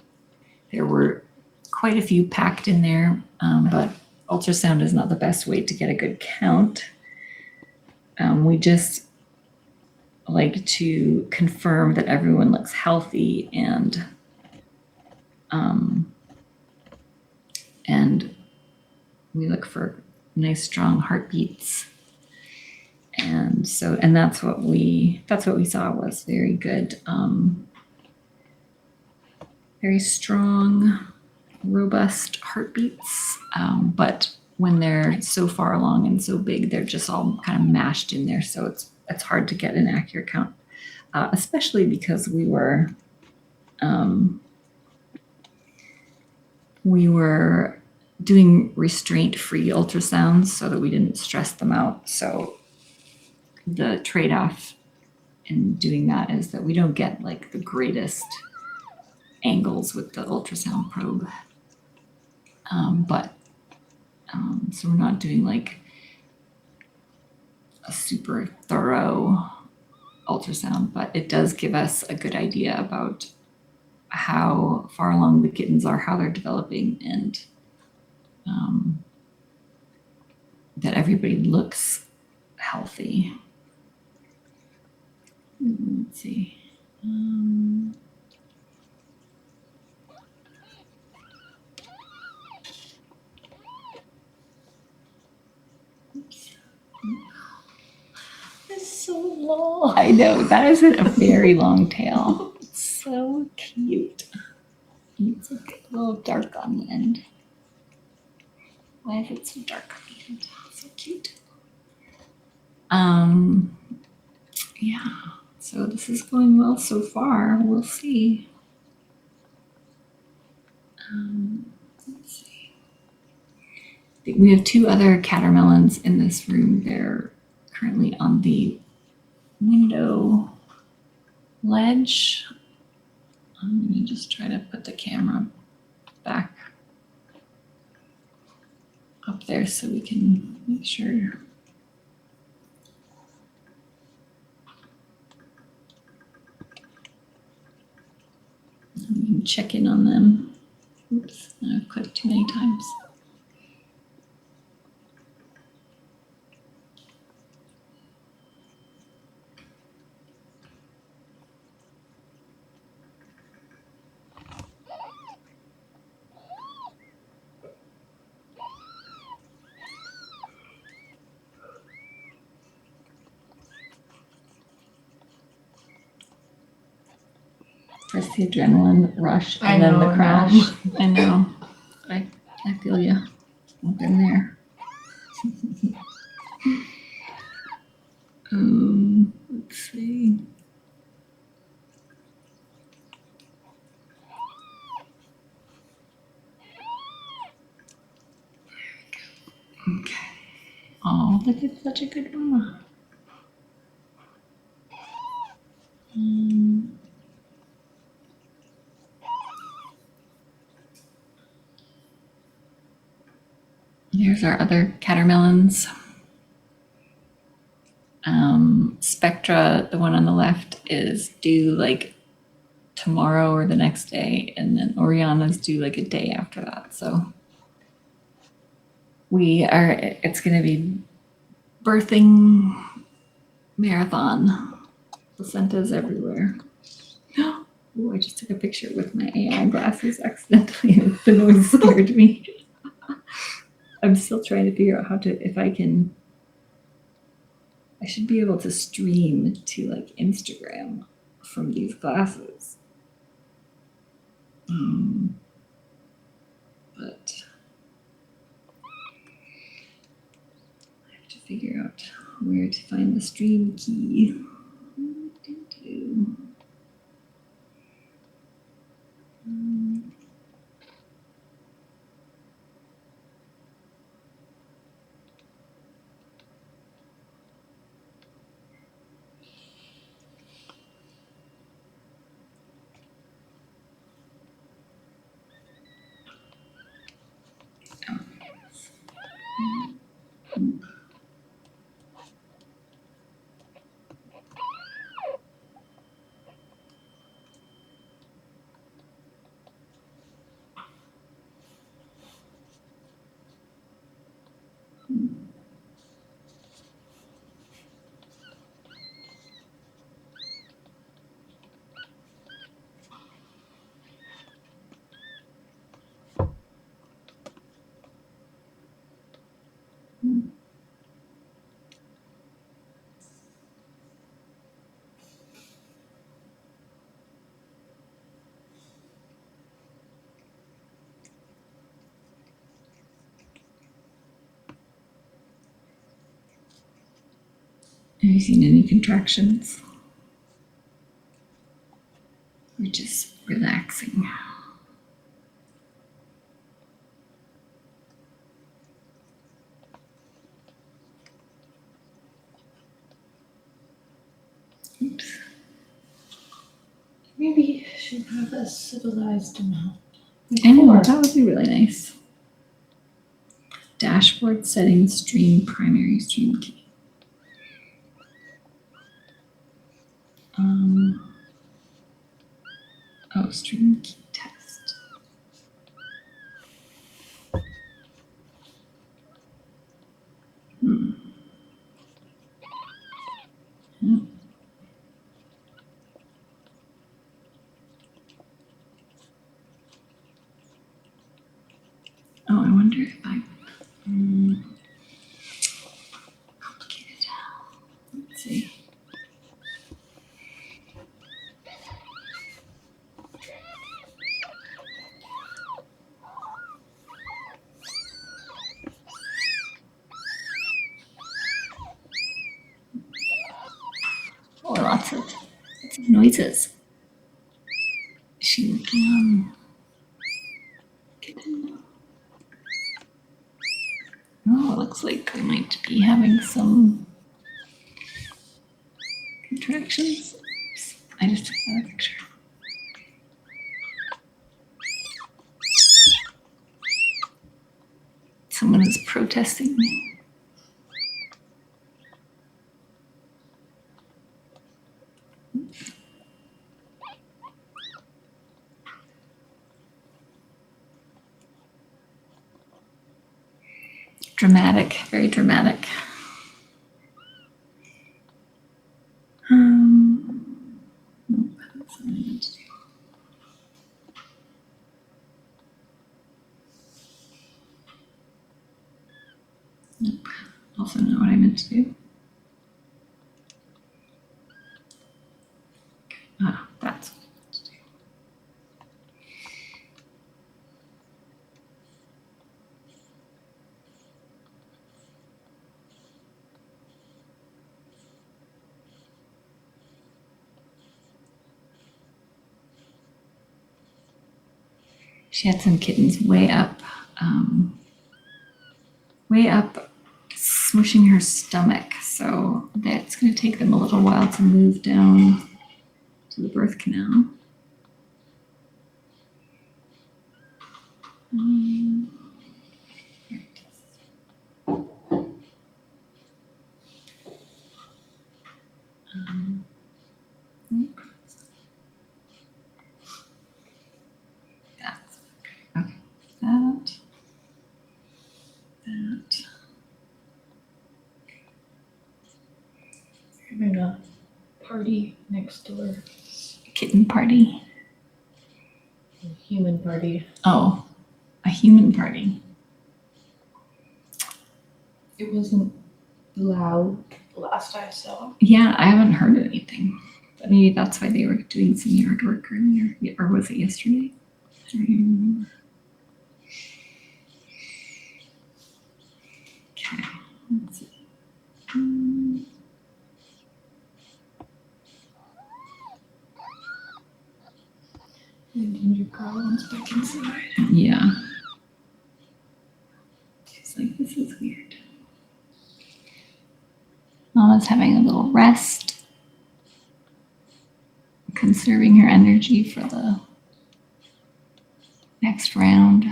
there were quite a few packed in there, but ultrasound is not the best way to get a good count. We just like to confirm that everyone looks healthy and we look for nice strong heartbeats. And so, and that's what we saw was very good, very strong, robust heartbeats. But when they're so far along and so big, they're just all kind of mashed in there. So it's hard to get an accurate count, especially because we were doing restraint-free ultrasounds so that we didn't stress them out. So the trade-off in doing that is that we don't get like the greatest angles with the ultrasound probe. So we're not doing like a super thorough ultrasound, but it does give us a good idea about how far along the kittens are, how they're developing, and that everybody looks healthy. Let's see. long. I know, that is a very long tail. It's so cute. It's like a little dark on the end. Why is it so dark on the end? So cute. Yeah, so this is going well so far. We'll see. Let's see. I think we have 2 other catermelons in this room. They're currently on the window ledge. Let me just try to put the camera back up there so we can make sure. We can check in on them. Oops, I've clicked too many times. First the adrenaline rush and then the crash. I know. I feel you. I've been there. Let's see. Okay. Oh, look at such a good mama. Here's our other catermelons. Spectra, the one on the left, is due like tomorrow or the next day, and then Oriana's due like a day after that. So it's going to be birthing marathon. Placentas everywhere. Oh, I just took a picture with my AI glasses accidentally. The noise scared me. I'm still trying to figure out I should be able to stream to like Instagram from these glasses. But I have to figure out where to find the stream key. Have you seen any contractions? Or just relaxing? Oops. Maybe I should have a civilized amount. I know, that would be really nice. Dashboard settings, stream, primary stream key. Stream key test. Oh, I wonder if complicated. Let's see. lots of noises. Is she working on kitten? Oh, it looks like they might be having some contractions. Oops, I just took another picture. Someone is protesting. Dramatic, very dramatic. Nope, that's not what I meant to do. Nope, also not what I meant to do. Ah, that's what I meant to do. She had some kittens way up, smushing her stomach. So that's going to take them a little while to move down to the birth canal. Nope. That's okay. That. Having a party next door. Kitten party. A human party. Oh, a human party. It wasn't loud the last I saw. Yeah, I haven't heard anything. But maybe that's why they were doing some yard work earlier. Or was it yesterday? I don't even remember. Okay, let's see. And Ginger Carlin's back inside. Yeah. She's like, this is weird. Mama's having a little rest, conserving her energy for the next round.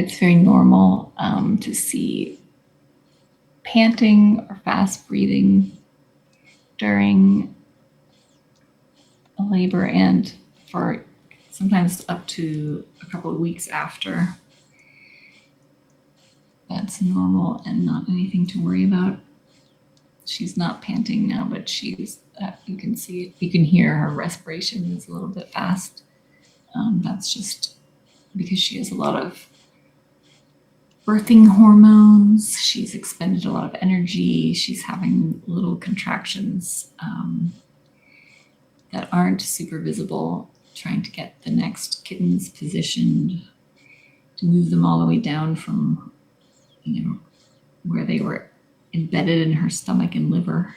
It's very normal to see panting or fast breathing during a labor and for sometimes up to a couple of weeks after. That's normal and not anything to worry about. She's not panting now, but she's, you can see it, you can hear her respiration is a little bit fast. That's just because she has a lot of birthing hormones. She's expended a lot of energy. She's having little contractions that aren't super visible, trying to get the next kittens positioned to move them all the way down from, where they were embedded in her stomach and liver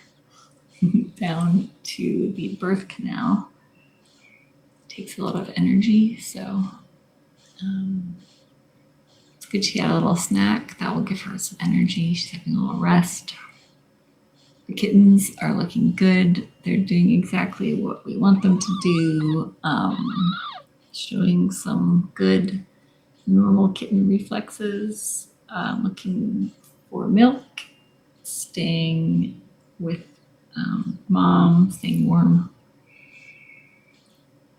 down to the birth canal. It takes a lot of energy, so it's good she had a little snack. That will give her some energy. She's having a little rest. The kittens are looking good. They're doing exactly what we want them to do, showing some good normal kitten reflexes, looking for milk, staying with mom, staying warm,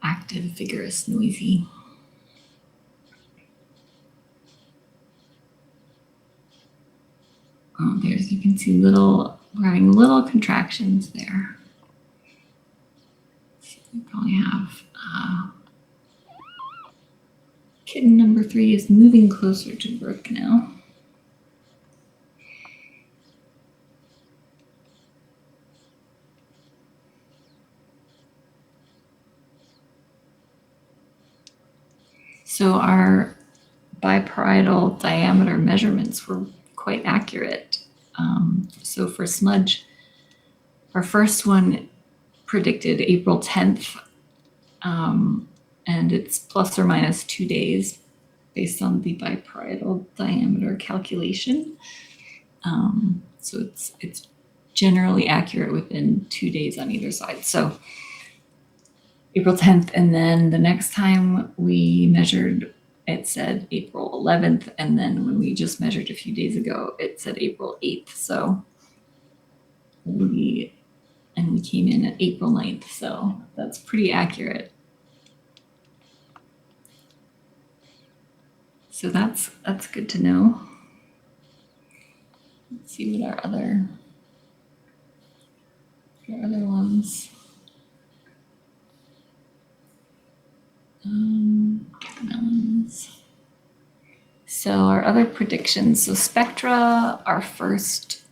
active, vigorous, noisy. Oh, you can see we're having little contractions there. we have kitten number 3 is moving closer to birth canal. So our biparietal diameter measurements were quite accurate. So for Smudge, our first one predicted April 10th, and it's plus or minus 2 days based on the biparietal diameter calculation. So it's generally accurate within 2 days on either side. So April 10th, and then the next time we measured, it said April 11th, and then when we just measured a few days ago, it said April 8th. So we came in at April 9th, so that's pretty accurate. So that's good to know. Let's see what our other ones. Melons. So our other predictions. So Spectra, our first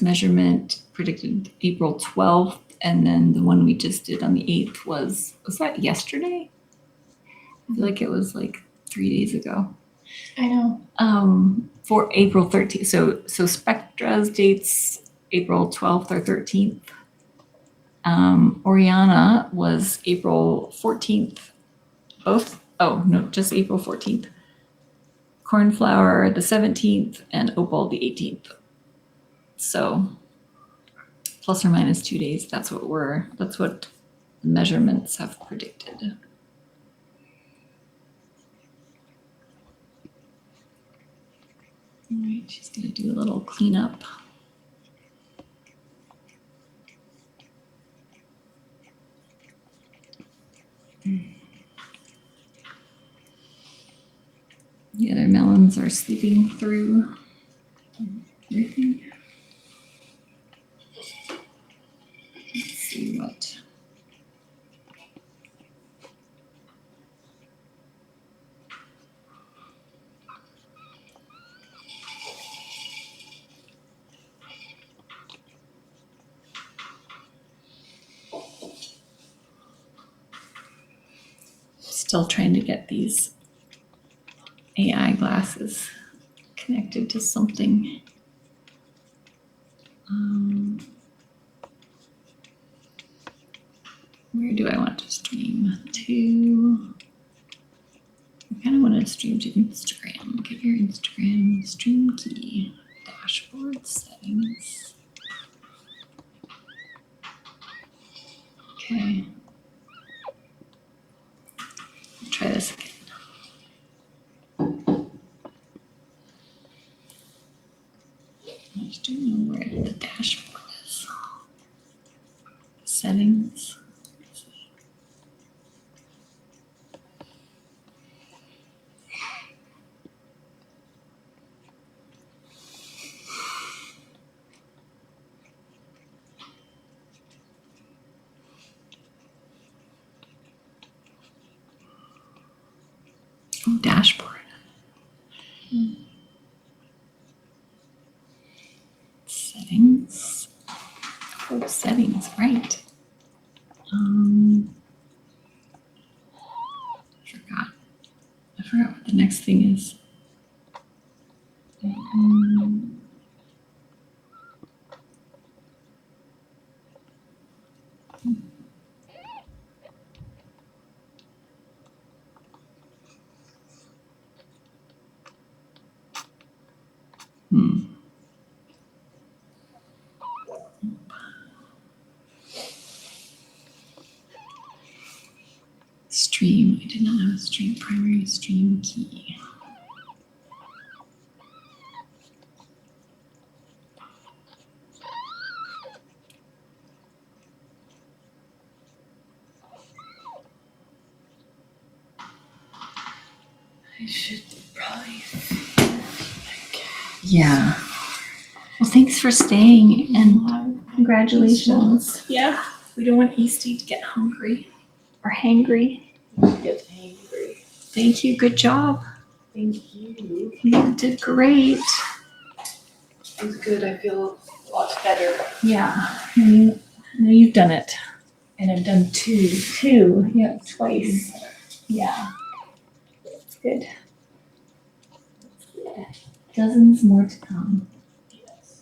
measurement predicted April 12th, and then the one we just did on the 8th was that yesterday? I feel like it was like 3 days ago. I know. For April 13th. So Spectra's dates April 12th or 13th. Oriana was April 14th. Both? Oh, no, just April 14th. Cornflower the 17th and Opal the 18th. So plus or minus 2 days. That's what the measurements have predicted. All right, she's gonna do a little cleanup. The other melons are sleeping through everything. Let's see what. Still trying to get these AI glasses connected to something. Where do I want to stream to? I kind of want to stream to Instagram. Get your Instagram stream key. Dashboard settings. Okay. Try this again. I just don't know where the dashboard is. Settings. Oh, dashboard. Settings. Oh, settings, right. I forgot what the next thing is. Stream. I did not have a stream primary stream key. I should probably. Yeah. Well, thanks for staying and congratulations. Yeah. We don't want Eastie to get hungry or hangry. Get hangry. Thank you. Good job. Thank you. You did great. It was good. I feel a lot better. Yeah. I know you've done it. And I've done two. Yeah, twice. Yeah. That's good. Yeah. Dozens more to come. Yes.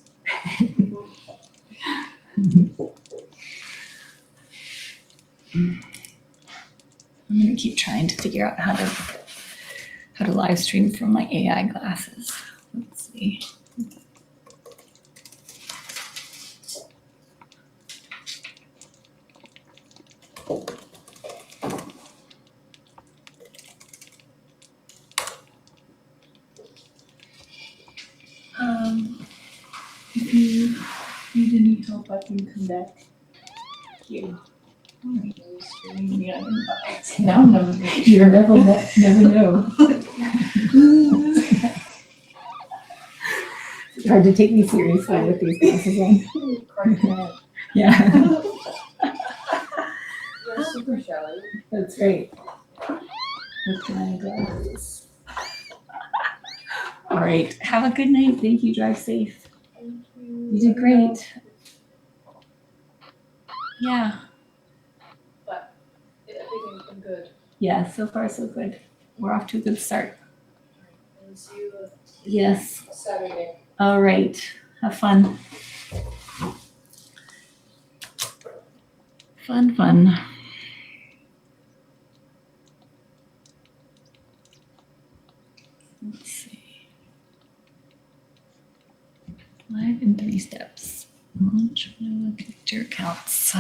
I'm gonna keep trying to figure out how to live stream from my AI glasses. Let's see. If you need any help, I can come back. Thank you. Now you never know. It's hard to take me seriously with these glasses on. Yeah. You're super shallow. That's right. With my glasses. All right. Have a good night. Thank you. Drive safe. Thank you. You did great. Yeah. But I think I'm good. Yeah. So far, so good. We're off to a good start. I'll see you Yes. Saturday. All right. Have fun. Fun. Let's see. Live in 3 steps. Launch, connect your accounts.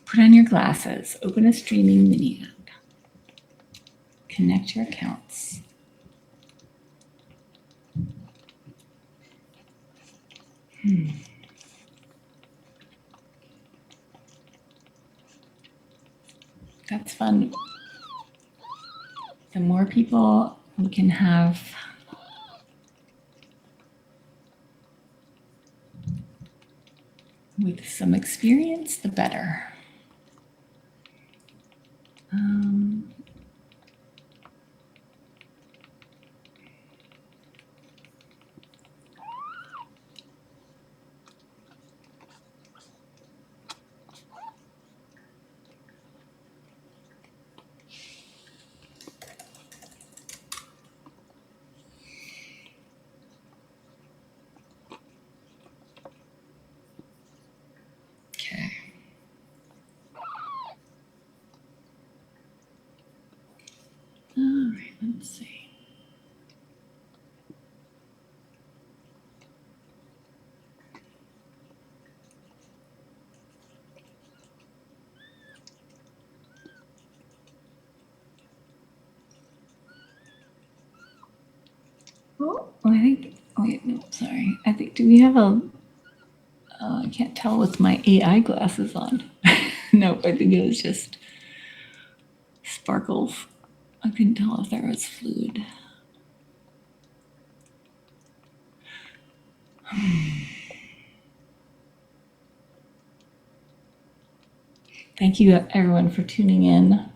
Put on your glasses. Open a streaming mini app. Connect your accounts. That's fun. The more people we can have with some experience, the better. Okay. All right, let's see. Sorry. I think, do we have I can't tell with my AI glasses on. Nope, I think it was just sparkles. I couldn't tell if there was fluid. Thank you everyone for tuning in.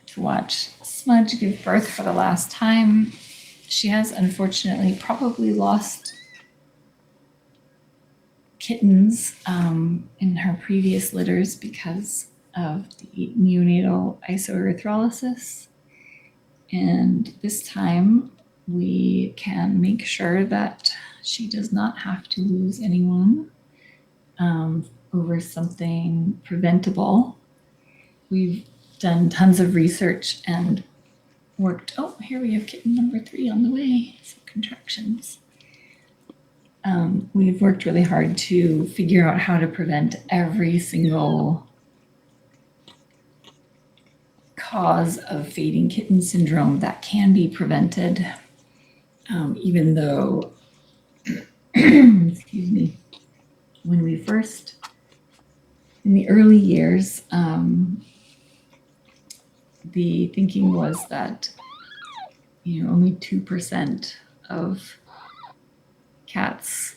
To watch Smudge give birth for the last time. She has unfortunately probably lost kittens in her previous litters because of the neonatal Isoerythrolysis. And this time we can make sure that she does not have to lose anyone over something preventable. We've done tons of research and worked. Oh, here we have kitten number 3 on the way. Some contractions. We've worked really hard to figure out how to prevent every single cause of fading kitten syndrome that can be prevented, even though, excuse me, when we first, in the early years, the thinking was that, only 2% of cats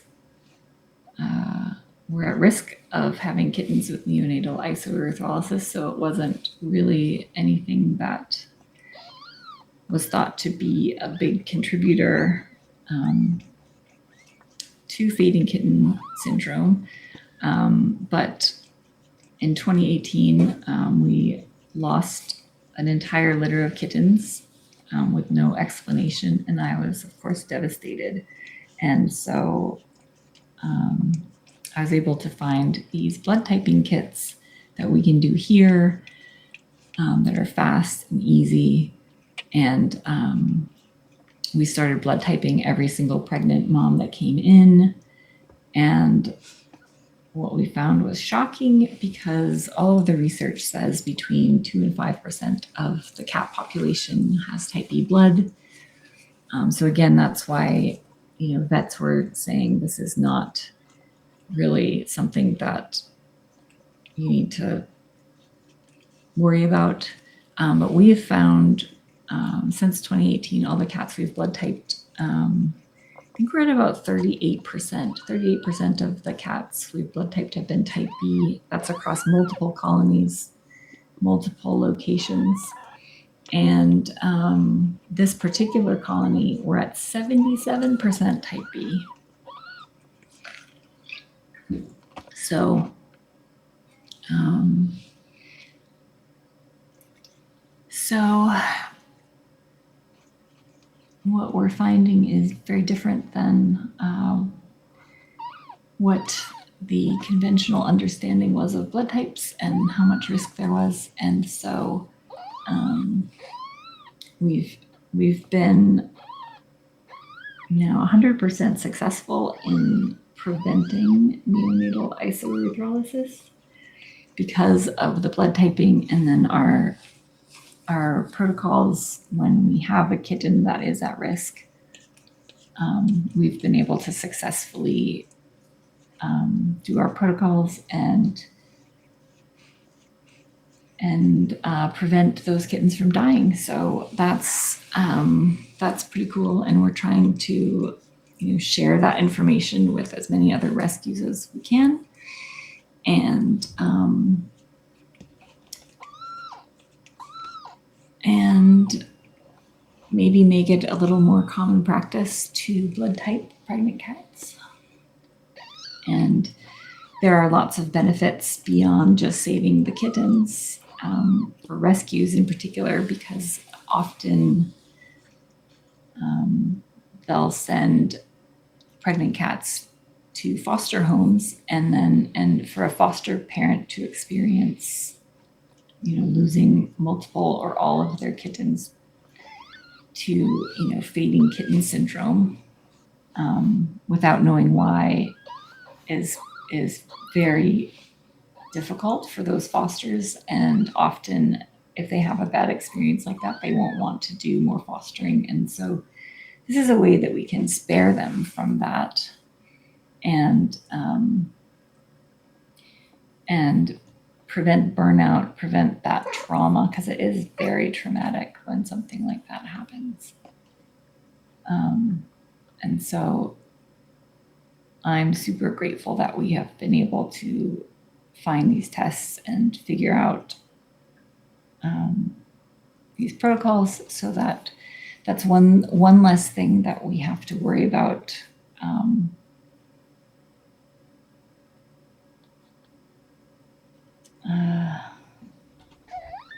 were at risk of having kittens with neonatal isoerythrolysis, so it wasn't really anything that was thought to be a big contributor to fading kitten syndrome. But in 2018, we lost an entire litter of kittens with no explanation, and I was, of course, devastated. And so I was able to find these blood typing kits that we can do here that are fast and easy. And we started blood typing every single pregnant mom that came in. And what we found was shocking, because all of the research says between 2 and 5% of the cat population has type B blood. So again, that's why, vets were saying this is not really something that you need to worry about. But we have found since 2018, all the cats we've blood typed, I think we're at about 38%. 38% of the cats we've blood typed have been type B. That's across multiple colonies, multiple locations. And this particular colony, we're at 77% type B. So, what we're finding is very different than what the conventional understanding was of blood types and how much risk there was. And so we've been now 100% successful in preventing neonatal isoerythrolysis because of the blood typing, and then our protocols when we have a kitten that is at risk. We've been able to successfully do our protocols and prevent those kittens from dying. So that's pretty cool, and we're trying to share that information with as many other rescues as we can, and maybe make it a little more common practice to blood type pregnant cats. And there are lots of benefits beyond just saving the kittens, for rescues in particular, because often they'll send pregnant cats to foster homes, and for a foster parent to experience, losing multiple or all of their kittens to, fading kitten syndrome without knowing why is very difficult for those fosters. And often if they have a bad experience like that, they won't want to do more fostering. And so this is a way that we can spare them from that and prevent burnout, prevent that trauma, because it is very traumatic when something like that happens. And so I'm super grateful that we have been able to find these tests and figure out these protocols, so that that's one less thing that we have to worry about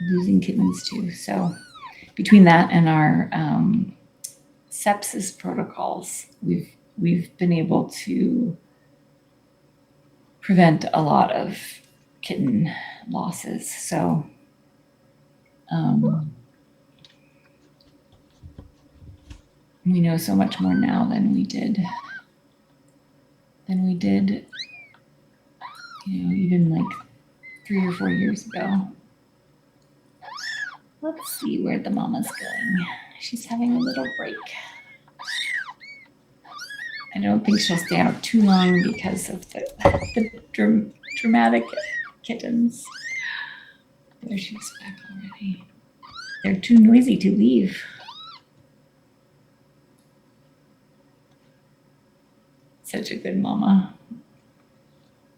losing kittens too. So between that and our sepsis protocols, we've been able to prevent a lot of kitten losses. So we know so much more now than we did even like 3 or 4 years ago. Let's see where the mama's going. She's having a little break. I don't think she'll stay out too long because of the dramatic kittens. There she's back already. They're too noisy to leave. Such a good mama.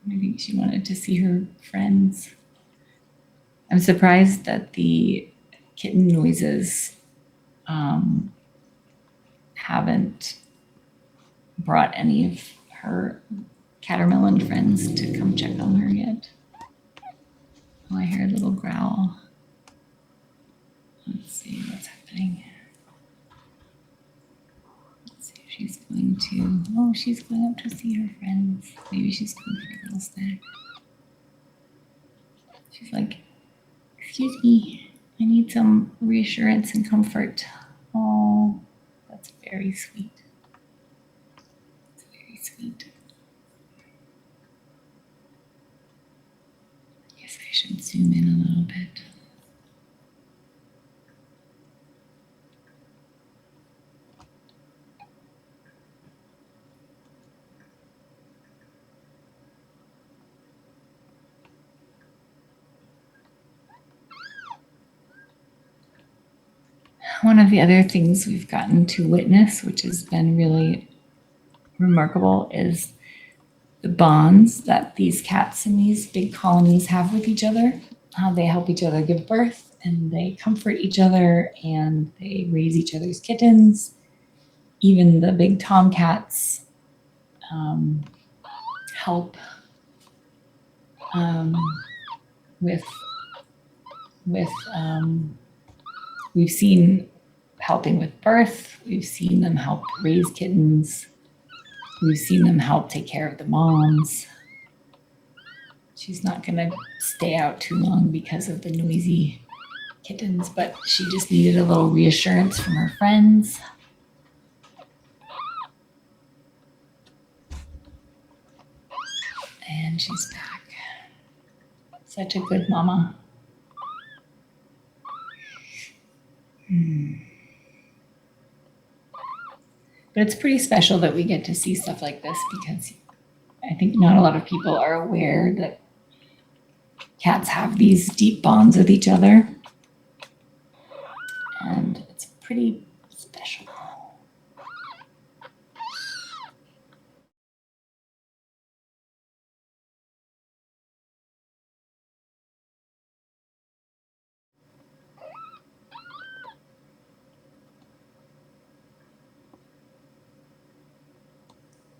I think she wanted to see her friends. I'm surprised that the kitten noises haven't brought any of her catermelon friends to come check on her yet. Oh, I hear a little growl. Let's see what's happening. Let's see if she's going to. Oh, she's going up to see her friends. Maybe she's going for a little snack. She's like, excuse me, I need some reassurance and comfort. Oh, that's very sweet. That's very sweet. I guess I should zoom in a little bit. One of the other things we've gotten to witness, which has been really remarkable, is the bonds that these cats in these big colonies have with each other, how they help each other give birth and they comfort each other and they raise each other's kittens. Even the big tomcats help with we've seen helping with birth. We've seen them help raise kittens. We've seen them help take care of the moms. She's not going to stay out too long because of the noisy kittens, but she just needed a little reassurance from her friends. And she's back. Such a good mama. But it's pretty special that we get to see stuff like this because I think not a lot of people are aware that cats have these deep bonds with each other. And it's pretty special.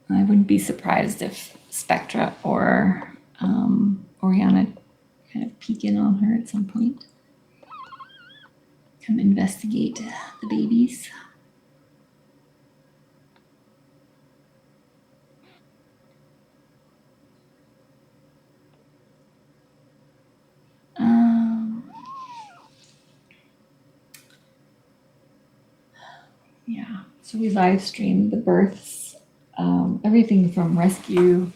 I wouldn't be surprised if Spectra or Oriana kind of peek in on her at some point. Come investigate the babies. Yeah, so we live streamed the births, everything from rescue,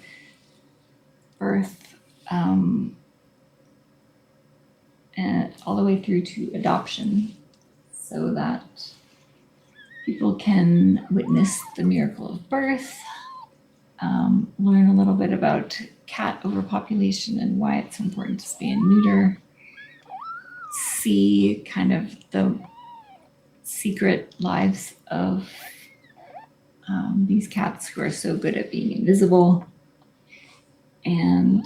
birth, and all the way through to adoption, so that people can witness the miracle of birth, learn a little bit about cat overpopulation and why it's important to spay and neuter, see kind of the secret lives of these cats who are so good at being invisible, and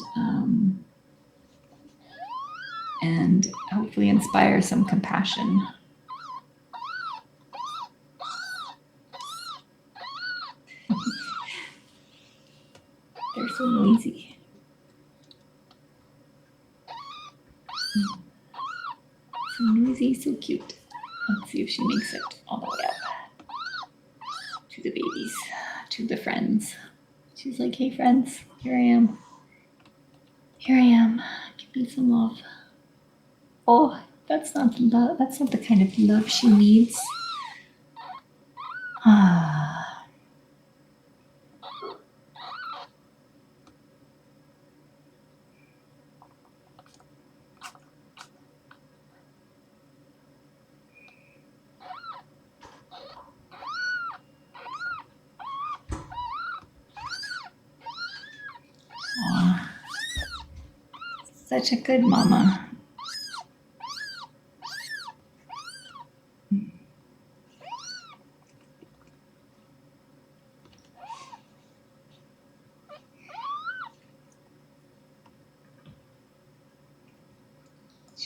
hopefully inspire some compassion. They're so noisy. So noisy, so cute. Let's see if she makes it all the way up to the babies, to the friends. She's like, hey friends, here I am. Here I am. Give me some love. Oh, that's not love. That's not the kind of love she needs. Ah. Aw. Such a good mama.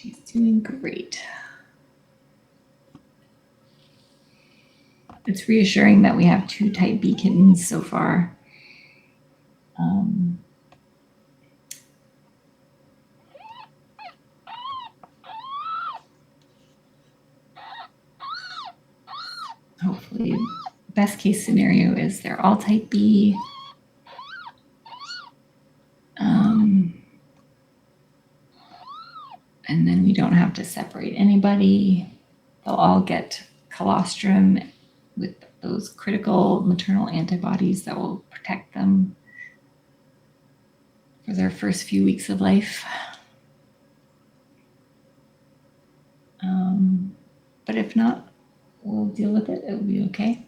She's doing great. It's reassuring that we have 2 type B kittens so far. Hopefully, best case scenario is they're all type B. And then we don't have to separate anybody. They'll all get colostrum with those critical maternal antibodies that will protect them for their first few weeks of life. But if not, we'll deal with it. It will be okay.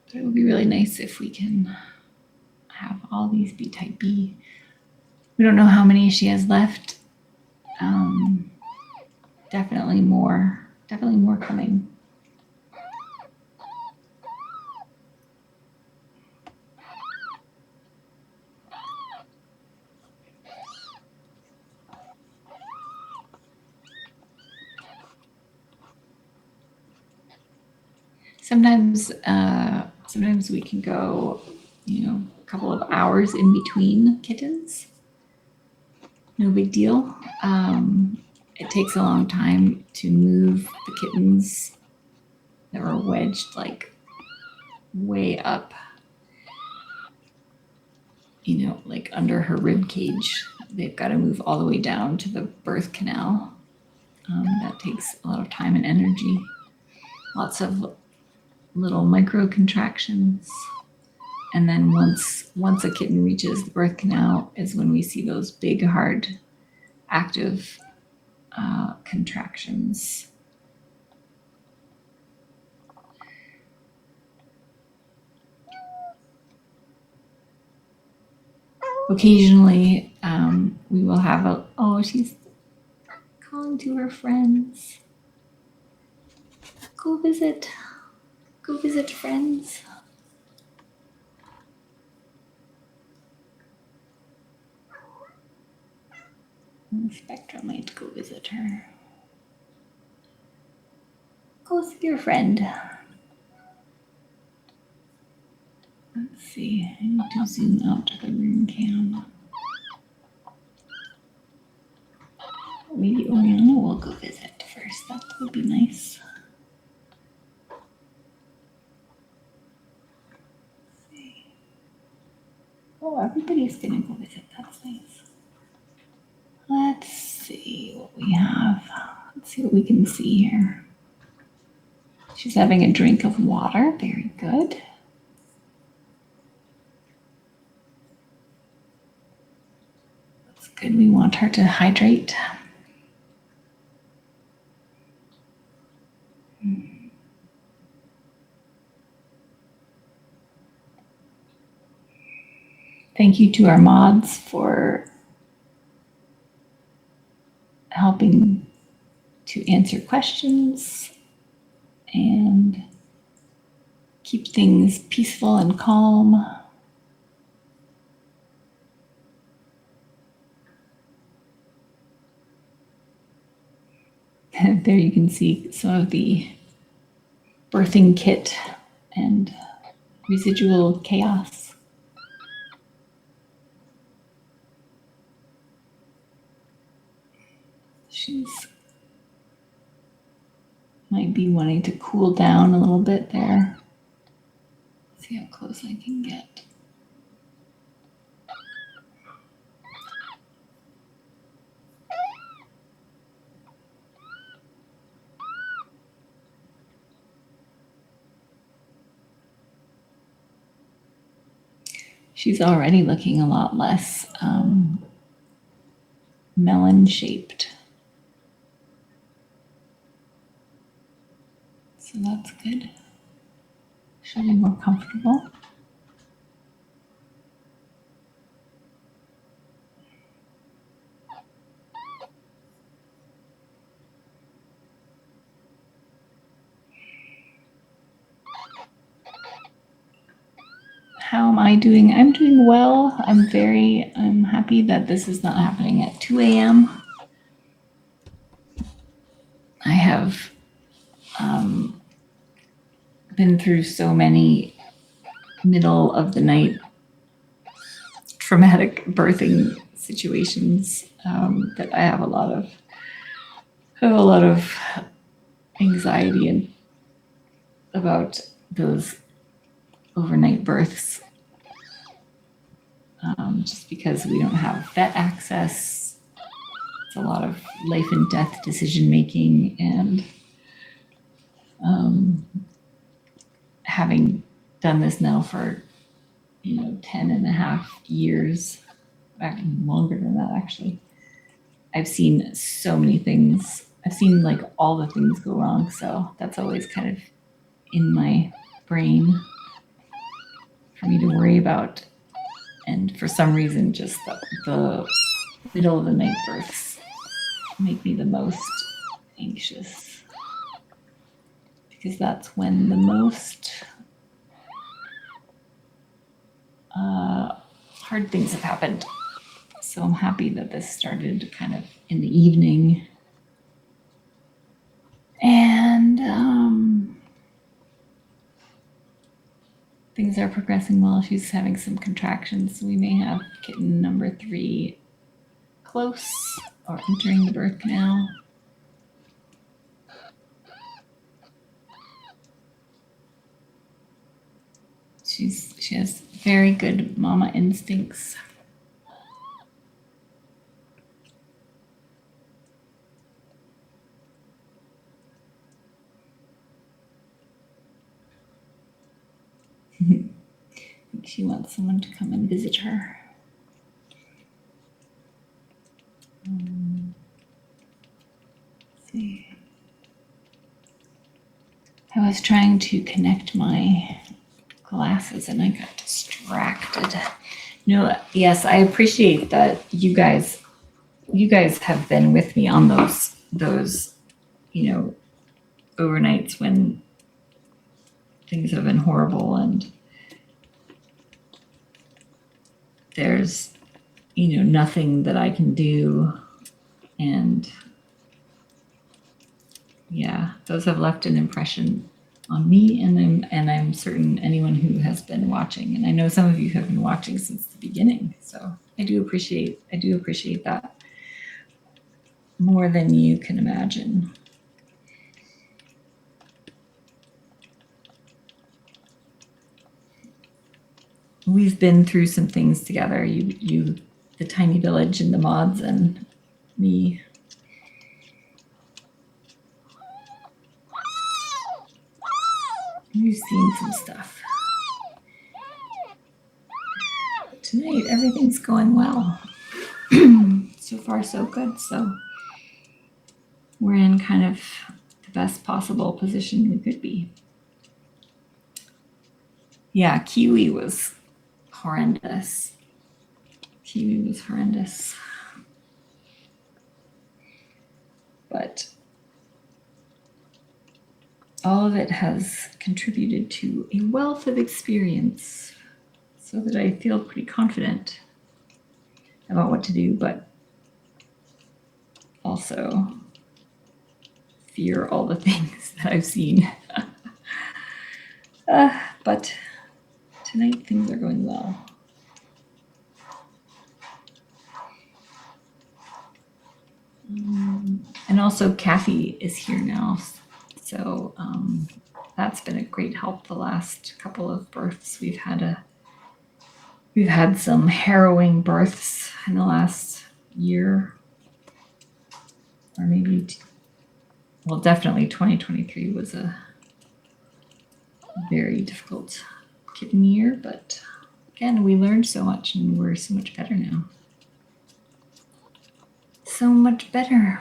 But it would be really nice if we can have all these be type B. We don't know how many she has left. Definitely more coming. Sometimes we can go, a couple of hours in between kittens. No big deal. It takes a long time to move the kittens that were wedged like way up, like under her rib cage. They've got to move all the way down to the birth canal. That takes a lot of time and energy. Lots of little micro contractions. And then once a kitten reaches the birth canal is when we see those big, hard, active contractions. Occasionally, we will have she's calling to her friends. Go visit friends. And Spectra might go visit her. Go see your friend. Let's see, I need to zoom out to the room cam. Maybe Oriana will go visit first. That would be nice. Oh, everybody's gonna go visit. That's nice. Let's see what we have. Let's see what we can see here. She's having a drink of water. Very good. That's good. We want her to hydrate. Thank you to our mods for helping to answer questions and keep things peaceful and calm. And there you can see some of the birthing kit and residual chaos. She's might be wanting to cool down a little bit there. Let's see how close I can get. She's already looking a lot less melon-shaped. So that's good. She'll be more comfortable. How am I doing? I'm doing well. I'm happy that this is not happening at 2 a.m. have been through so many middle of the night traumatic birthing situations that I have a lot of anxiety and about those overnight births, just because we don't have vet access. It's a lot of life and death decision making, and having done this now for 10 and a half years, longer than that actually, I've seen so many things. I've seen like all the things go wrong, so that's always kind of in my brain for me to worry about. And for some reason, just the middle of the night births make me the most anxious, because that's when the most hard things have happened. So I'm happy that this started kind of in the evening. And things are progressing well. She's having some contractions. We may have kitten number 3 close or entering the birth canal. She has very good mama instincts. She wants someone to come and visit her. Let's see. I was trying to connect my glasses and I got distracted. No, yes, I appreciate that you guys have been with me on those overnights when things have been horrible, and there's nothing that I can do, and yeah, those have left an impression on me, and I'm certain anyone who has been watching, and I know some of you have been watching since the beginning, so I do appreciate that more than you can imagine. We've been through some things together, you the tiny village and the mods and me. We've seen some stuff. But tonight, everything's going well. So far, so good. So we're in kind of the best possible position we could be. Yeah, Kiwi was horrendous. But all of it has contributed to a wealth of experience, so that I feel pretty confident about what to do, but also fear all the things that I've seen. But tonight things are going well. And also Kathy is here now, so that's been a great help the last couple of births. We've had some harrowing births in the last year, or maybe definitely 2023 was a very difficult kitten year, but again, we learned so much and we're so much better now. So much better.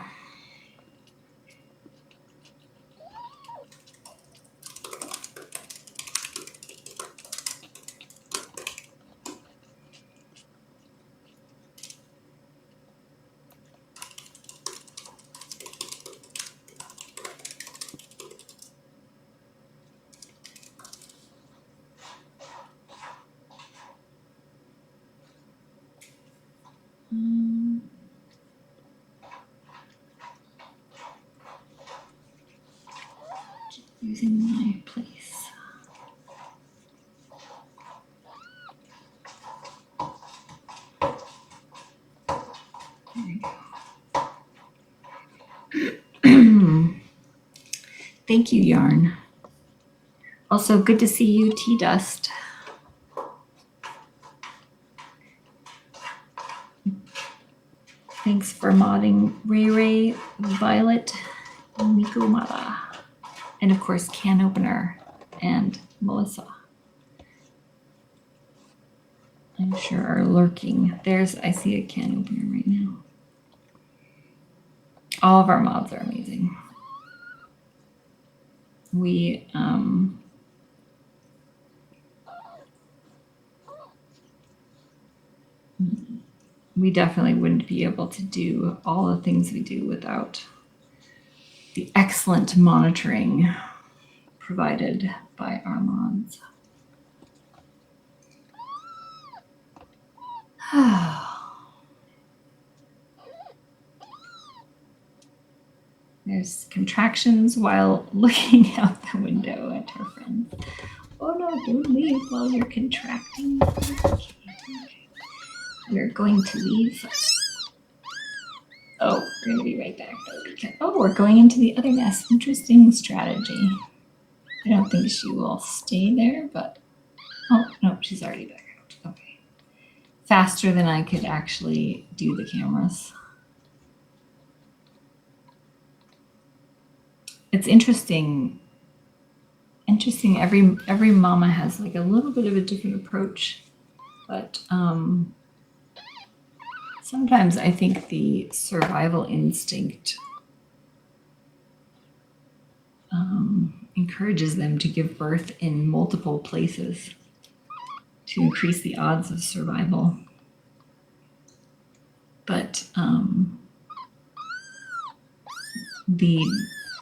using my place. There we go. Thank you, Yarn. Also, good to see you, Tea Dust. Thanks for modding Ray Ray, Violet, Miko Mara, and of course, Can Opener and Melissa. I'm sure are lurking. I see a can opener right now. All of our mods are amazing. We definitely wouldn't be able to do all the things we do without the excellent monitoring provided by our mods. There's contractions while looking out the window at her friends. Oh no, don't leave while you're contracting. Okay. We're going to leave. Oh, we're going to be right back though. We're going into the other nest. Interesting strategy. I don't think she will stay there, but oh no, she's already back out. Okay. Faster than I could actually do the cameras. It's interesting. Every mama has like a little bit of a different approach, but sometimes I think the survival instinct encourages them to give birth in multiple places to increase the odds of survival. But the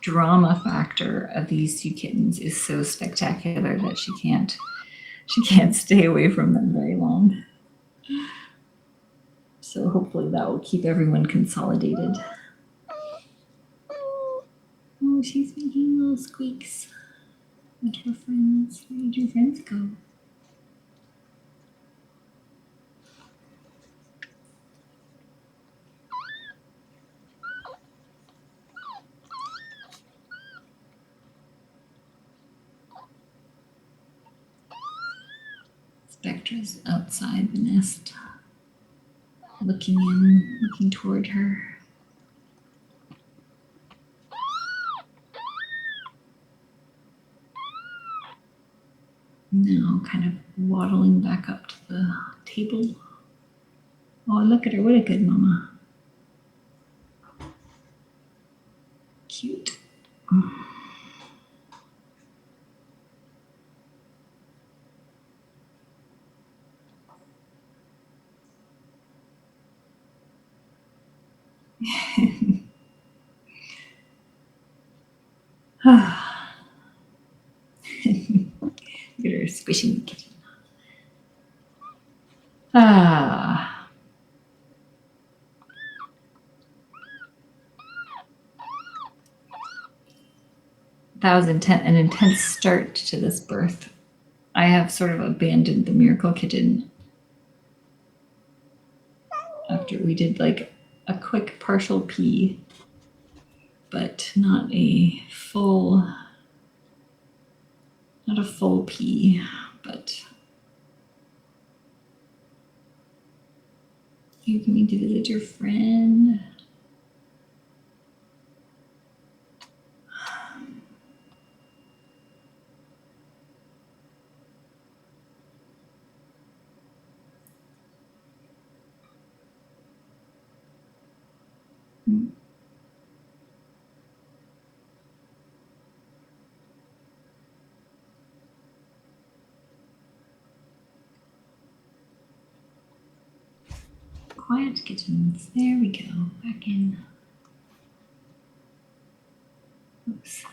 drama factor of these two kittens is so spectacular that she can't stay away from them very long. So hopefully that will keep everyone consolidated. Oh, she's making little squeaks with her friends. Where did your friends go? Spectra's outside the nest, looking toward her. Now kind of waddling back up to the table. Oh, look at her. What a good mama. Cute. Look at her squishing the kitten. That was an intense start to this birth. I have sort of abandoned the miracle kitten after we did like a quick partial pee, but not a full pee, but you can need to visit your friend. Quiet kittens. There we go. Back in. Oops.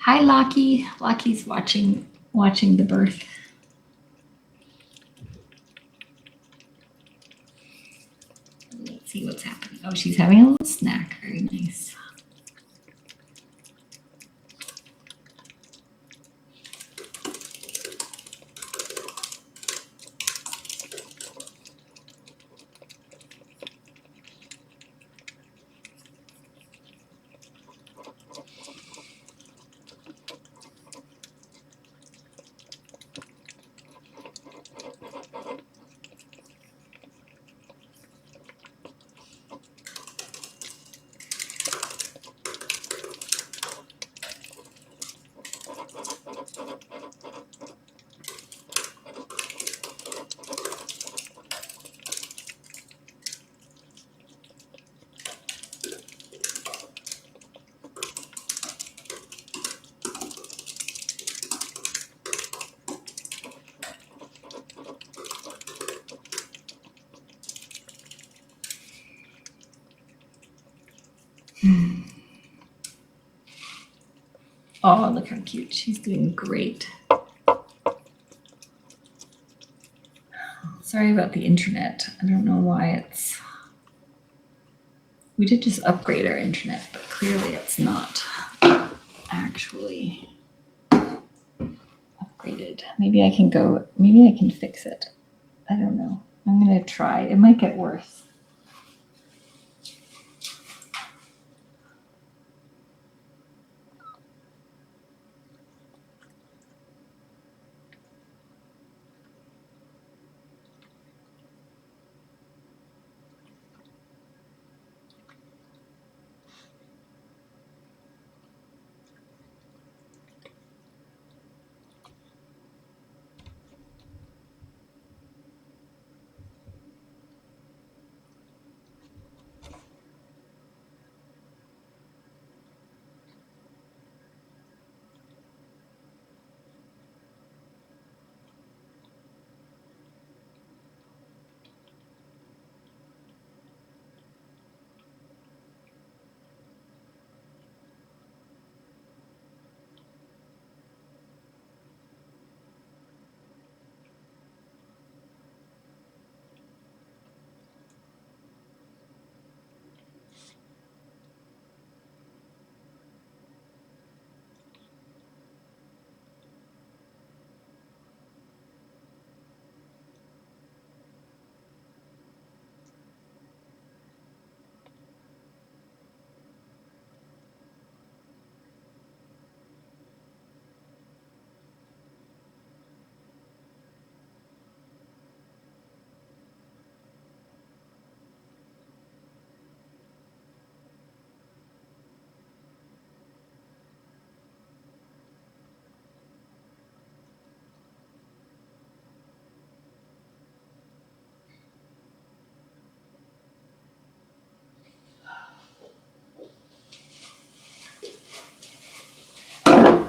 Hi, Lockie. Lockie's watching the birth. Let's see what's happening. Oh, she's having a little snack. Very nice. Oh, look how cute. She's doing great. Sorry about the internet. I don't know why it's... We did just upgrade our internet, but clearly it's not actually upgraded. Maybe I can fix it. I don't know. I'm going to try. It might get worse.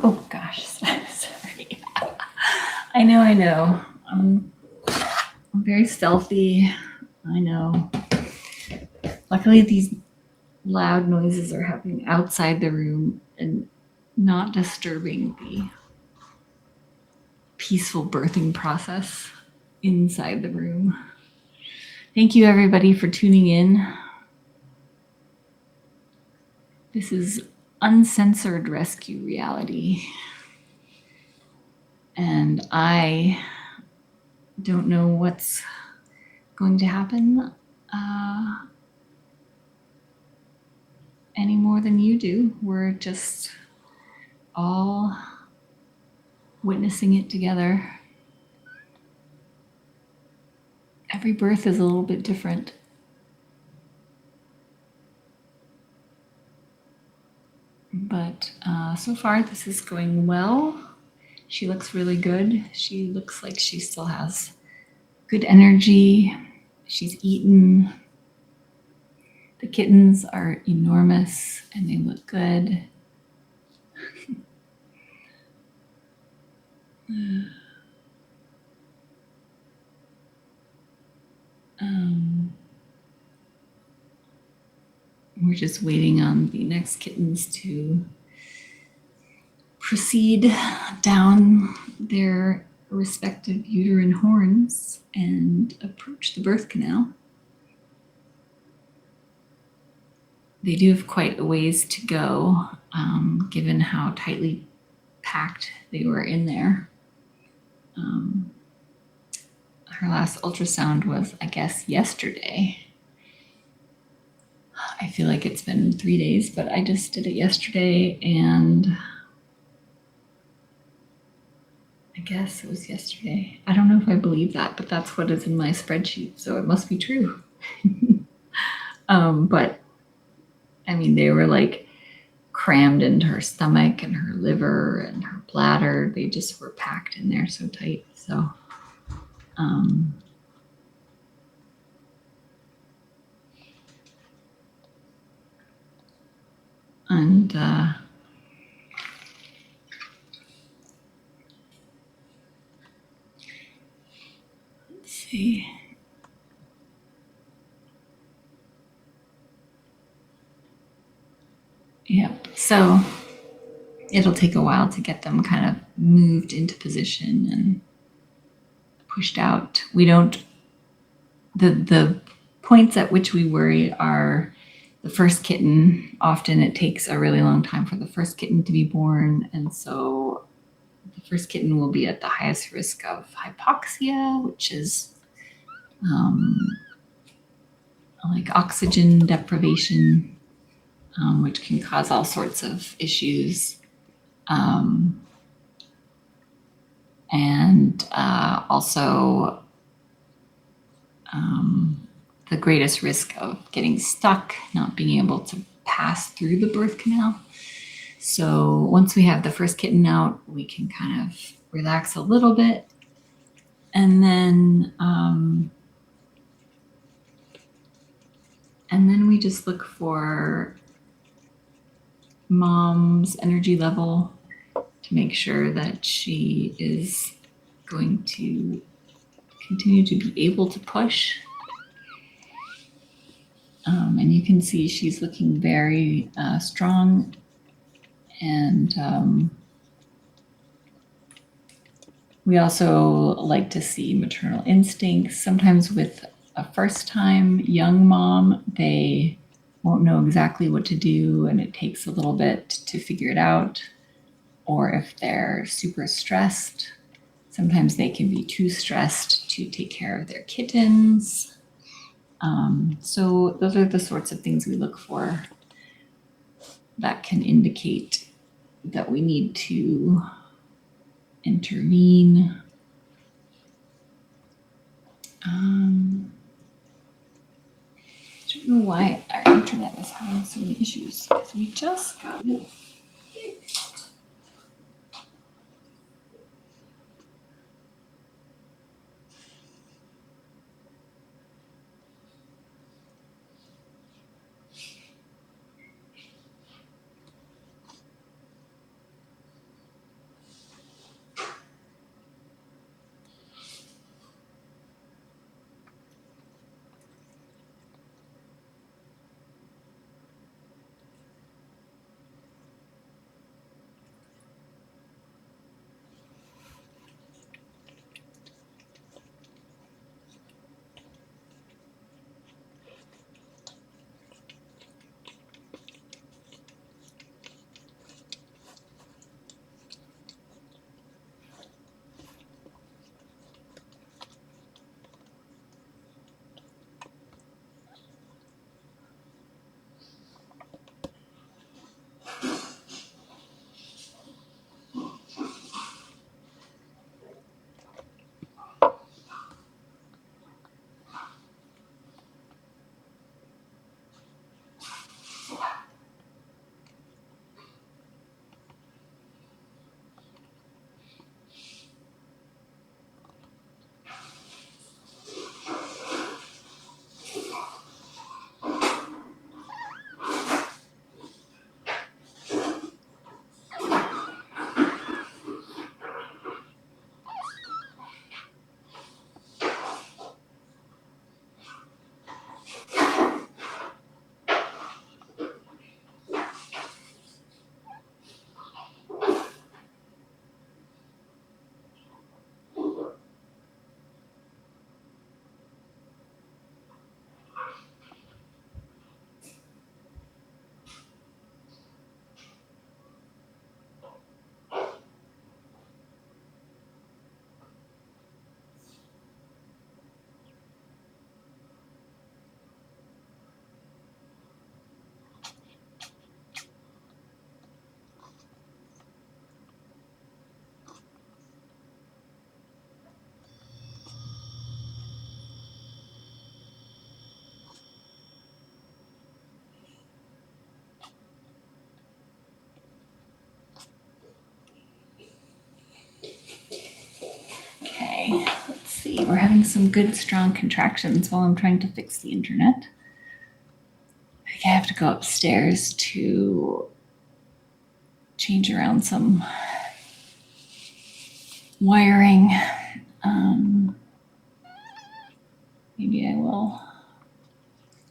Oh gosh, sorry. I know. I'm very stealthy. I know. Luckily, these loud noises are happening outside the room and not disturbing the peaceful birthing process inside the room. Thank you, everybody, for tuning in. This is uncensored rescue reality. And I don't know what's going to happen any more than you do. We're just all witnessing it together. Every birth is a little bit different. But so far, this is going well. She looks really good. She looks like she still has good energy. She's eaten. The kittens are enormous and they look good. we're just waiting on the next kittens to proceed down their respective uterine horns and approach the birth canal. They do have quite a ways to go, given how tightly packed they were in there. Her last ultrasound was, I guess, yesterday. I feel like it's been 3 days, but I just did it yesterday, and I guess it was yesterday. I don't know if I believe that, but that's what is in my spreadsheet, so it must be true. But I mean, they were like crammed into her stomach and her liver and her bladder. They just were packed in there so tight. So, and let's see. Yep. So it'll take a while to get them kind of moved into position and pushed out. We don't, the points at which we worry are the first kitten. Often it takes a really long time for the first kitten to be born. And so the first kitten will be at the highest risk of hypoxia, which is like oxygen deprivation, which can cause all sorts of issues. And also the greatest risk of getting stuck, not being able to pass through the birth canal. So once we have the first kitten out, we can kind of relax a little bit. And then we just look for mom's energy level to make sure that she is going to continue to be able to push. And you can see she's looking very strong. And we also like to see maternal instincts. Sometimes with a first-time young mom, they won't know exactly what to do, and it takes a little bit to figure it out. Or if they're super stressed, sometimes they can be too stressed to take care of their kittens. So those are the sorts of things we look for that can indicate that we need to intervene. I don't know why our internet is having so many issues, because we just got it fixed. see. We're having some good, strong contractions while I'm trying to fix the internet. I think I have to go upstairs to change around some wiring. Maybe I will.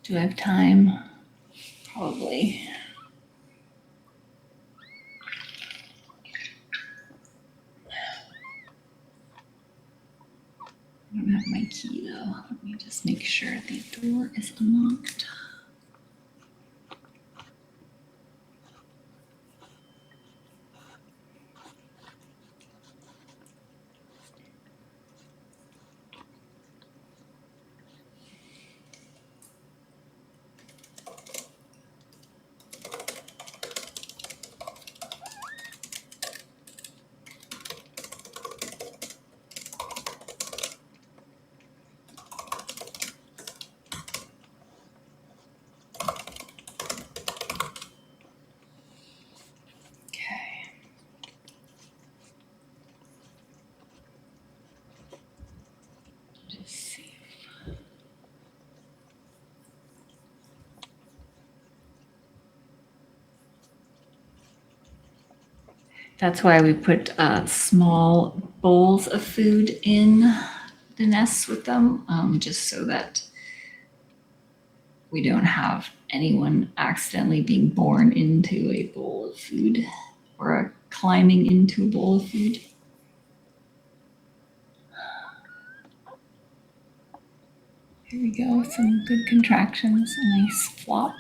Do I have time? Probably. I don't have my key though. Let me just make sure the door is unlocked. That's why we put small bowls of food in the nests with them, just so that we don't have anyone accidentally being born into a bowl of food or climbing into a bowl of food. Here we go, some good contractions, a nice flop.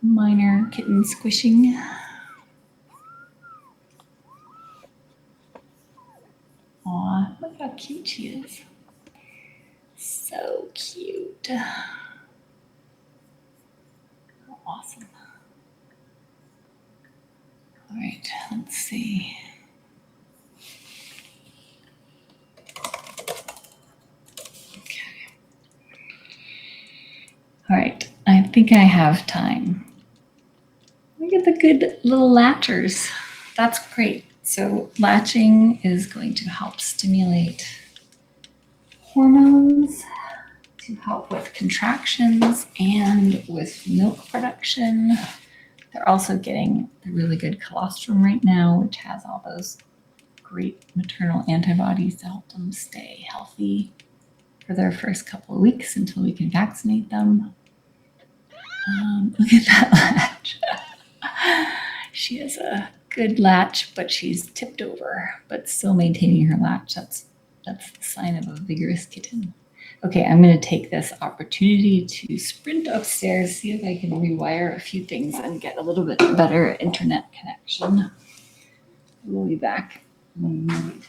Minor kitten squishing. Aw, look how cute she is. So cute. Awesome. All right, let's see. Okay. All right, I think I have time. Look at the good little latchers. That's great. So latching is going to help stimulate hormones, to help with contractions and with milk production. They're also getting the really good colostrum right now, which has all those great maternal antibodies to help them stay healthy for their first couple of weeks until we can vaccinate them. Look at that latch. She has a good latch, but she's tipped over, but still maintaining her latch. That's the sign of a vigorous kitten. Okay, I'm going to take this opportunity to sprint upstairs, see if I can rewire a few things and get a little bit better internet connection. We'll be back momentarily.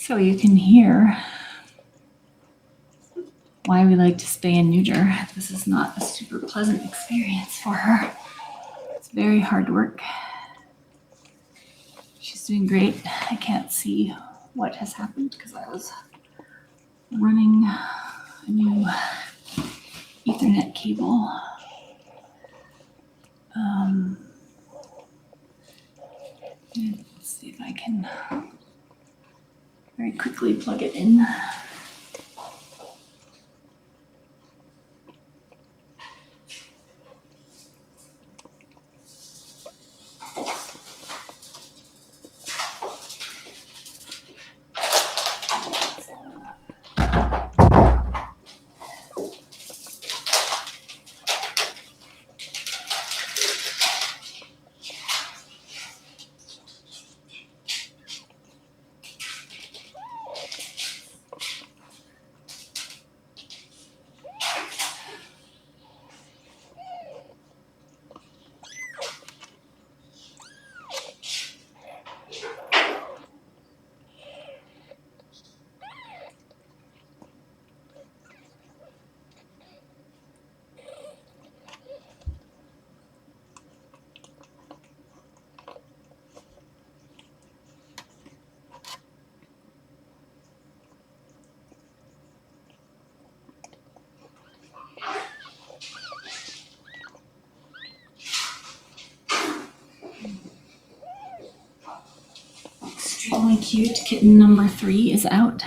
So you can hear why we like to spay and neuter. This is not a super pleasant experience for her. It's very hard work. She's doing great. I can't see what has happened because I was running a new Ethernet cable. Let's see if I can very quickly plug it in. Extremely cute kitten number 3 is out.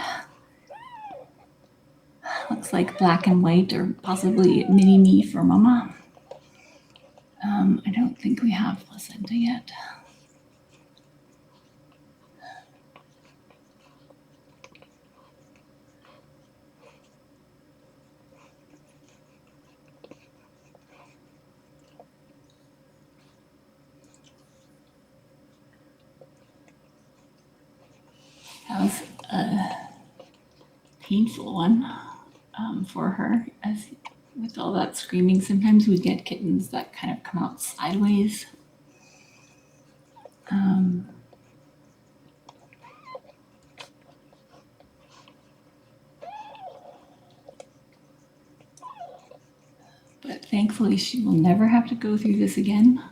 Looks like black and white, or possibly mini me for mama. I don't think we have placenta yet. That was a painful one for her, as with all that screaming. Sometimes we get kittens that kind of come out sideways. But thankfully, she will never have to go through this again.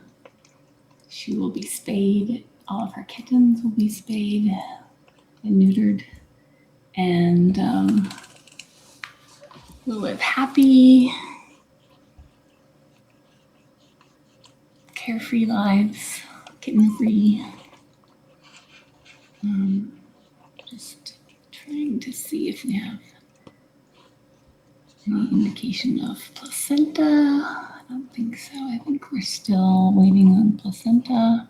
She will be spayed. All of her kittens will be spayed and neutered, and will live happy, carefree lives, kitten-free. Just trying to see if we have any indication of placenta. I don't think so. I think we're still waiting on placenta.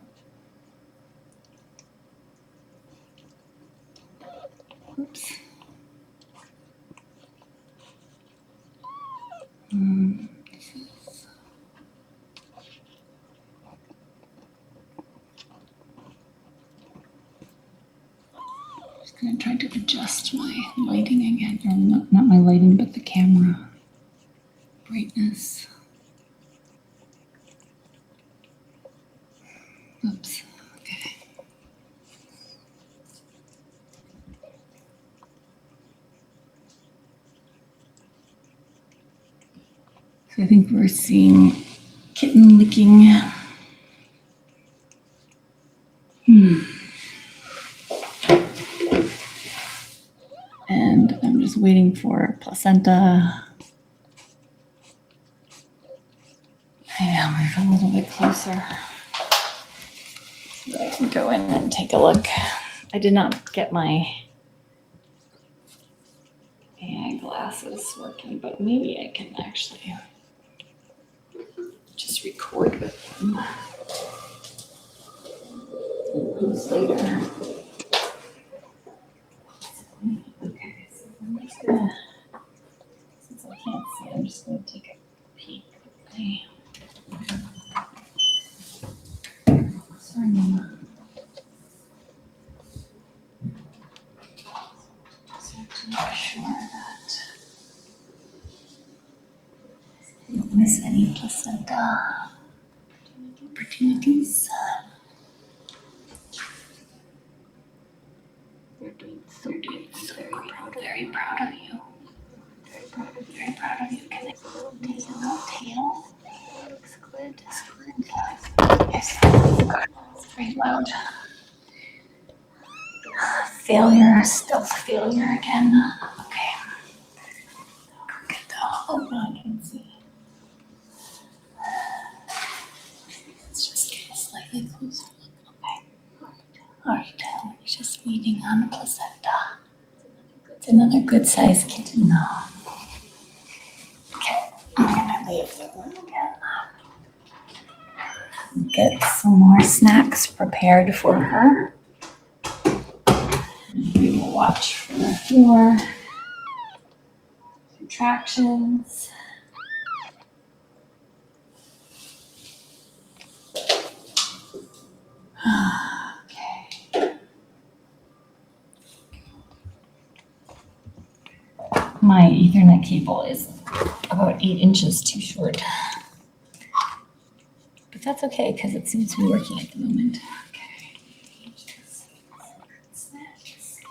Oops. Just gonna try to adjust my lighting again, or not my lighting, but the camera brightness. Oops. Okay. So I think we're seeing kitten licking. And I'm just waiting for placenta. I move a little bit closer so that I can go in and take a look. I did not get my AI glasses working, but maybe I can actually just record with them. Use later. Okay, so I'm just gonna, since I can't see, I'm just gonna take a peek quickly. Sorry, Mama. Just have to make sure that I don't miss any placenta opportunities. They're doing so good. very loud. Failure, stealth failure again. Okay. Get the, oh no, I can see. Let's just get a slightly closer look. Okay. All right, we're just waiting on the placenta. It's another good sized kitten now. Okay, I'm gonna leave the room again. Get some more snacks prepared for her. We will watch for a few more contractions. Okay. My Ethernet cable is about 8 inches too short. But that's okay because it seems to be working at the moment. Okay. Snacks.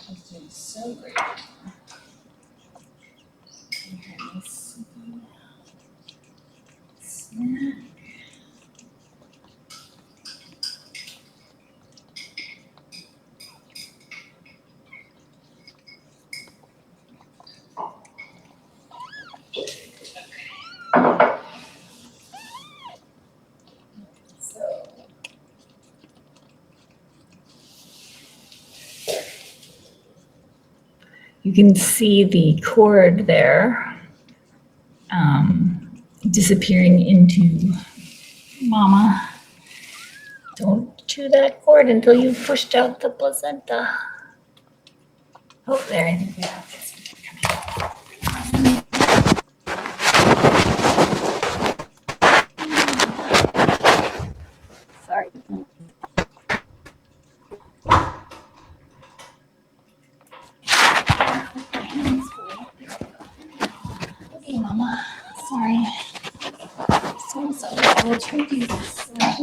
She's doing so great. Snack. You can see the cord there disappearing into mama. Don't chew that cord until you've pushed out the placenta. Oh, there, I think we have this. Sorry. Okay, mama. Sorry. So sorry. I will try to use this snap.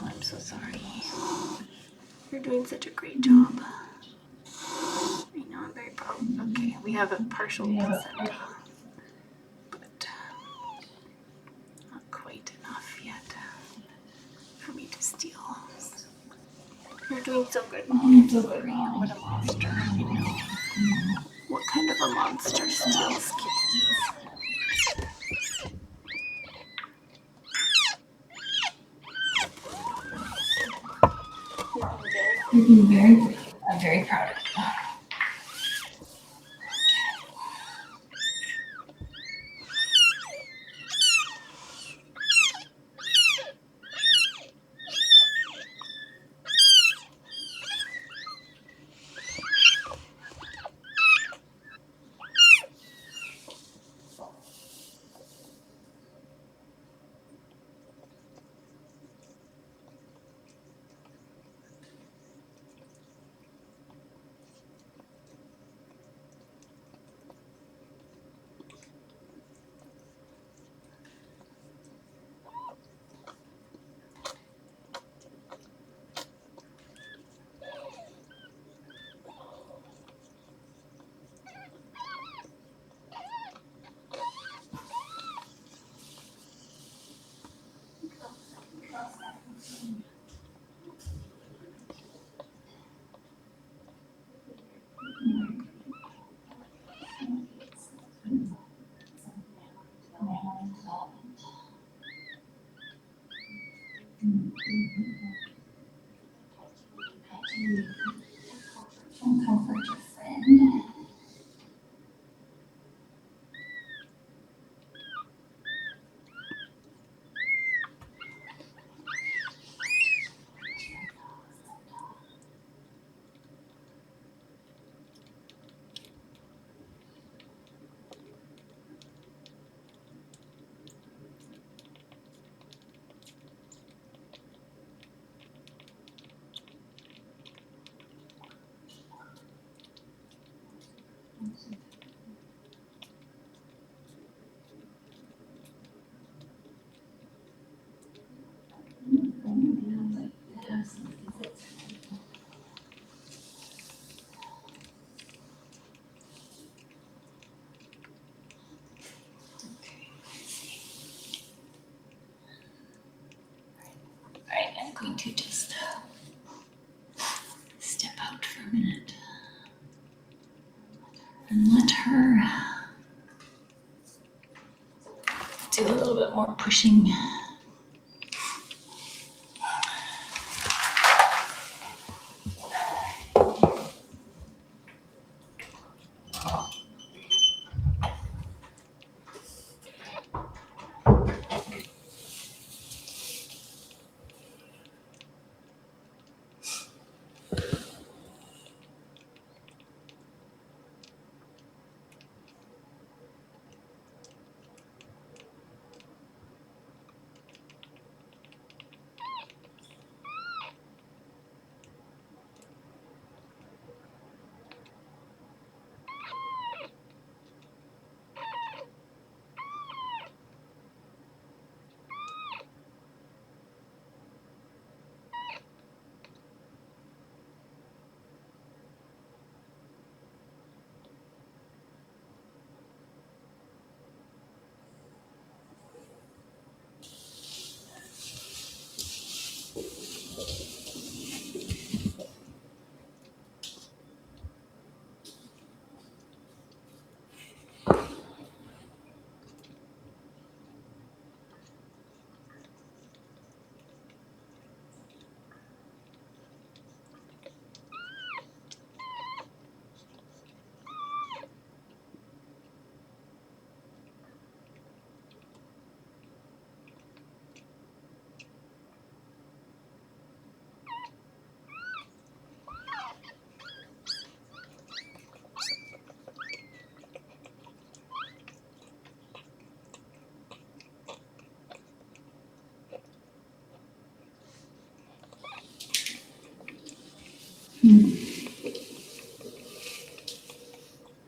I'm so sorry. You're doing such a great job. I know, I'm very proud. Okay, we have a partial placenta, but not quite enough yet for me to steal. You're doing so good, Mom. So good. What a monster. I know. What kind of a monster steals kittens? You're being very brave. I'm very proud of you. Don't comfort your friend. Alright, I'm going to just step out for a minute and let her do a little bit more pushing.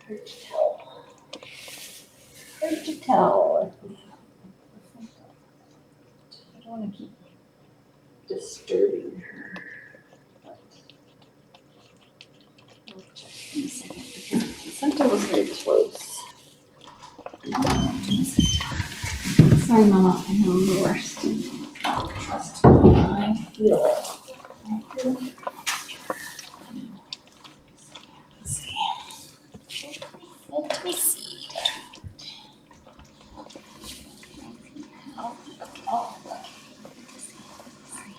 Hard to tell. Hard to tell. I don't want to keep disturbing her. But I'll check in a second because the placenta was very close. Sorry, Mama. I know I'm the worst. Trust me, I feel it. Let's see. Let me see. Oh, okay. Oh, okay. Sorry.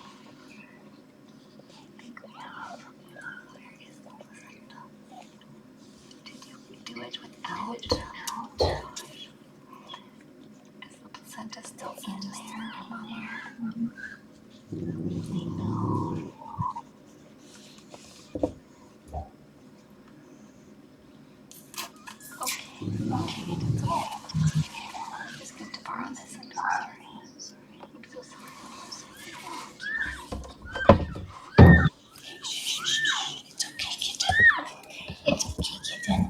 I think we have. Where is the placenta? Did you do it without? Is the placenta still in there? I know. Okay, that's okay. I'm just going to borrow this. I'm so sorry. I'm so sorry. It's okay, kitten. It's okay, kitten.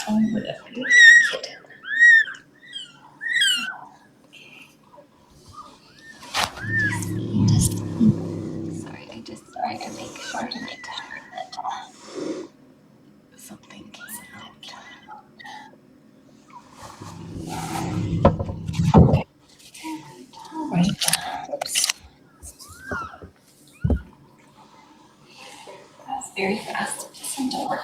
Oh, what a beautiful kitten. Sorry, I just try to make sure that something came out. All right. Oops. That's very fast. It doesn't work.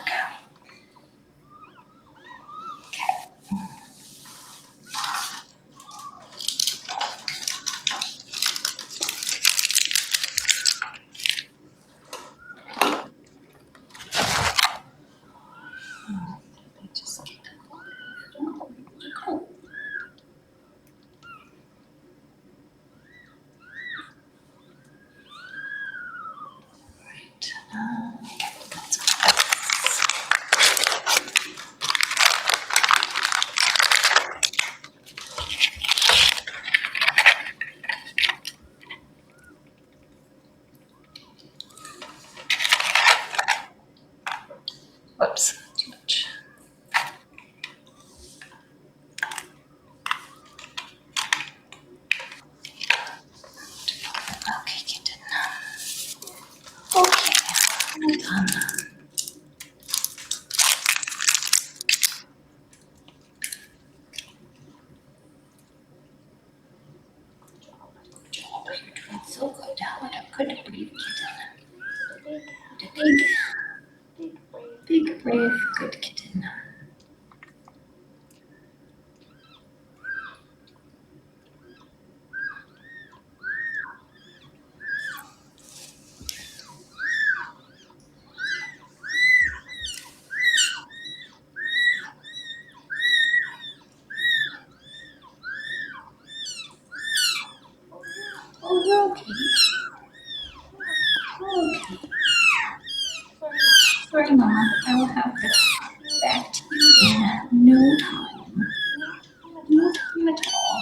Whoops, too much. Okay, kitten. Okay, we're done. Job, you're doing so good. What a good, brave kitten. Big, brave, good kitten. Oh, you're okay. Okay. Sorry, Mama. I will have this back to you in no time. No time at all.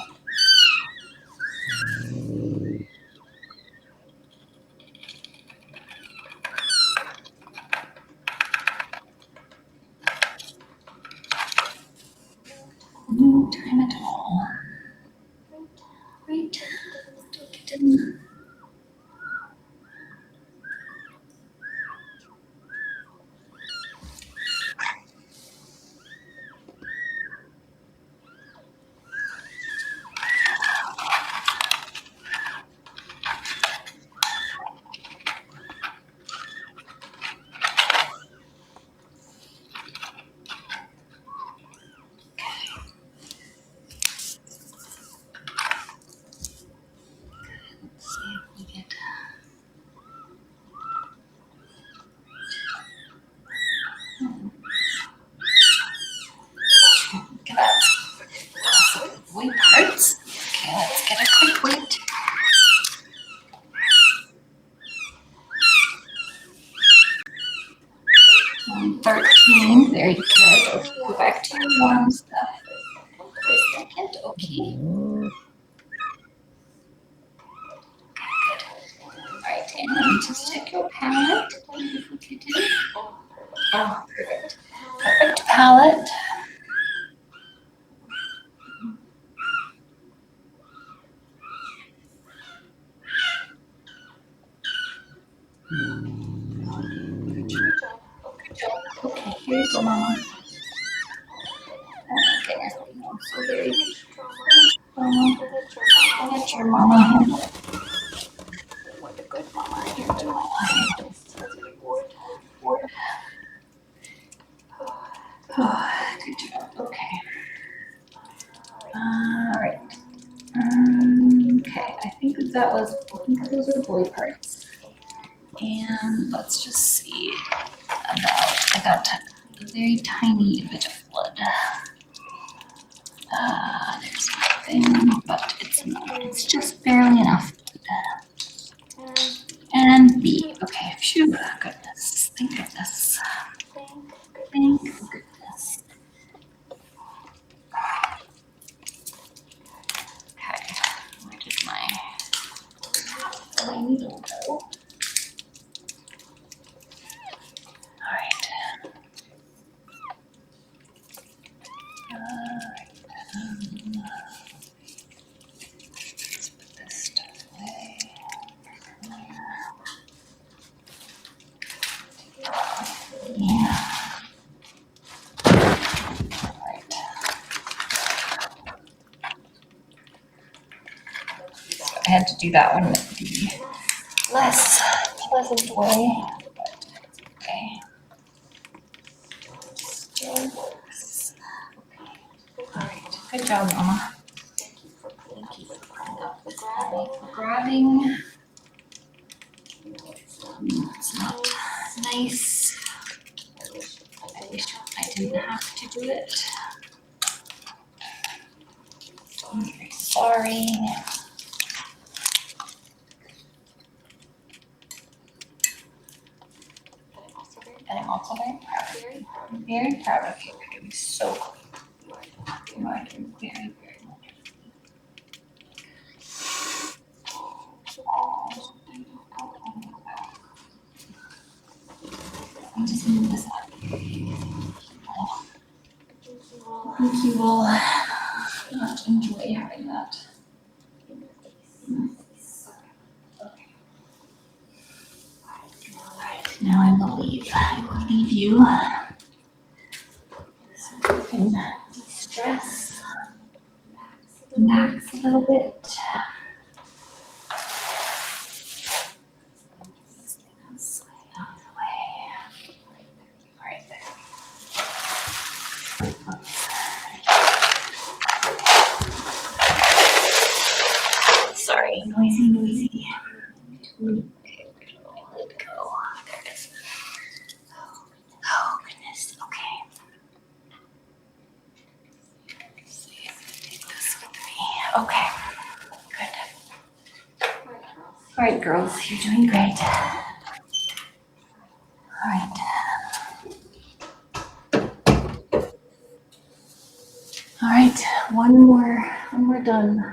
No time at all. Right? Little kitten. Let's see if we get. Look at that. Weight hurts. Okay, let's get a quick weight. 13. Very good. Okay, go back to your warm stuff for a second. Okay. Good. All right, and then just check your palate. Beautiful kitten. Oh, perfect. Perfect palate. Good job. Okay, here you go, Mama. Oh, goodness, I'm so very good. I'll let your mama handle it. What a good mama. You're good mama. Oh, good job. Okay. All right. Okay, I think those are boy parts. And let's just see I got a very tiny bit of blood. There's nothing, but it's just barely enough. And B. Okay, phew, goodness. Thank goodness. Thank goodness. Okay, where did my needle go? All right. Let's put this stuff away. Yeah. All right. So I had to do that one with the less pleasant way, but it's okay. Still works. All right. Good job, Mama. Thank you for grabbing. It's not nice. I wish I didn't have to do it. So I'm very sorry. And I'm also very proud of you. I'm very proud of you. You're doing so good. You are doing very, very wonderfully. I'm just moving this out here. think you will not enjoy having that. Alright, now I believe you. So you can de-stress, relax a little bit. Right there. Sorry, noisy. Okay, let go. There it is. Oh, goodness. Okay. Let's see if I take this with me. Okay. Good. All right, girls, you're doing great. All right. All right, one more done.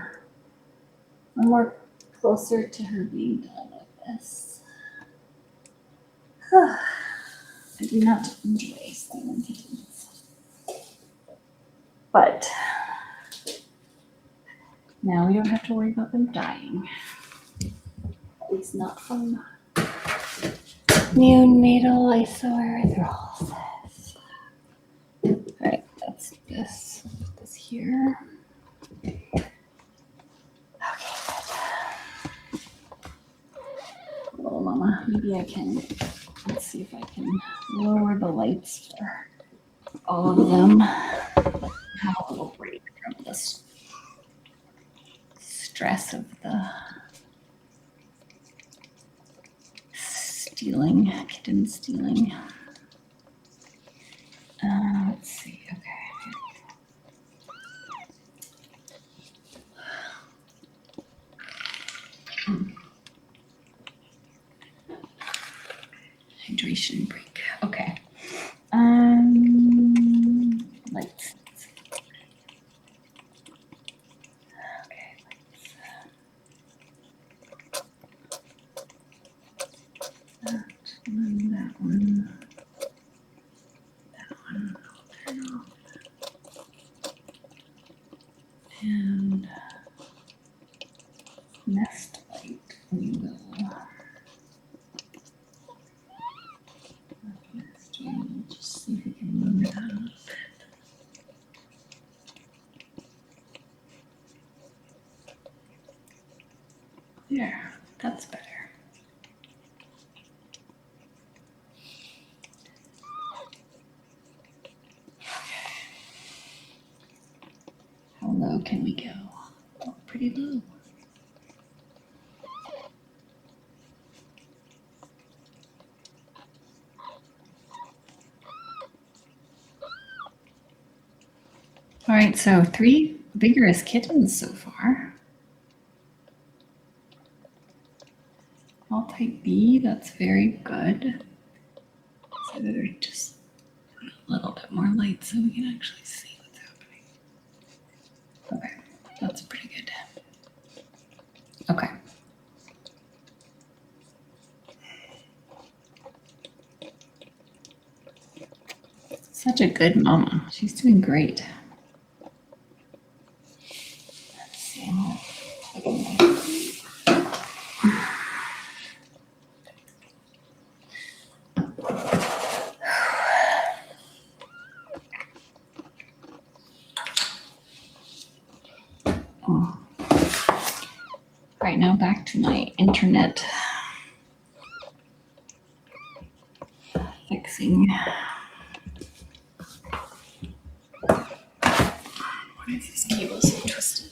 One more closer to her being done with this. I do not enjoy stealing kittens. But now we don't have to worry about them dying. At least not from Neonatal Isoerythrolysis. All right, that's this. Put this here. Okay, good. Little mama, maybe I can. Let's see if I can lower the lights for all of them. Have a little break from this stress of the kitten stealing. Let's see, okay. Hydration break, okay. Lights. Okay, lights. That one. That one. I'll turn off. And nest light we will. Just see if we can move it out. There, that's better. How low can we go? Oh, pretty low. All right, so 3 vigorous kittens so far. All type B, that's very good. So they're just a little bit more light so we can actually see what's happening. Okay, that's pretty good. Okay. Such a good mama. She's doing great. Let's see. Oh. All right, now back to my internet fixing. Why is this cable so twisted?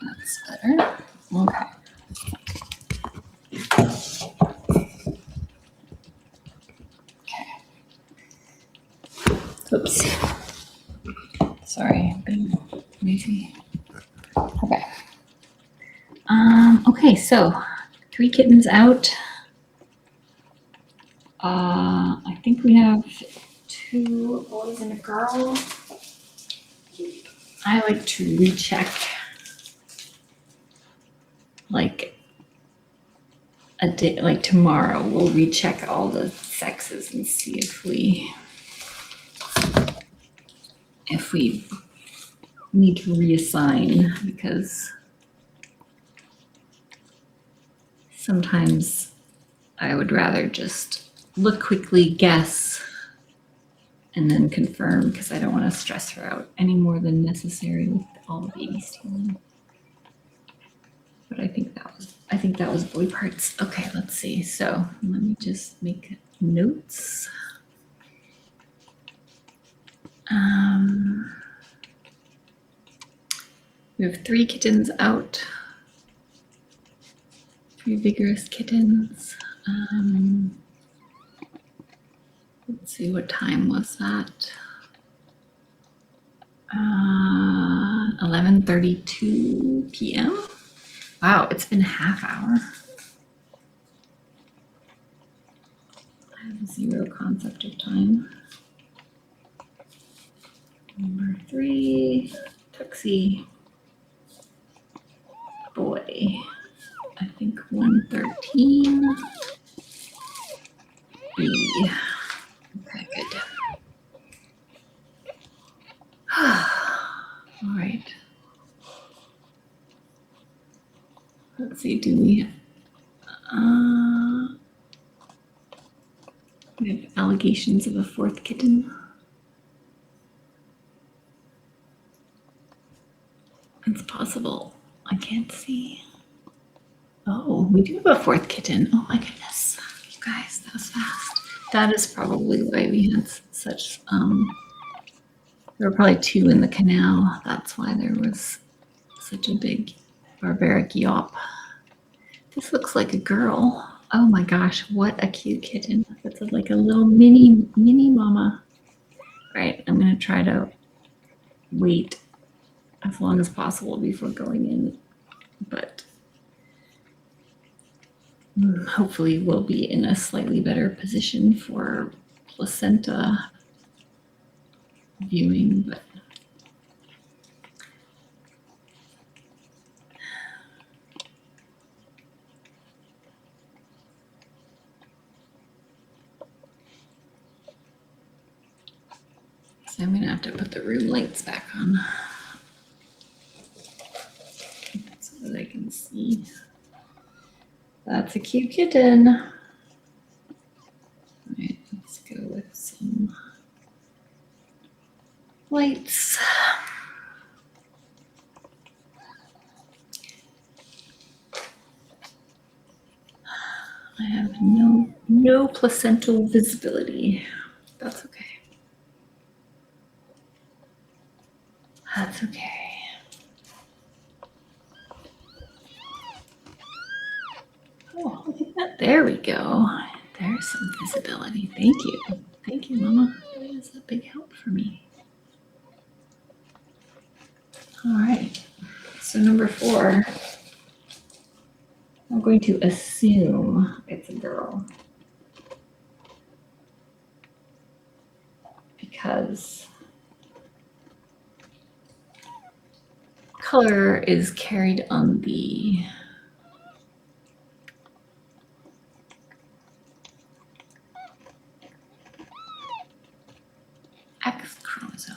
That's better. Okay. Oops. Sorry, I've been lazy. Okay. Okay, so 3 kittens out. I think we have 2 boys and a girl. I like to recheck like a day, like tomorrow, we'll recheck all the sexes and see if we need to reassign, because sometimes I would rather just look quickly, guess, and then confirm, because I don't want to stress her out any more than necessary with all the baby stealing. But I think that was boy parts. Okay, let's see. So let me just make notes. We have 3 kittens out. 3 vigorous kittens. Let's see, what time was that? 11:32 p.m. Wow, it's been a half hour. I have 0 concept of time. Number 3, Tuxie. Boy, I think 113. B. Okay, good. All right. Let's see, do we have allegations of a 4th kitten? It's possible. I can't see. Oh, we do have a 4th kitten. Oh my goodness. You guys, that was fast. That is probably why we had such, there were probably 2 in the canal. That's why there was such a big barbaric yawp. This looks like a girl. Oh my gosh, what a cute kitten. That's like a little mini mama. All right, I'm gonna try to wait as long as possible before going in, but hopefully we'll be in a slightly better position for placenta viewing, but so I'm gonna have to put the room lights back on so that I can see. That's a cute kitten. All right, let's go with some lights. I have no placental visibility. That's okay. That's okay. Oh, look at that. There we go. There's some visibility. Thank you. Thank you, Mama. That is a big help for me. All right. So number 4, I'm going to assume it's a girl, because color is carried on the X chromosome.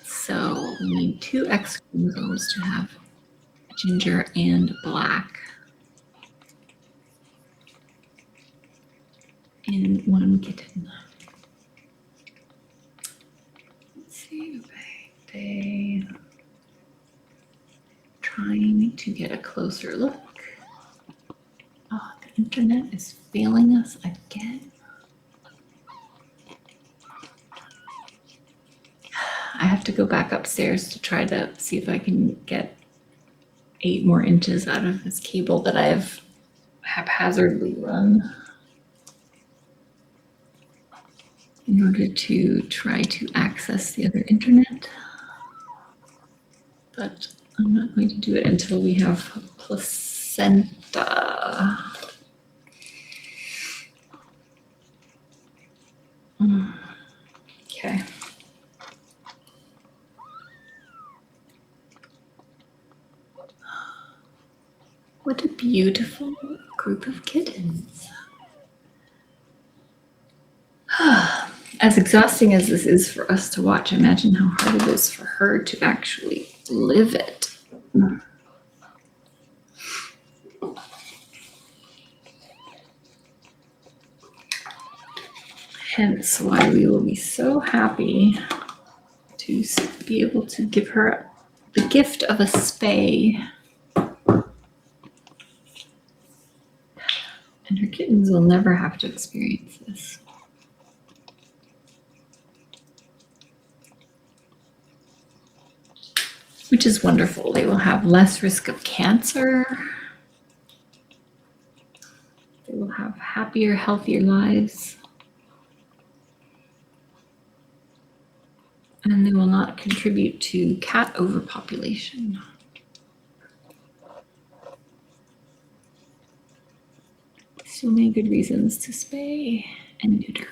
So we need 2 X chromosomes to have ginger and black in 1 kitten. Let's see, okay. Trying to get a closer look. Oh, the internet is failing us again. I have to go back upstairs to try to see if I can get 8 more inches out of this cable that I've haphazardly run in order to try to access the other internet. But I'm not going to do it until we have placenta. What a beautiful group of kittens. As exhausting as this is for us to watch, imagine how hard it is for her to actually live it. Hence why we will be so happy to be able to give her the gift of a spay. And her kittens will never have to experience this. Which is wonderful. They will have less risk of cancer. They will have happier, healthier lives. And they will not contribute to cat overpopulation. So many good reasons to spay and neuter.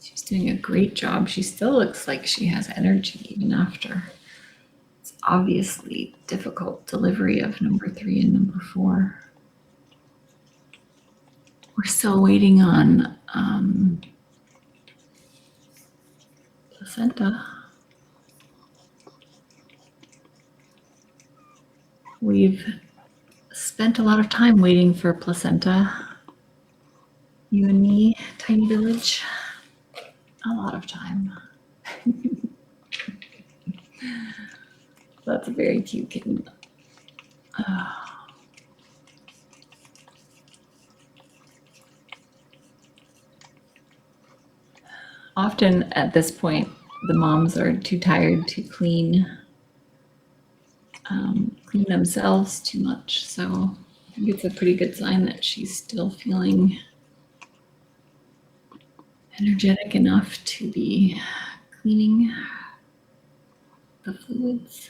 She's doing a great job. She still looks like she has energy even after. It's obviously difficult delivery of number 3 and number 4. We're still waiting on placenta. We've spent a lot of time waiting for placenta. You and me, tiny village. A lot of time. That's a very cute kitten. Often at this point, the moms are too tired to clean themselves too much. So I think it's a pretty good sign that she's still feeling energetic enough to be cleaning the fluids.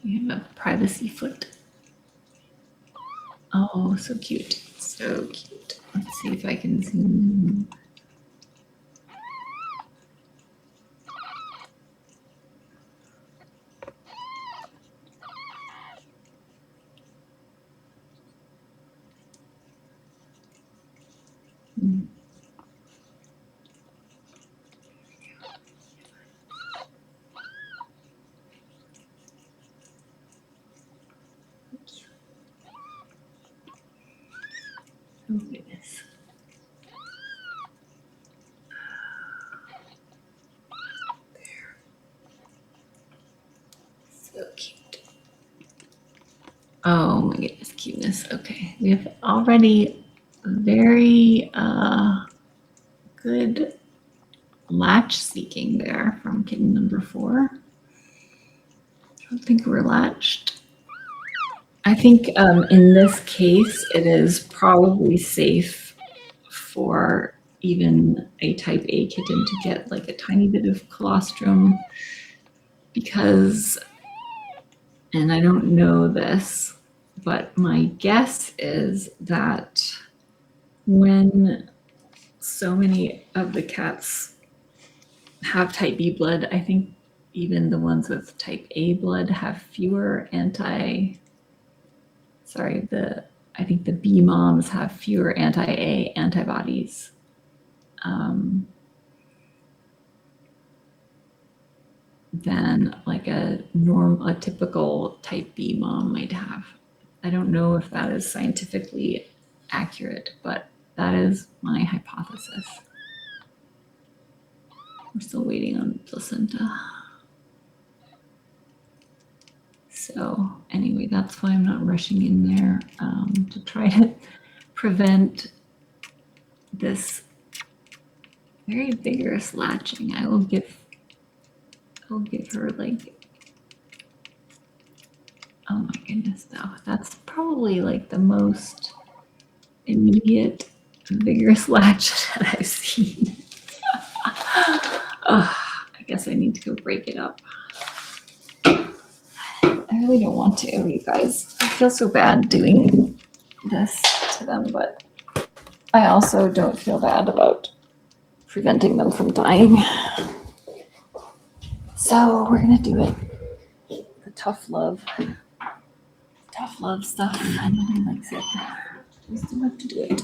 We have a privacy foot. Oh, so cute. So cute. Let's see if I can zoom in. Oh goodness. There. So cute. Oh my goodness, cuteness. Okay, we have already very good latch seeking there from kitten number 4. I don't think we're latched. I think in this case, it is probably safe for even a type A kitten to get like a tiny bit of colostrum because, and I don't know this, but my guess is that when so many of the cats have type B blood, I think even the ones with type A blood have fewer I think the B moms have fewer anti-A antibodies. Than like a typical type B mom might have. I don't know if that is scientifically accurate, but that is my hypothesis. We're still waiting on placenta. So anyway, that's why I'm not rushing in there to try to prevent this very vigorous latching. I'll give her like, oh my goodness, though. That's probably like the most immediate vigorous latch that I've seen. I guess I need to go break it up. I really don't want to, you guys. I feel so bad doing this to them, but I also don't feel bad about preventing them from dying. So we're gonna do it. The tough love stuff. Nobody likes it. We still have to do it.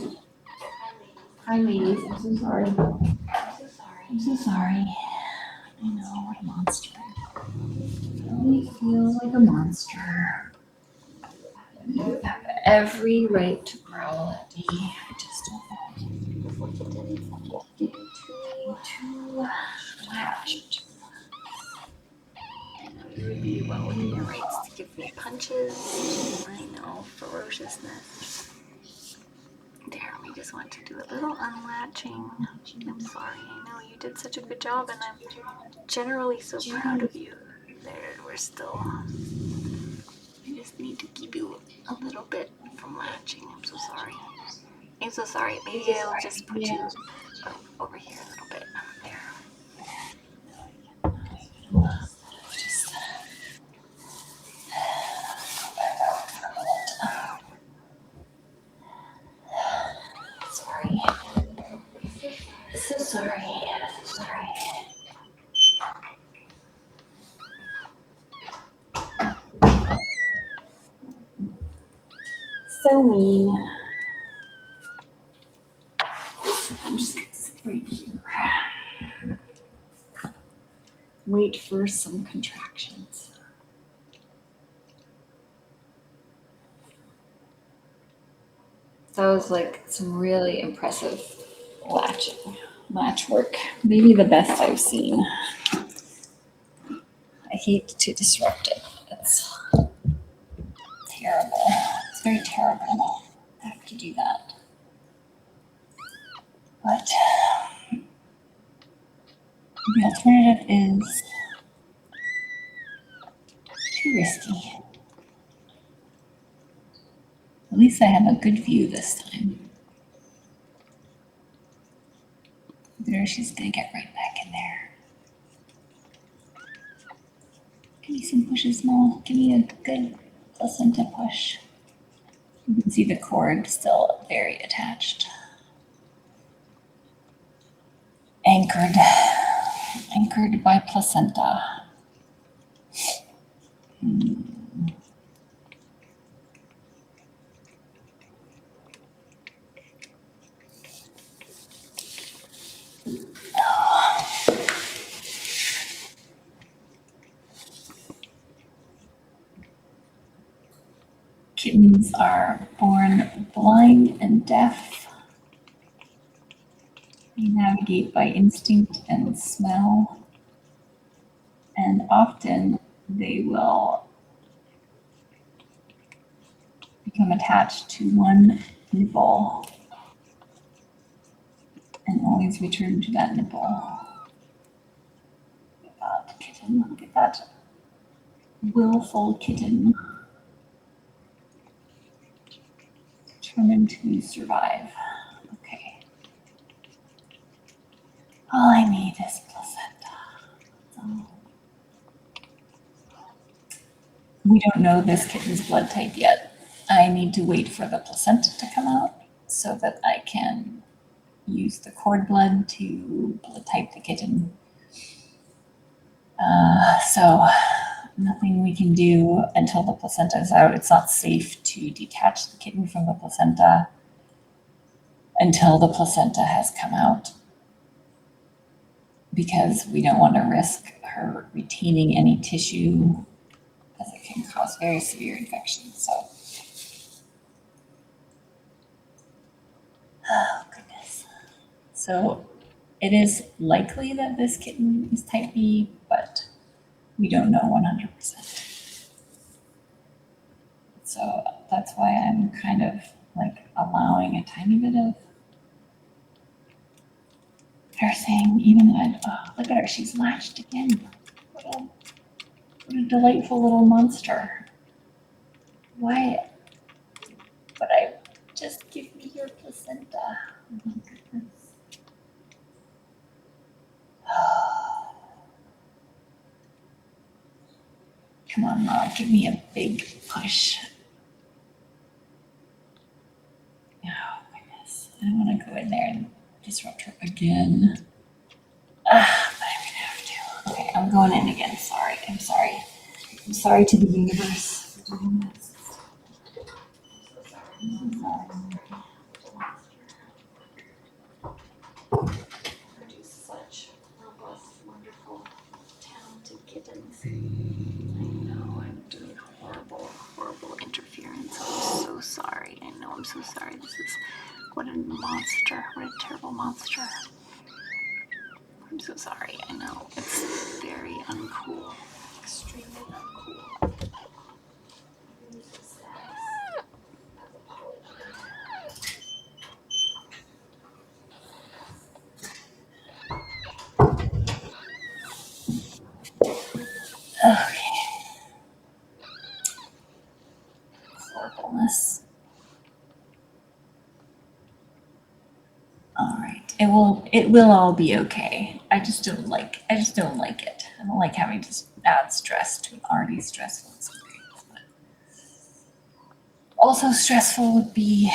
Hi, ladies. I'm so sorry. I'm so sorry. I know, what a monster. I feel like a monster. You have every right to growl at me. I just don't know. Too latched. You would be well within your rights to give me punches. I know, ferociousness. There, we just want to do a little unlatching. I'm sorry, I know you did such a good job, and I'm generally so proud of you. There, we're still. I just need to keep you a little bit from latching. I'm so sorry. I'm so sorry. Maybe I'll just put you over here a little bit. There. Sorry. So sorry. Sorry. So mean. I'm just gonna sit right here. Wait for some contractions. That was like some really impressive latch work. Maybe the best I've seen. I hate to disrupt it. It's terrible. It's very terrible. I have to do that. But the alternative is too risky. At least I have a good view this time. There, she's gonna get right back in there. Give me some pushes, Mom. Give me a good placenta push. You can see the cord still very attached. Anchored by placenta. Kittens are born blind and deaf. They navigate by instinct and smell, and often they will become attached to one nipple and always return to that nipple. Look at that kitten, look at that willful kitten. Determined to survive. Okay. All I need is placenta. So, we don't know this kitten's blood type yet. I need to wait for the placenta to come out so that I can use the cord blood to blood type the kitten. So nothing we can do until the placenta is out. It's not safe to detach the kitten from the placenta until the placenta has come out, because we don't want to risk her retaining any tissue, as it can cause very severe infections. So, oh goodness. So it is likely that this kitten is type B, but we don't know 100%. So that's why I'm kind of like allowing a tiny bit of nursing, even though look at her, she's latched again. What a delightful little monster. Why would I just give me your placenta? Oh my goodness. Come on, Mom, give me a big push. Oh goodness, I don't want to go in there and disrupt her again. going in again. Sorry. I'm sorry. I'm sorry to the universe for doing this. Produce such robust, wonderful, talented kittens. I know I'm doing horrible, horrible interference. I'm so sorry. I know I'm so sorry. This is what a monster. What a terrible monster. I'm so sorry. I know it's very uncool. Extremely uncool. Okay. Horribleness. All right. It will all be okay. I just don't like it. I don't like having to add stress to an already stressful experience. But also stressful would be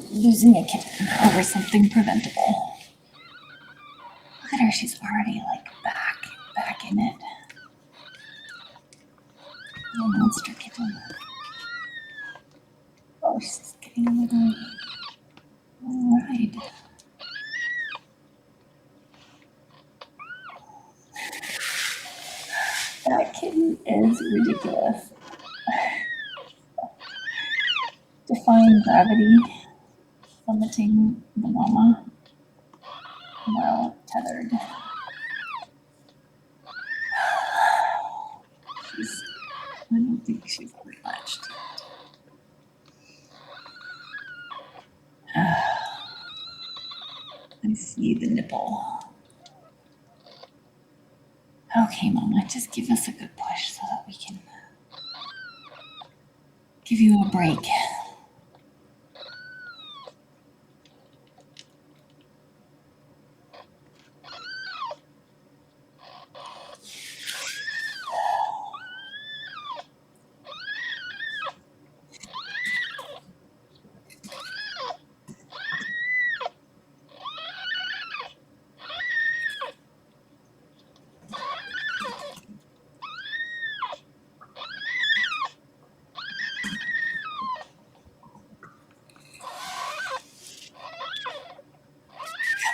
losing a kitten over something preventable. Look at her, she's already like back in it. Little monster kitten. Oh, she's getting a little. All right. That kitten is ridiculous. Defying gravity, plummeting the mama while tethered. I don't think she's latched. I see the nipple. Okay, Mama, just give us a good push so that we can give you a break.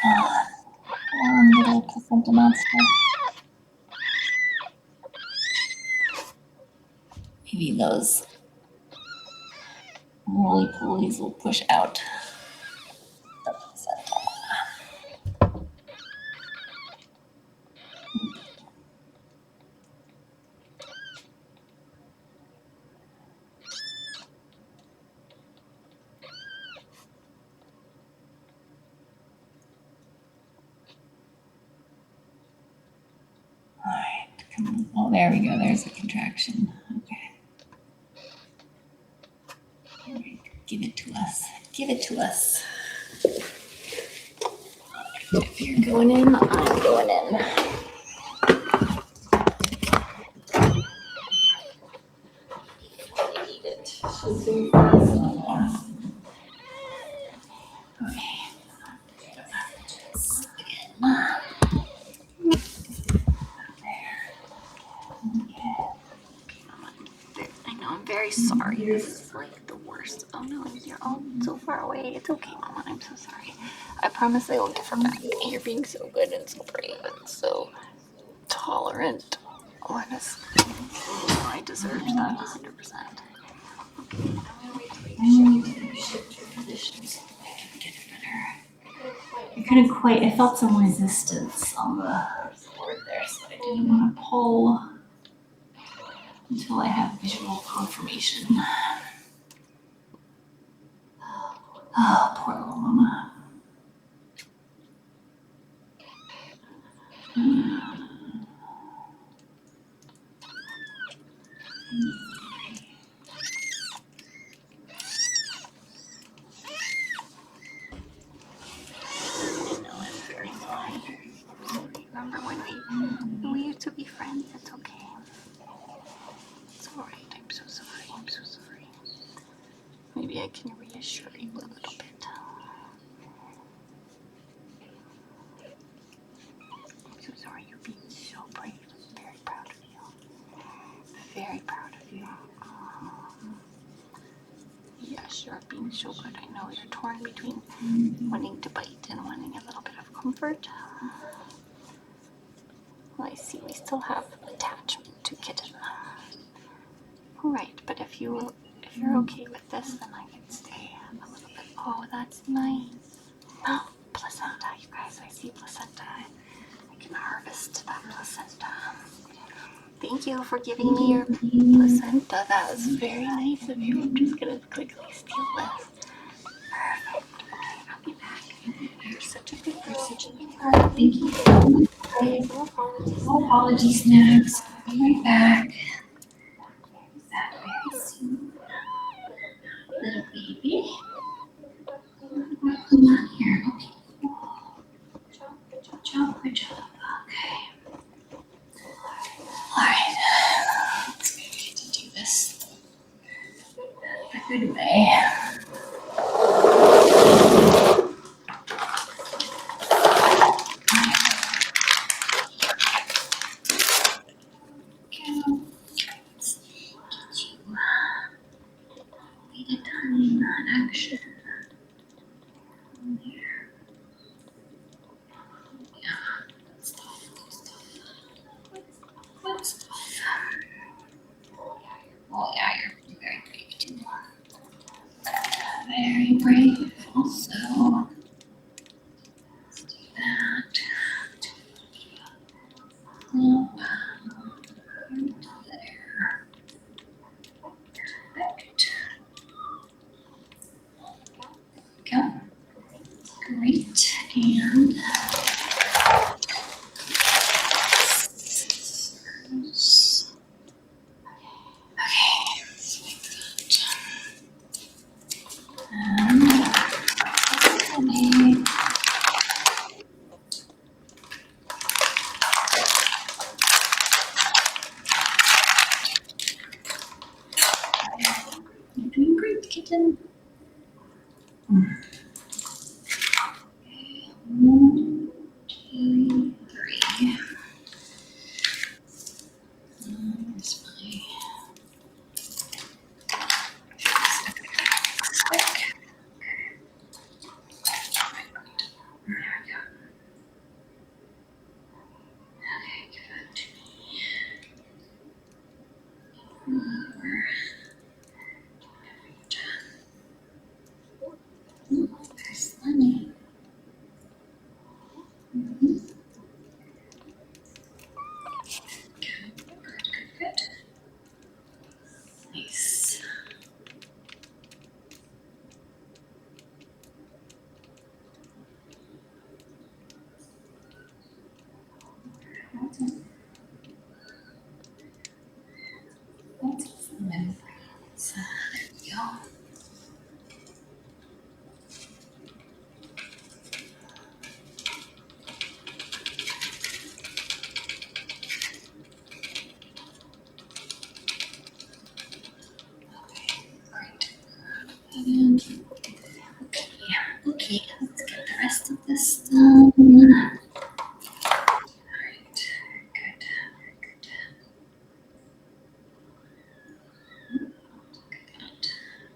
Come on, little placenta monster. Maybe those roly polies will push out the placenta. All right, come on. Oh, there we go. There's a contraction. Okay. All right, give it to us. Give it to us. If you're going in, I'm going in. Eat it. She's doing fast. Okay. I know, I'm very sorry. This is like the worst. Oh no, you're all so far away. It's okay, Mama. I'm so sorry. I promise I will get her back. You're being so good and so brave and so tolerant. Honestly, I deserved that 100%. I couldn't quite, I felt some resistance on the board there, so I didn't want to pull until I have visual confirmation. Oh, poor little mama. Remember when we used to be friends? It's okay. It's alright. I'm so sorry. I'm so sorry. Maybe I can reassure you a little bit. I'm so sorry. You're being so brave. so good. I know you're torn between wanting to bite and wanting a little bit of comfort. Well, I see we still have attachment to kitten. Right, but if you're okay with this, then I can stay a little bit. Oh, that's nice. Oh, placenta, you guys. I see placenta. I can harvest that placenta. Thank you for giving me your placenta. That was very nice of you. I'm just gonna quickly steal this. Perfect. Okay, I'll be back. You're such a good heart. Thank you. No apologies. No apologies, Snacks. I'll be right back. Back very soon. Little baby. Come on here. Okay. Good job. Okay. Alright. Let's get to do this the good way. Need a tiny knot action. There. Yeah, good stuff. Oh yeah, you're very brave too. Very brave also. Let's do that. Up. There. Perfect. Go. Great. And okay, let's make that. And ready. You're doing great, kitten. Okay, 1, 2, 3. Where's my stick? There we go. Okay, give that to me. There's Lenny. Good. Nice. That's lemon. So there we go. Great. And okay, let's get the rest of this done. Alright, good.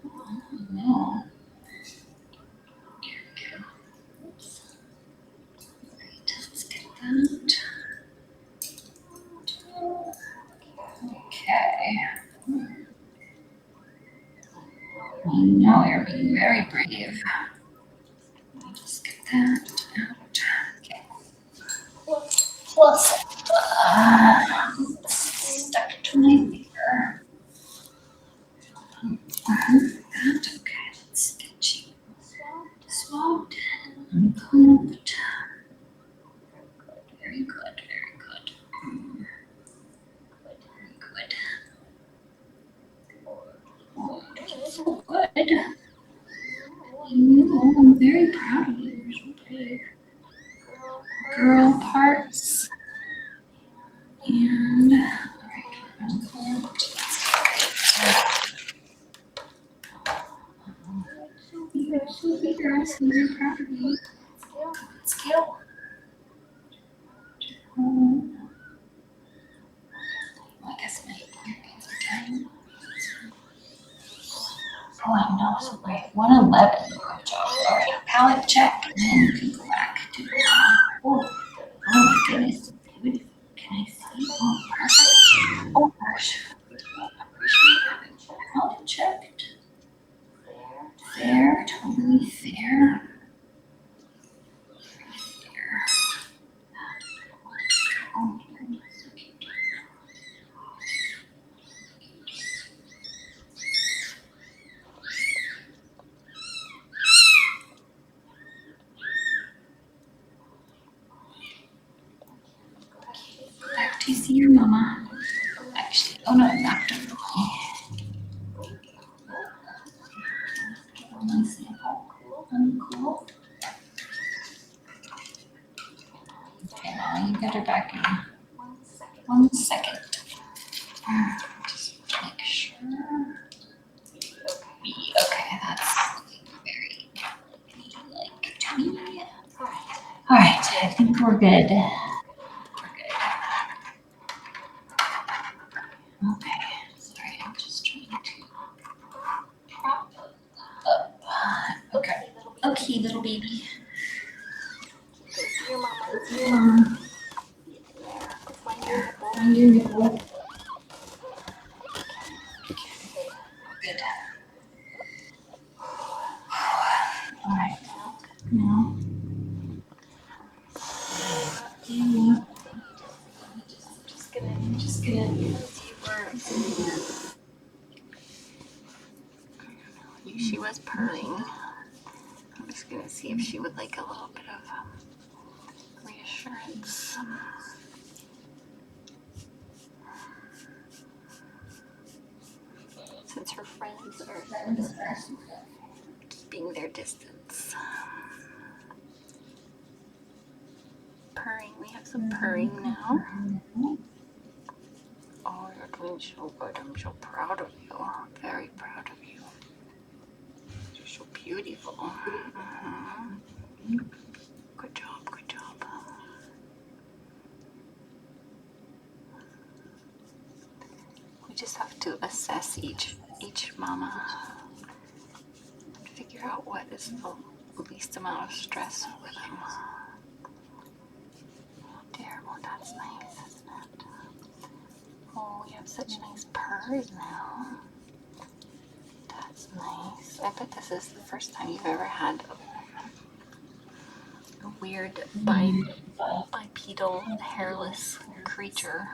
Oh no. Here we go. Oops. Right, let's get that. Okay. I know you're being very brave. I'll just get that out. Okay. Plus, it's stuck to my finger. That, okay, let's get you swabbed and unclamped. Very good. Very good. Oh, so good. I'm very proud of you. You're so brave. Girl parts. And unclamped. You're so big, girls. I'm very proud of you. Let's go. I guess my earrings are tiny. Oh, I know, so brave. 111. Good job. All right, palette check. And then you can go back to oh my goodness. Beautiful. Can I see? Oh, perfect. Oh gosh. Appreciate having palette checked. Fair, totally fair. Fair. Oh my goodness. Back to see your mama. Actually, oh no, not to me. One sample. Uncool. Okay, now you get her back in 1 second. Just make sure. Okay, that's very like tummy. All right, I think we're good. Okay, sorry, I'm just trying to prop up. Okay, okay, little baby. Your mama. Find your nipple. Good. All right, now. Just gonna. She was purring. I'm just gonna see if she would like a little bit of reassurance. Since her friends are keeping their distance. Purring, we have some purring now. Oh, you're doing so good. I'm so proud of you. Very proud of you. You're so beautiful. Good job, good job. We just have to assess each mama. Figure out what is the least amount of stress for them. Oh dear, oh that's nice, isn't it? Oh, you have such nice purrs now. That's nice. I bet this is the first time you've ever had a weird bipedal hairless creature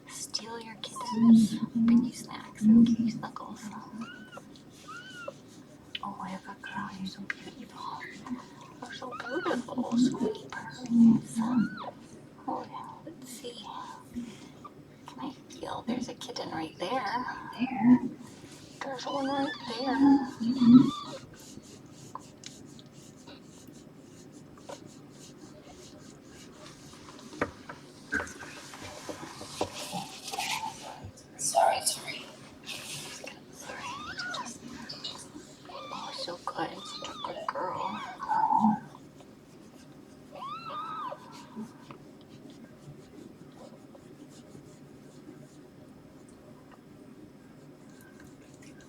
steal your kittens, bring you snacks, and give you snuggles. Oh, my good girl, you're so beautiful. You're so beautiful. So many purrs. Oh, let's see. Can I feel? There's a kitten right there. There's one right there. Sorry. Sorry, I need to just. Oh, so good. Such a good girl. A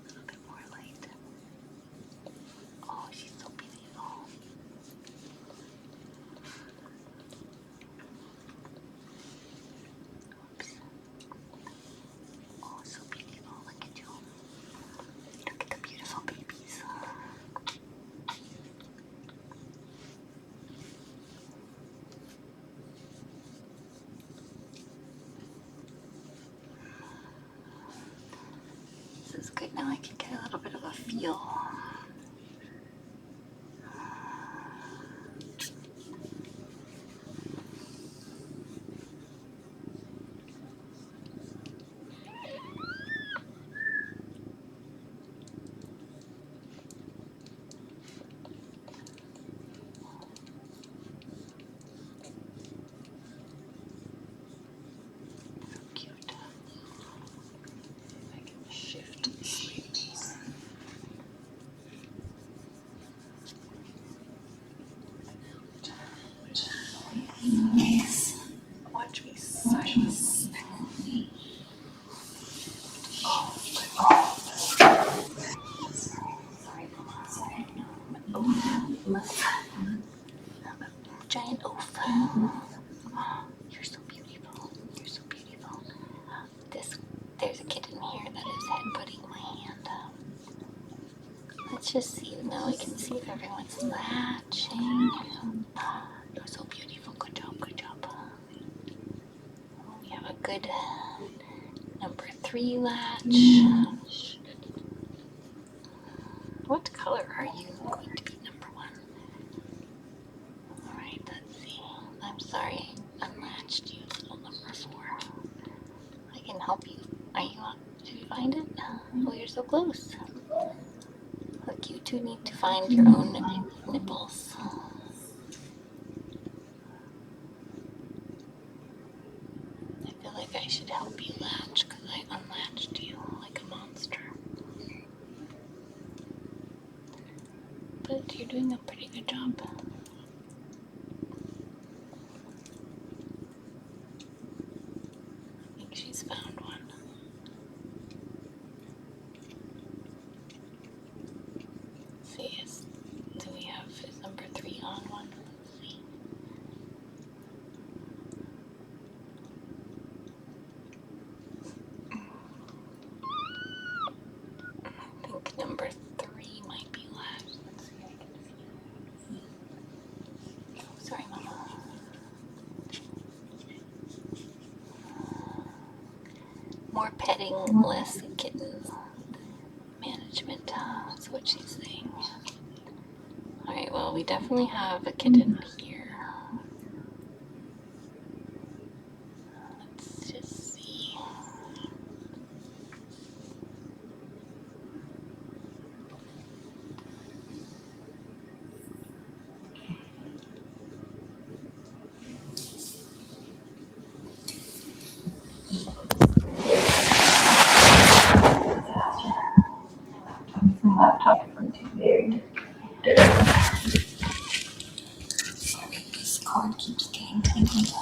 little bit more light. Oh, she's so beautiful. Oops. Oh, so beautiful. Look at you. Look at the beautiful babies. This is good. Now I can get a little bit of a feel. So cute. I can shift slightly. just see now. I can see if everyone's latching. You're so beautiful. Good job. Good job. We have a good number 3 latch. What color are you going to be number 1? All right, let's see. I'm sorry, I unlatched you, little number 4. I can help you. Are you on? Did you find it? Oh, you're so close. Look, you two need to find your own nipples. I feel like I should help you latch because I unlatched you like a monster. But you're doing a pretty good job. I think she's found one. Let's see, do we have his number 3 on one? Let's see. I think number 3 might be last. Let's see, I can see. Oh, sorry, Mama. More petting, less kitten management. That's what she's saying. Alright, well, we definitely have a kitten here. Let's just see. This cord keeps getting tangled.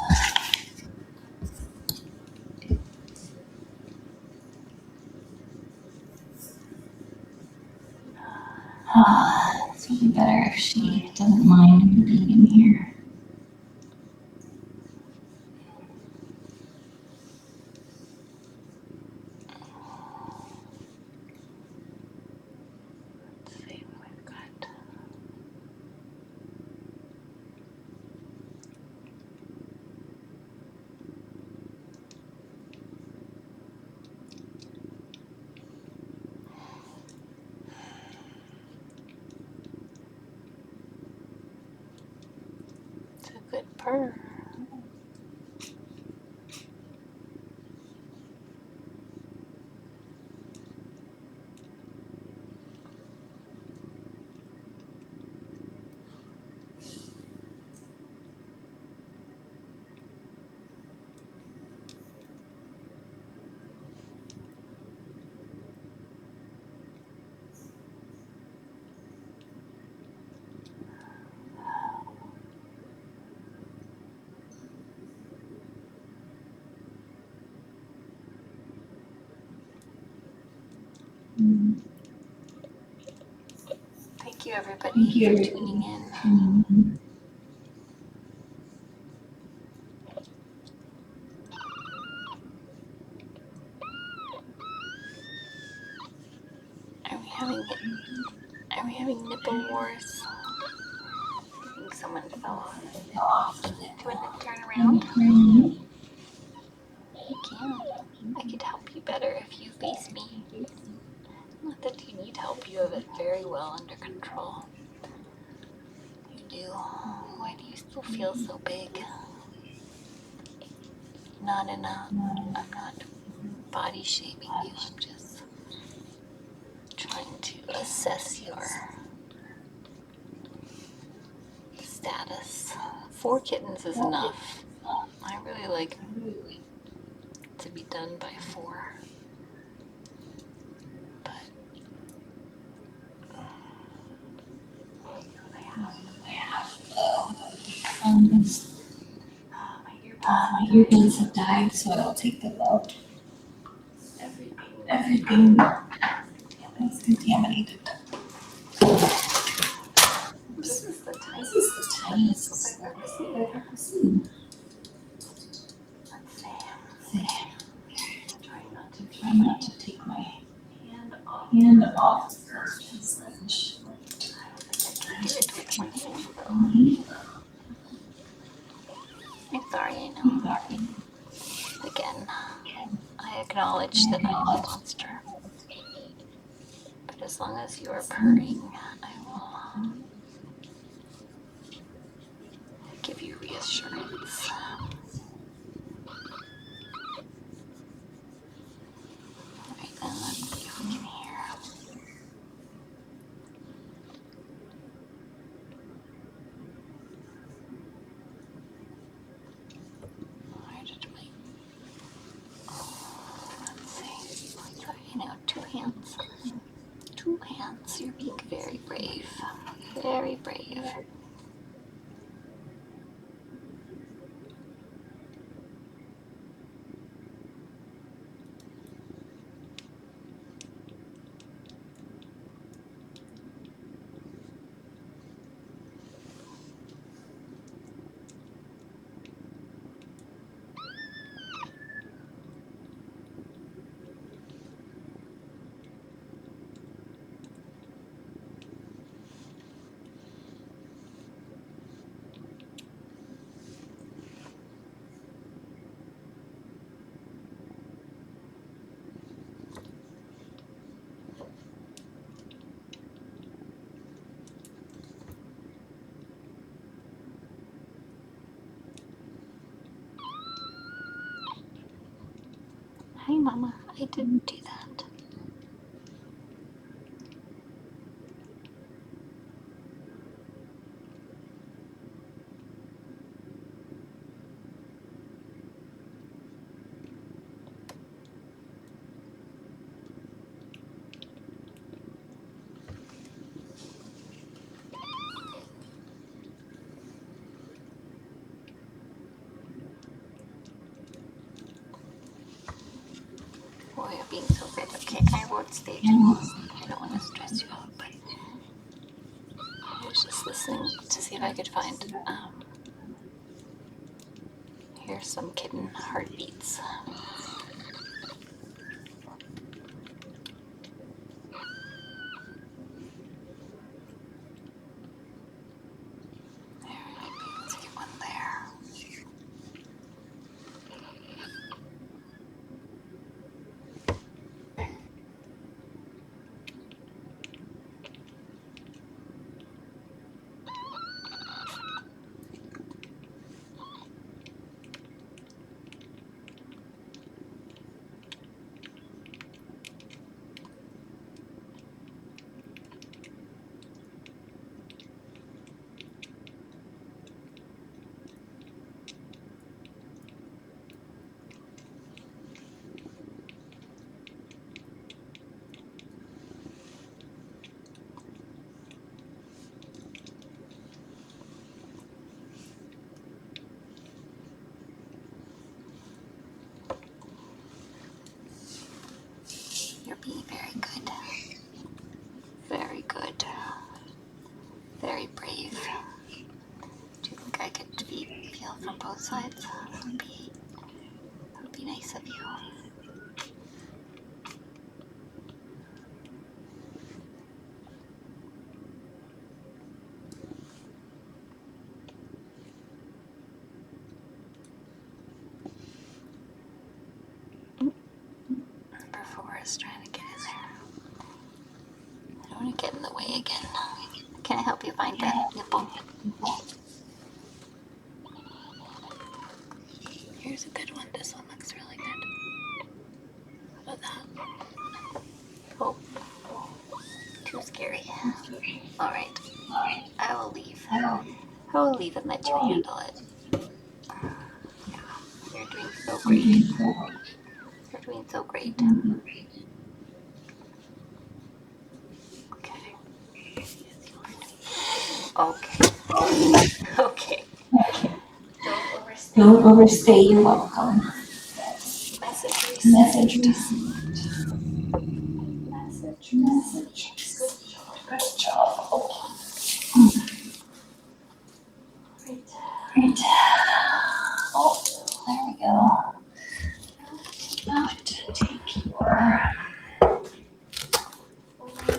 It's really better if she doesn't mind being in here. Let's see what we've got. It's a good purr. Thank you, everybody, for tuning in. Are we having nipple wars? I think someone fell off. Do you want to turn around? I can. I could help you better if you face me. Not that you need help, you have it very well under control. You do. Why do you still feel so big? I'm not body shaming you, I'm just trying to assess your status. 4 kittens is enough. I really like to be done by 4. But my earbuds have died, so I'll take them out. Everything is contaminated. This is the tiniest I've ever seen. Let's see. Try not to take my hand off the Smudge. acknowledge that I am a monster. But as long as you are purring, I will give you reassurance. Alright, then let's see if we can hear. Where did my... Let's see. Sorry, now 2 hands. 2 hands. You're being very brave. Very brave. Hi, Mama. I didn't do that. Boy, you're being so good. Okay, I won't stay too long. I don't want to stress you out, but I was just listening to see if I could find, here's some kitten heartbeats. There, let's get one there. You're being very good. Very good. Very brave. Do you think I could feel from both sides? That would be nice of you. Number 4 is trying to get in there. I don't want to get in the way again. Can I help you find that nipple? Here's a good one. This one looks really good. How about that? Oh, too scary. Alright, I will leave. I will leave and let you handle it. Yeah, you're doing so great. You're doing so great. Okay. Okay. Okay. Don't overstay. You're welcome. Message received. Message. Good job. Okay. Great. Oh, there we go. Now to take your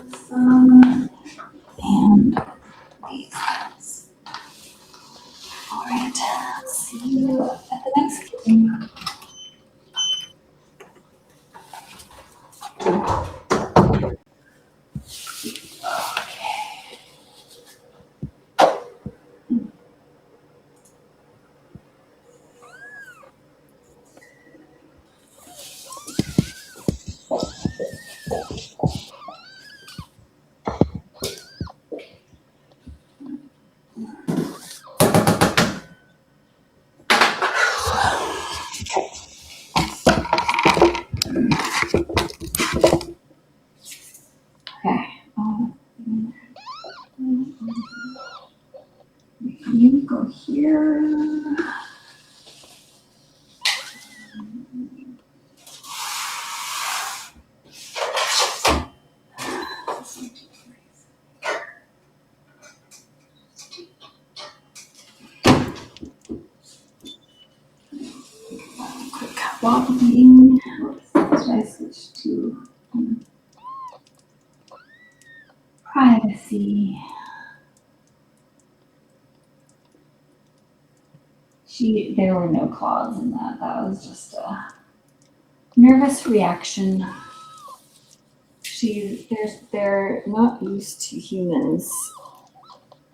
thumb and these guys. All right. See you at the next kitten. spot eating. Oops, should I switch to privacy? There were no claws in that. That was just a nervous reaction. They're not used to humans.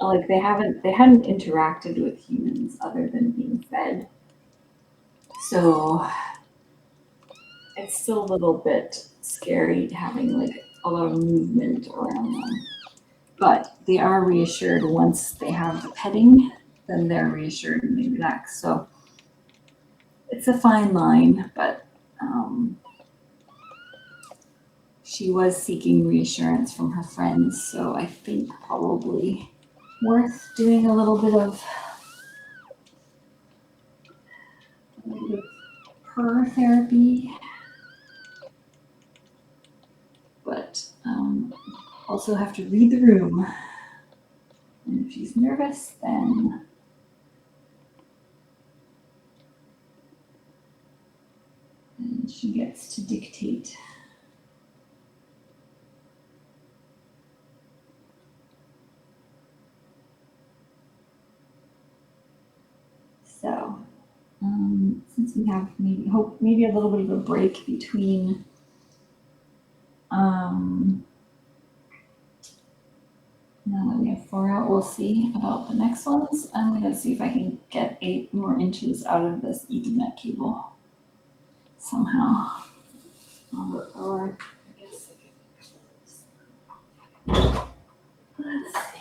Like they hadn't interacted with humans other than being fed. So it's still a little bit scary having like a lot of movement around them. But they are reassured once they have the petting, then they're reassured and they relax. So it's a fine line, but she was seeking reassurance from her friends. So I think probably worth doing a little bit of purr therapy. But also have to read the room. And if she's nervous, then she gets to dictate. So, since we have maybe a little bit of a break between now that we have 4 out, we'll see about the next ones. I'm gonna see if I can get 8 more inches out of this Ethernet cable somehow. Or I guess let's see.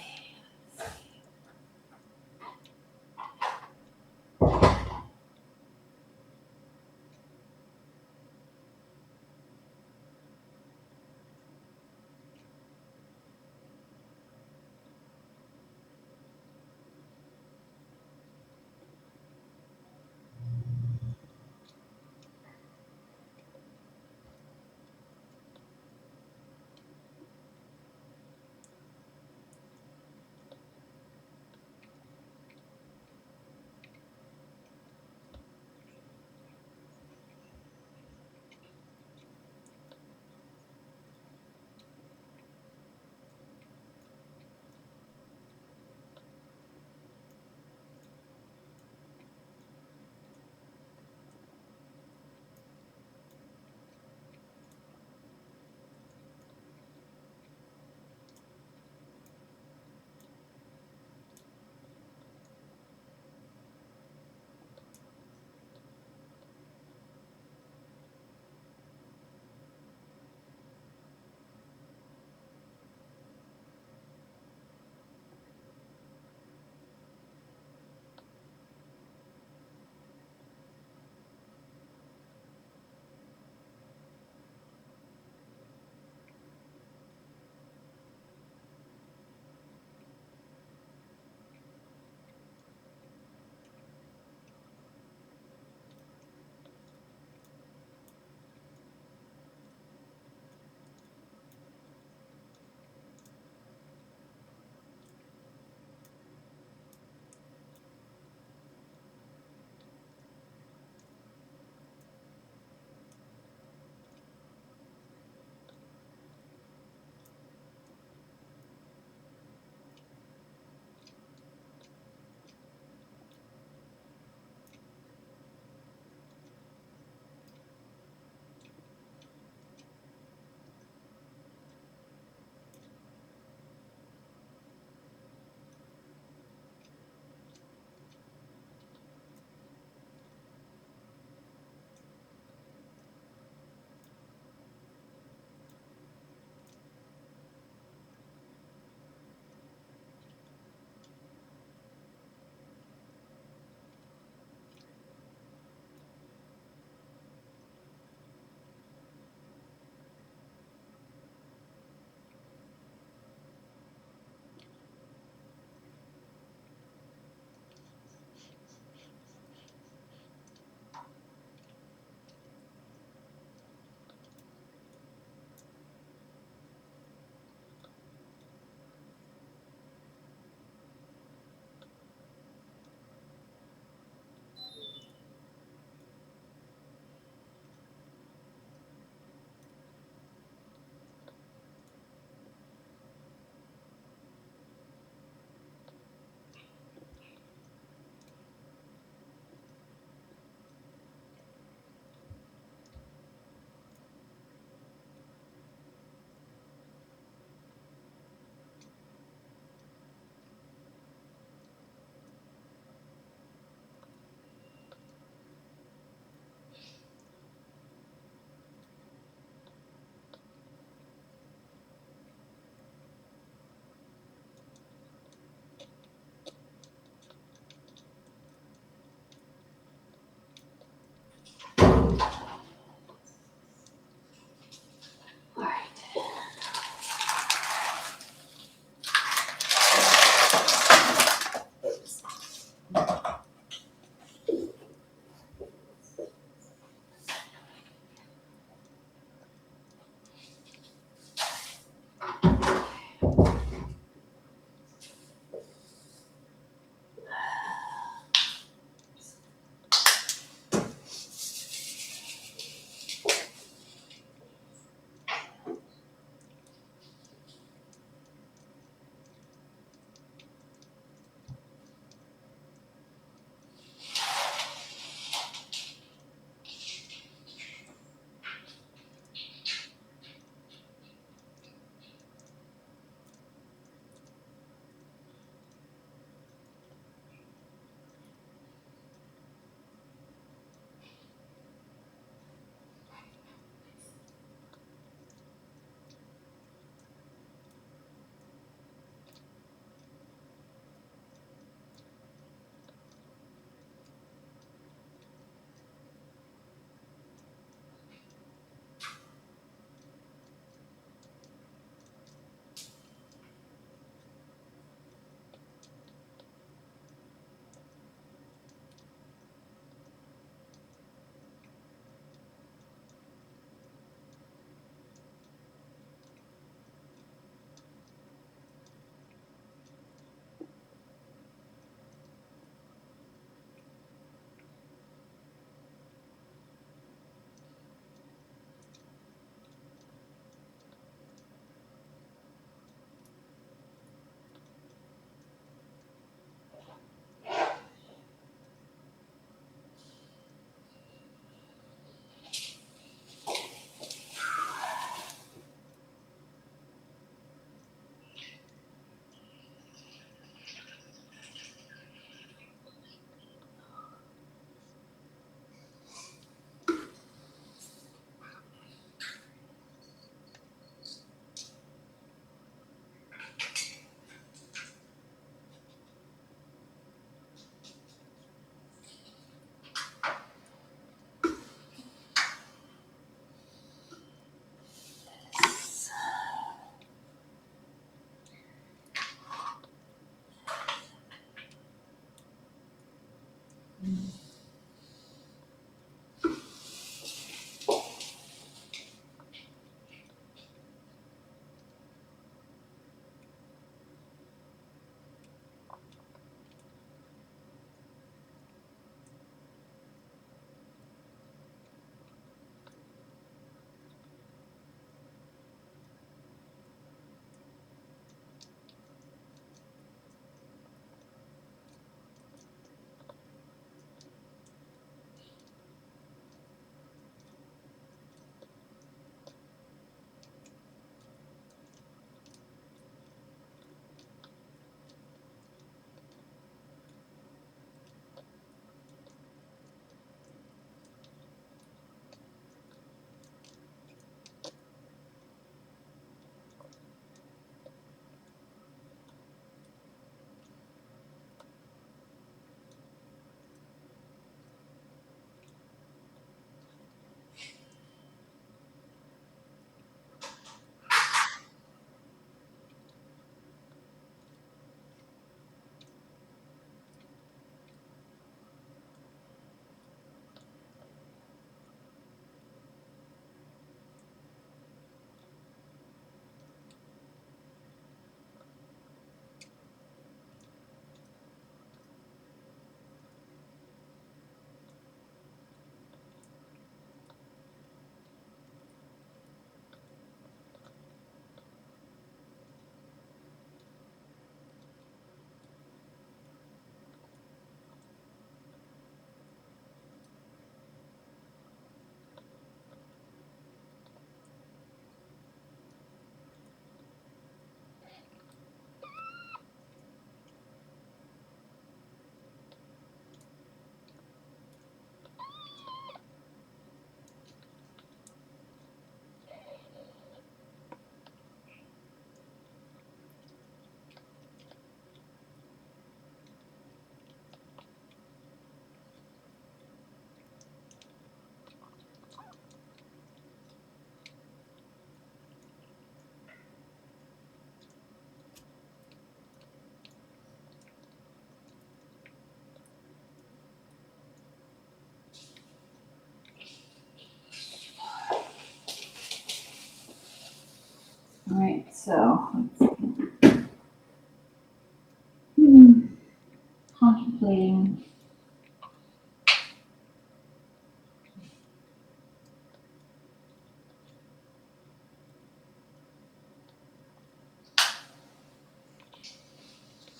Contemplating.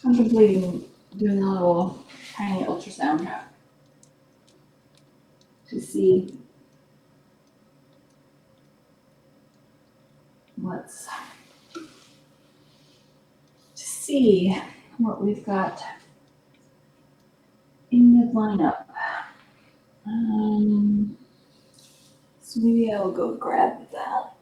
Contemplating doing a little tiny ultrasound to see what we've got in the lineup. So maybe I'll go grab that.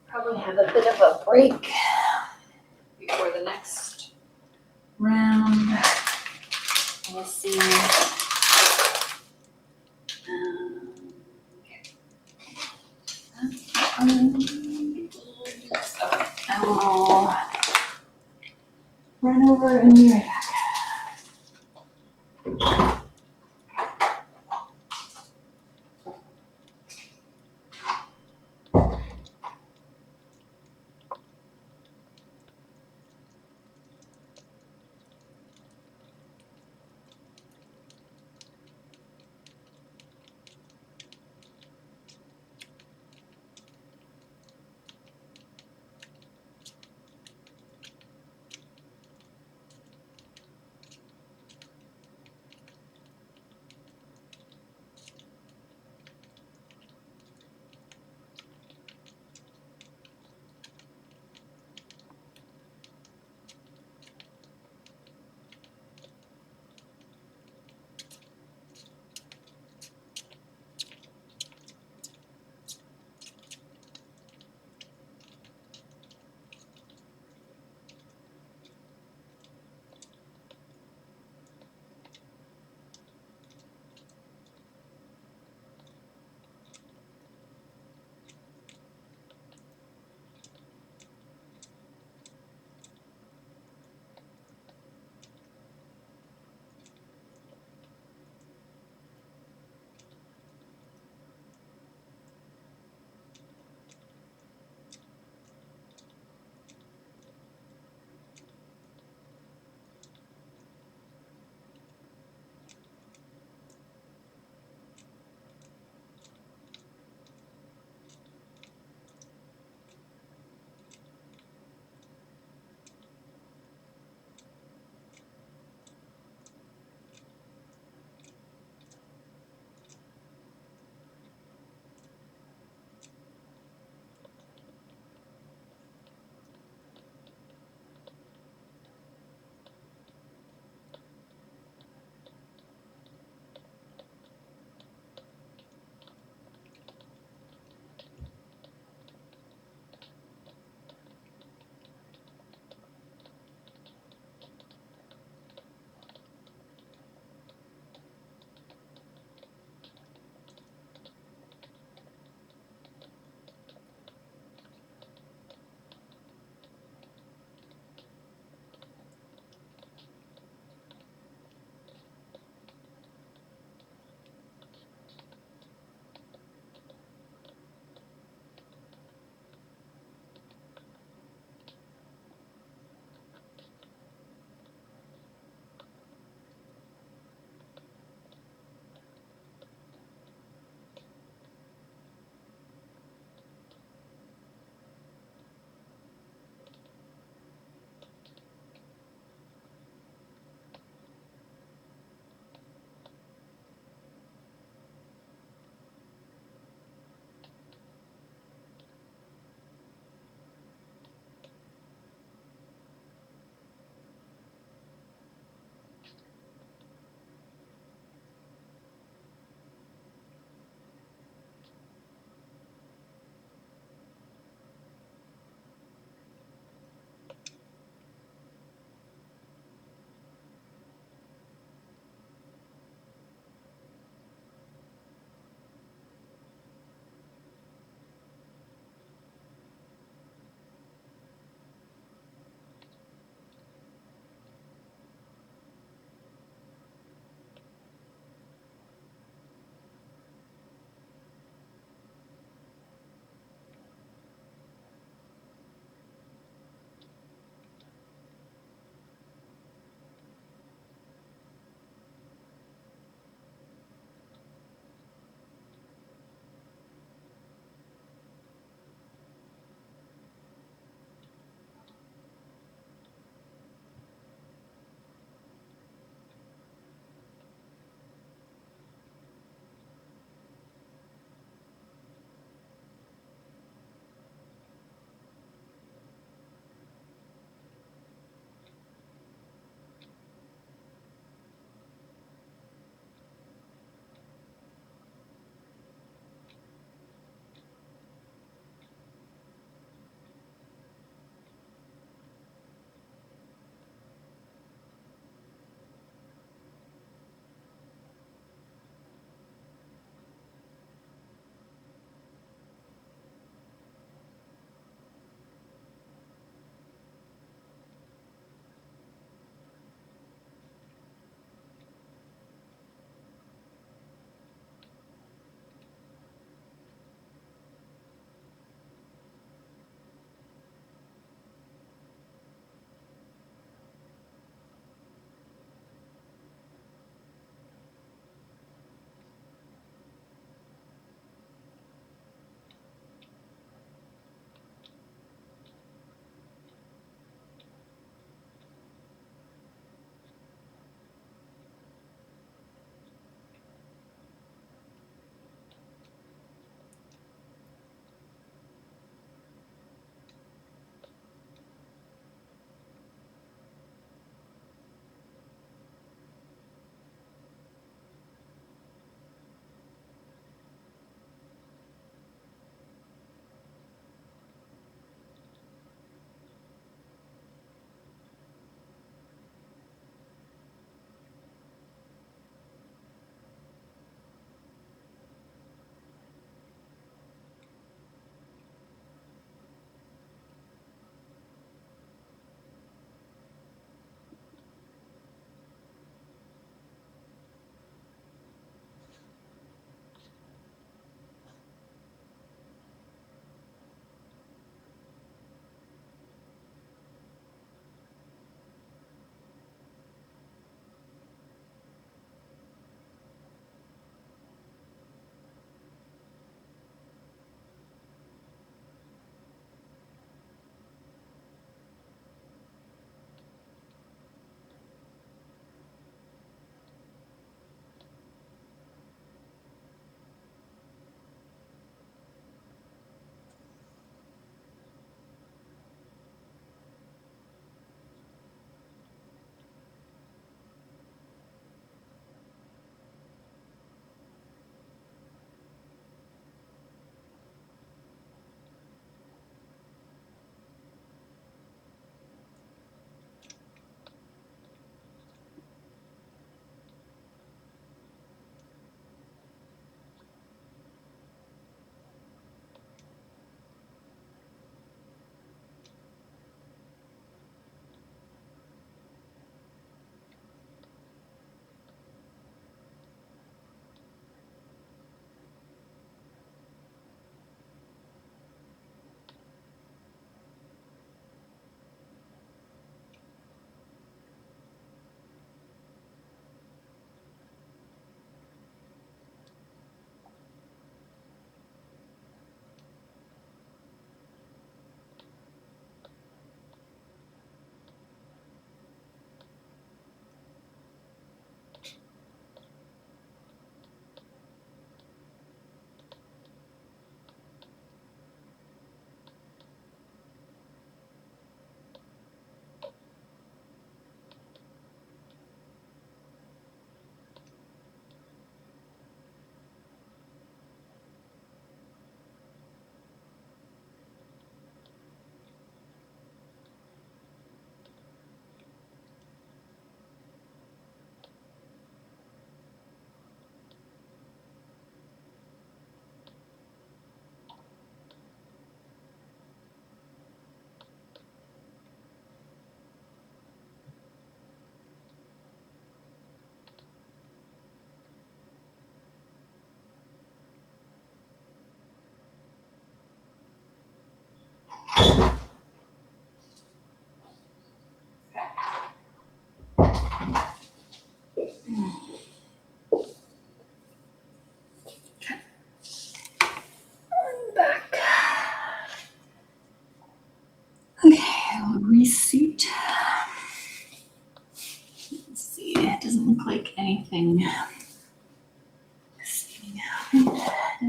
Probably have a bit of a break before the next round. We'll see. I will run over and be right back.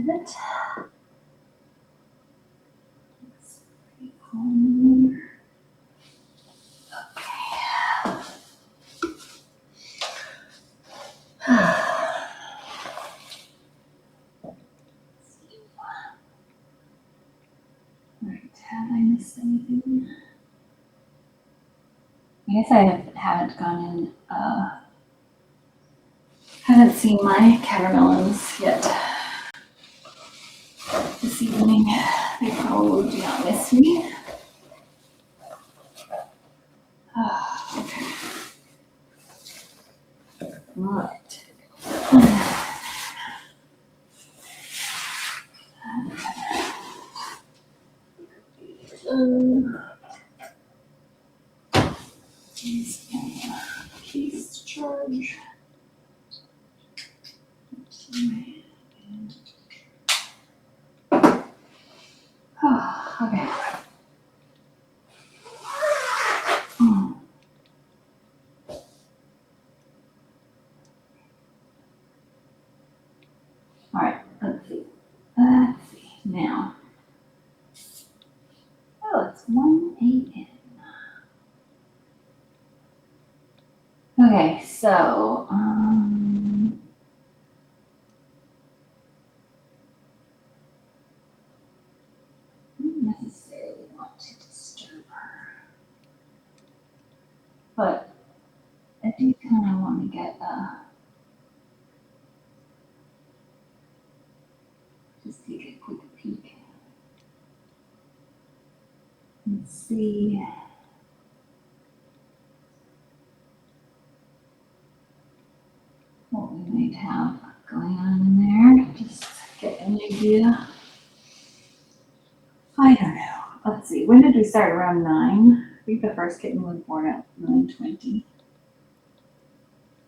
it. Looks pretty calm. Alright, have I missed anything? I guess I haven't gone in, haven't seen my catermelons yet this evening. They probably do not miss me. Okay. Right. Case charge. Oh, okay. All right, let's see. Now. Oh, it's 1 a.m. Okay, so, I don't necessarily want to disturb her, but I do kind of want to get just take a quick peek and see what we might have going on in there. Just get an idea. I don't know. Let's see. When did we start? Around 9. I think the first kitten was born at 9:20.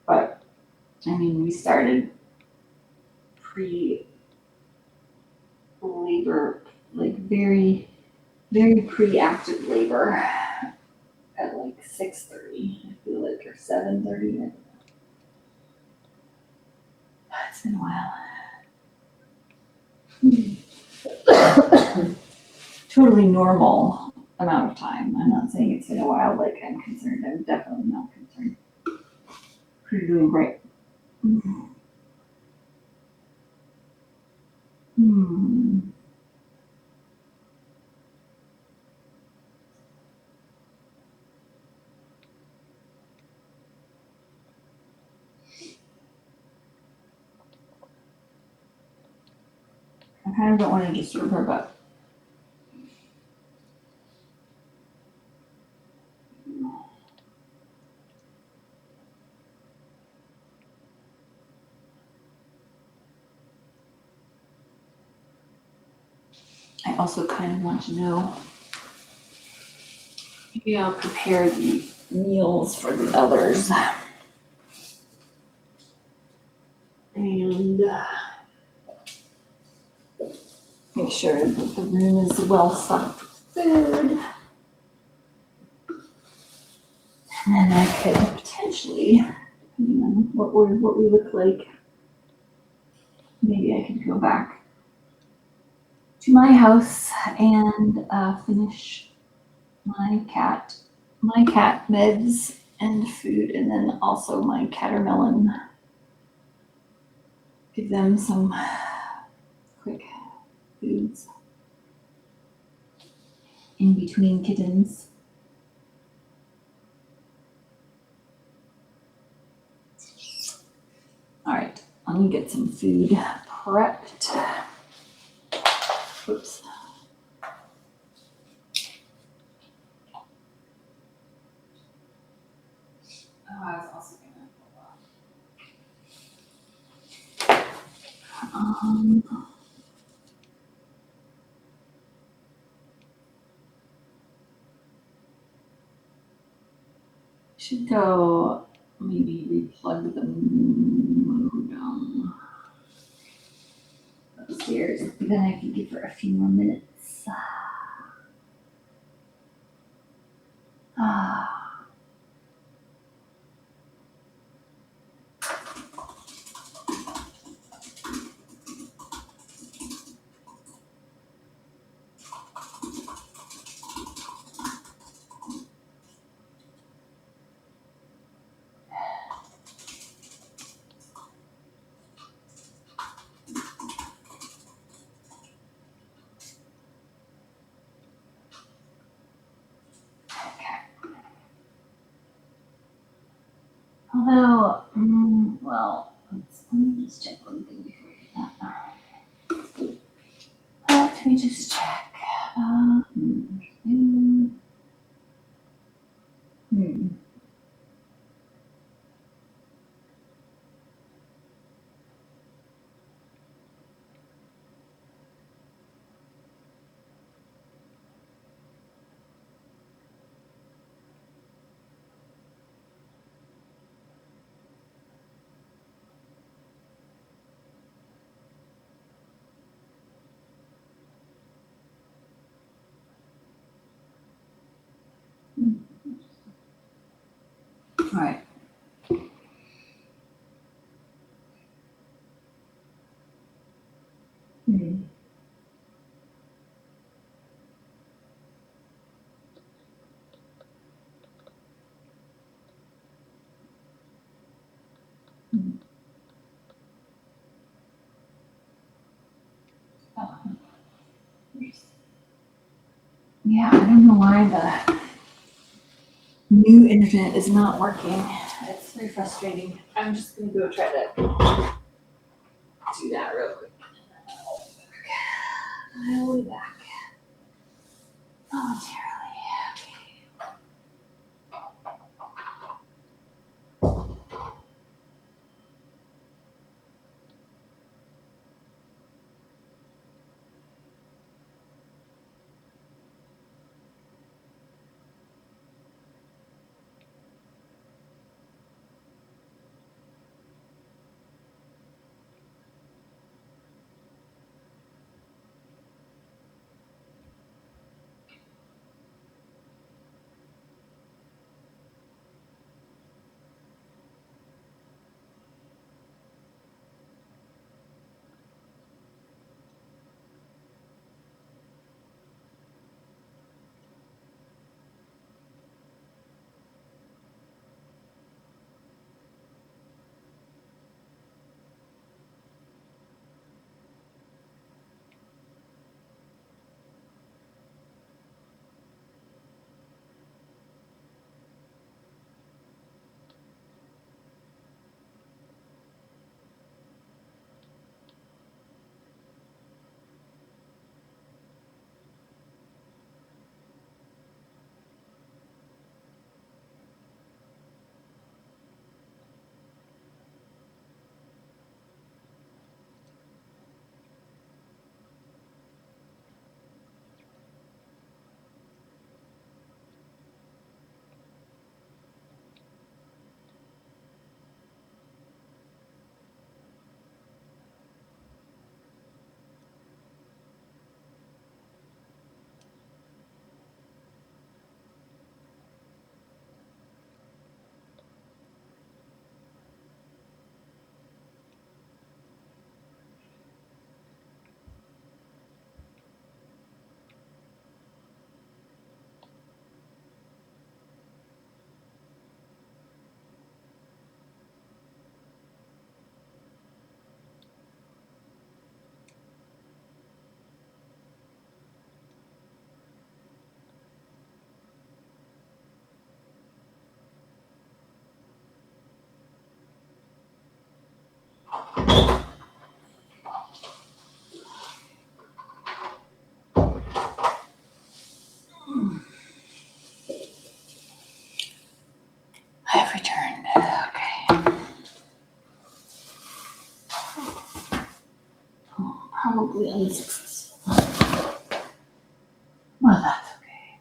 But I mean, we started pre-labor, like very, very pre-active labor at like 6:30. I feel like, or 7:30. I don't know. It's been a while. Totally normal amount of time. I'm not saying it's been a while, like I'm concerned. I'm definitely not concerned. You're doing great. I kind of don't want to disturb her, but I also kind of want to know. Maybe I'll prepare the meals for the others. And make sure that the room is well stocked with food. And then I could potentially, depending on what we look like, maybe I could go back to my house and finish my cat meds and food, and then also my catermelon. Give them some quick foods in between kittens. All right, let me get some food prepped. Oops. Oh, I was also gonna. Should go maybe replug the modem upstairs. Then I can give her a few more minutes. Although, well, let me just check one thing before we do that. Let me just check. All right. Yeah, I don't know why the new internet is not working. It's very frustrating. I'm just gonna go try to do that real quick. I'll be back momentarily. Okay. I have returned. Okay. Oh, probably unsuccessful. Well, that's okay.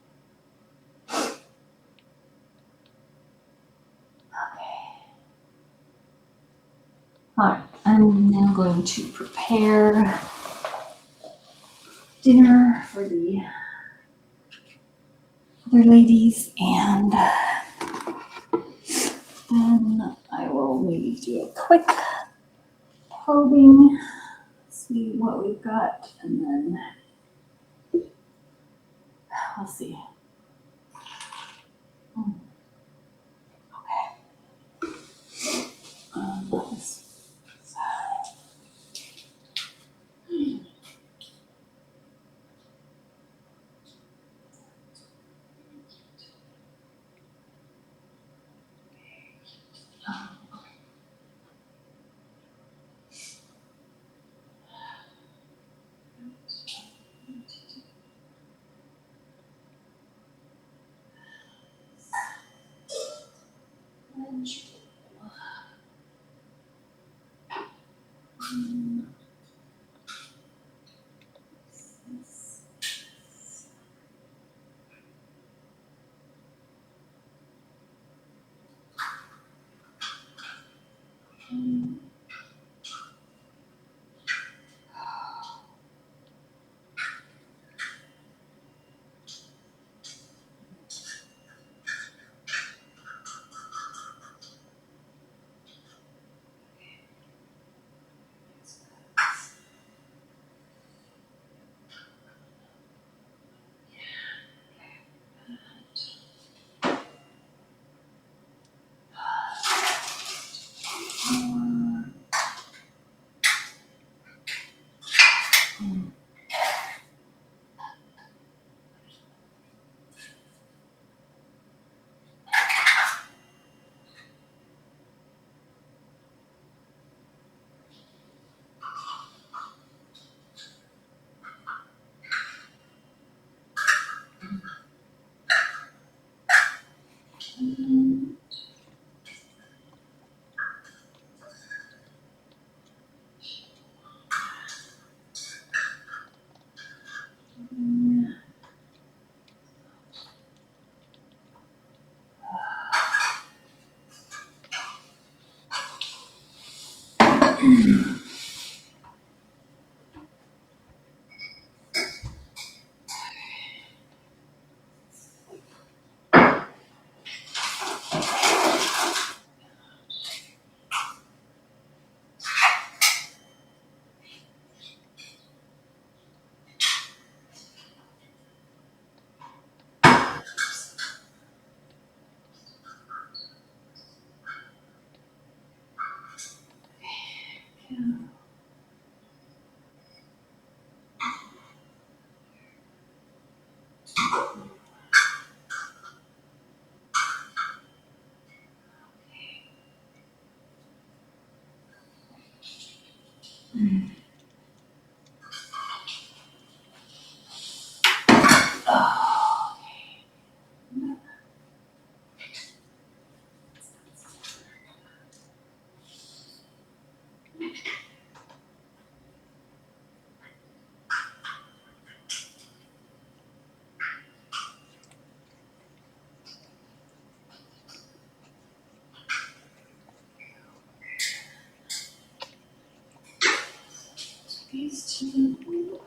Okay. All right. I'm now going to prepare dinner for the other ladies, and then I will maybe do a quick probing, see what we've got, and then we'll see. Okay. This side. These two.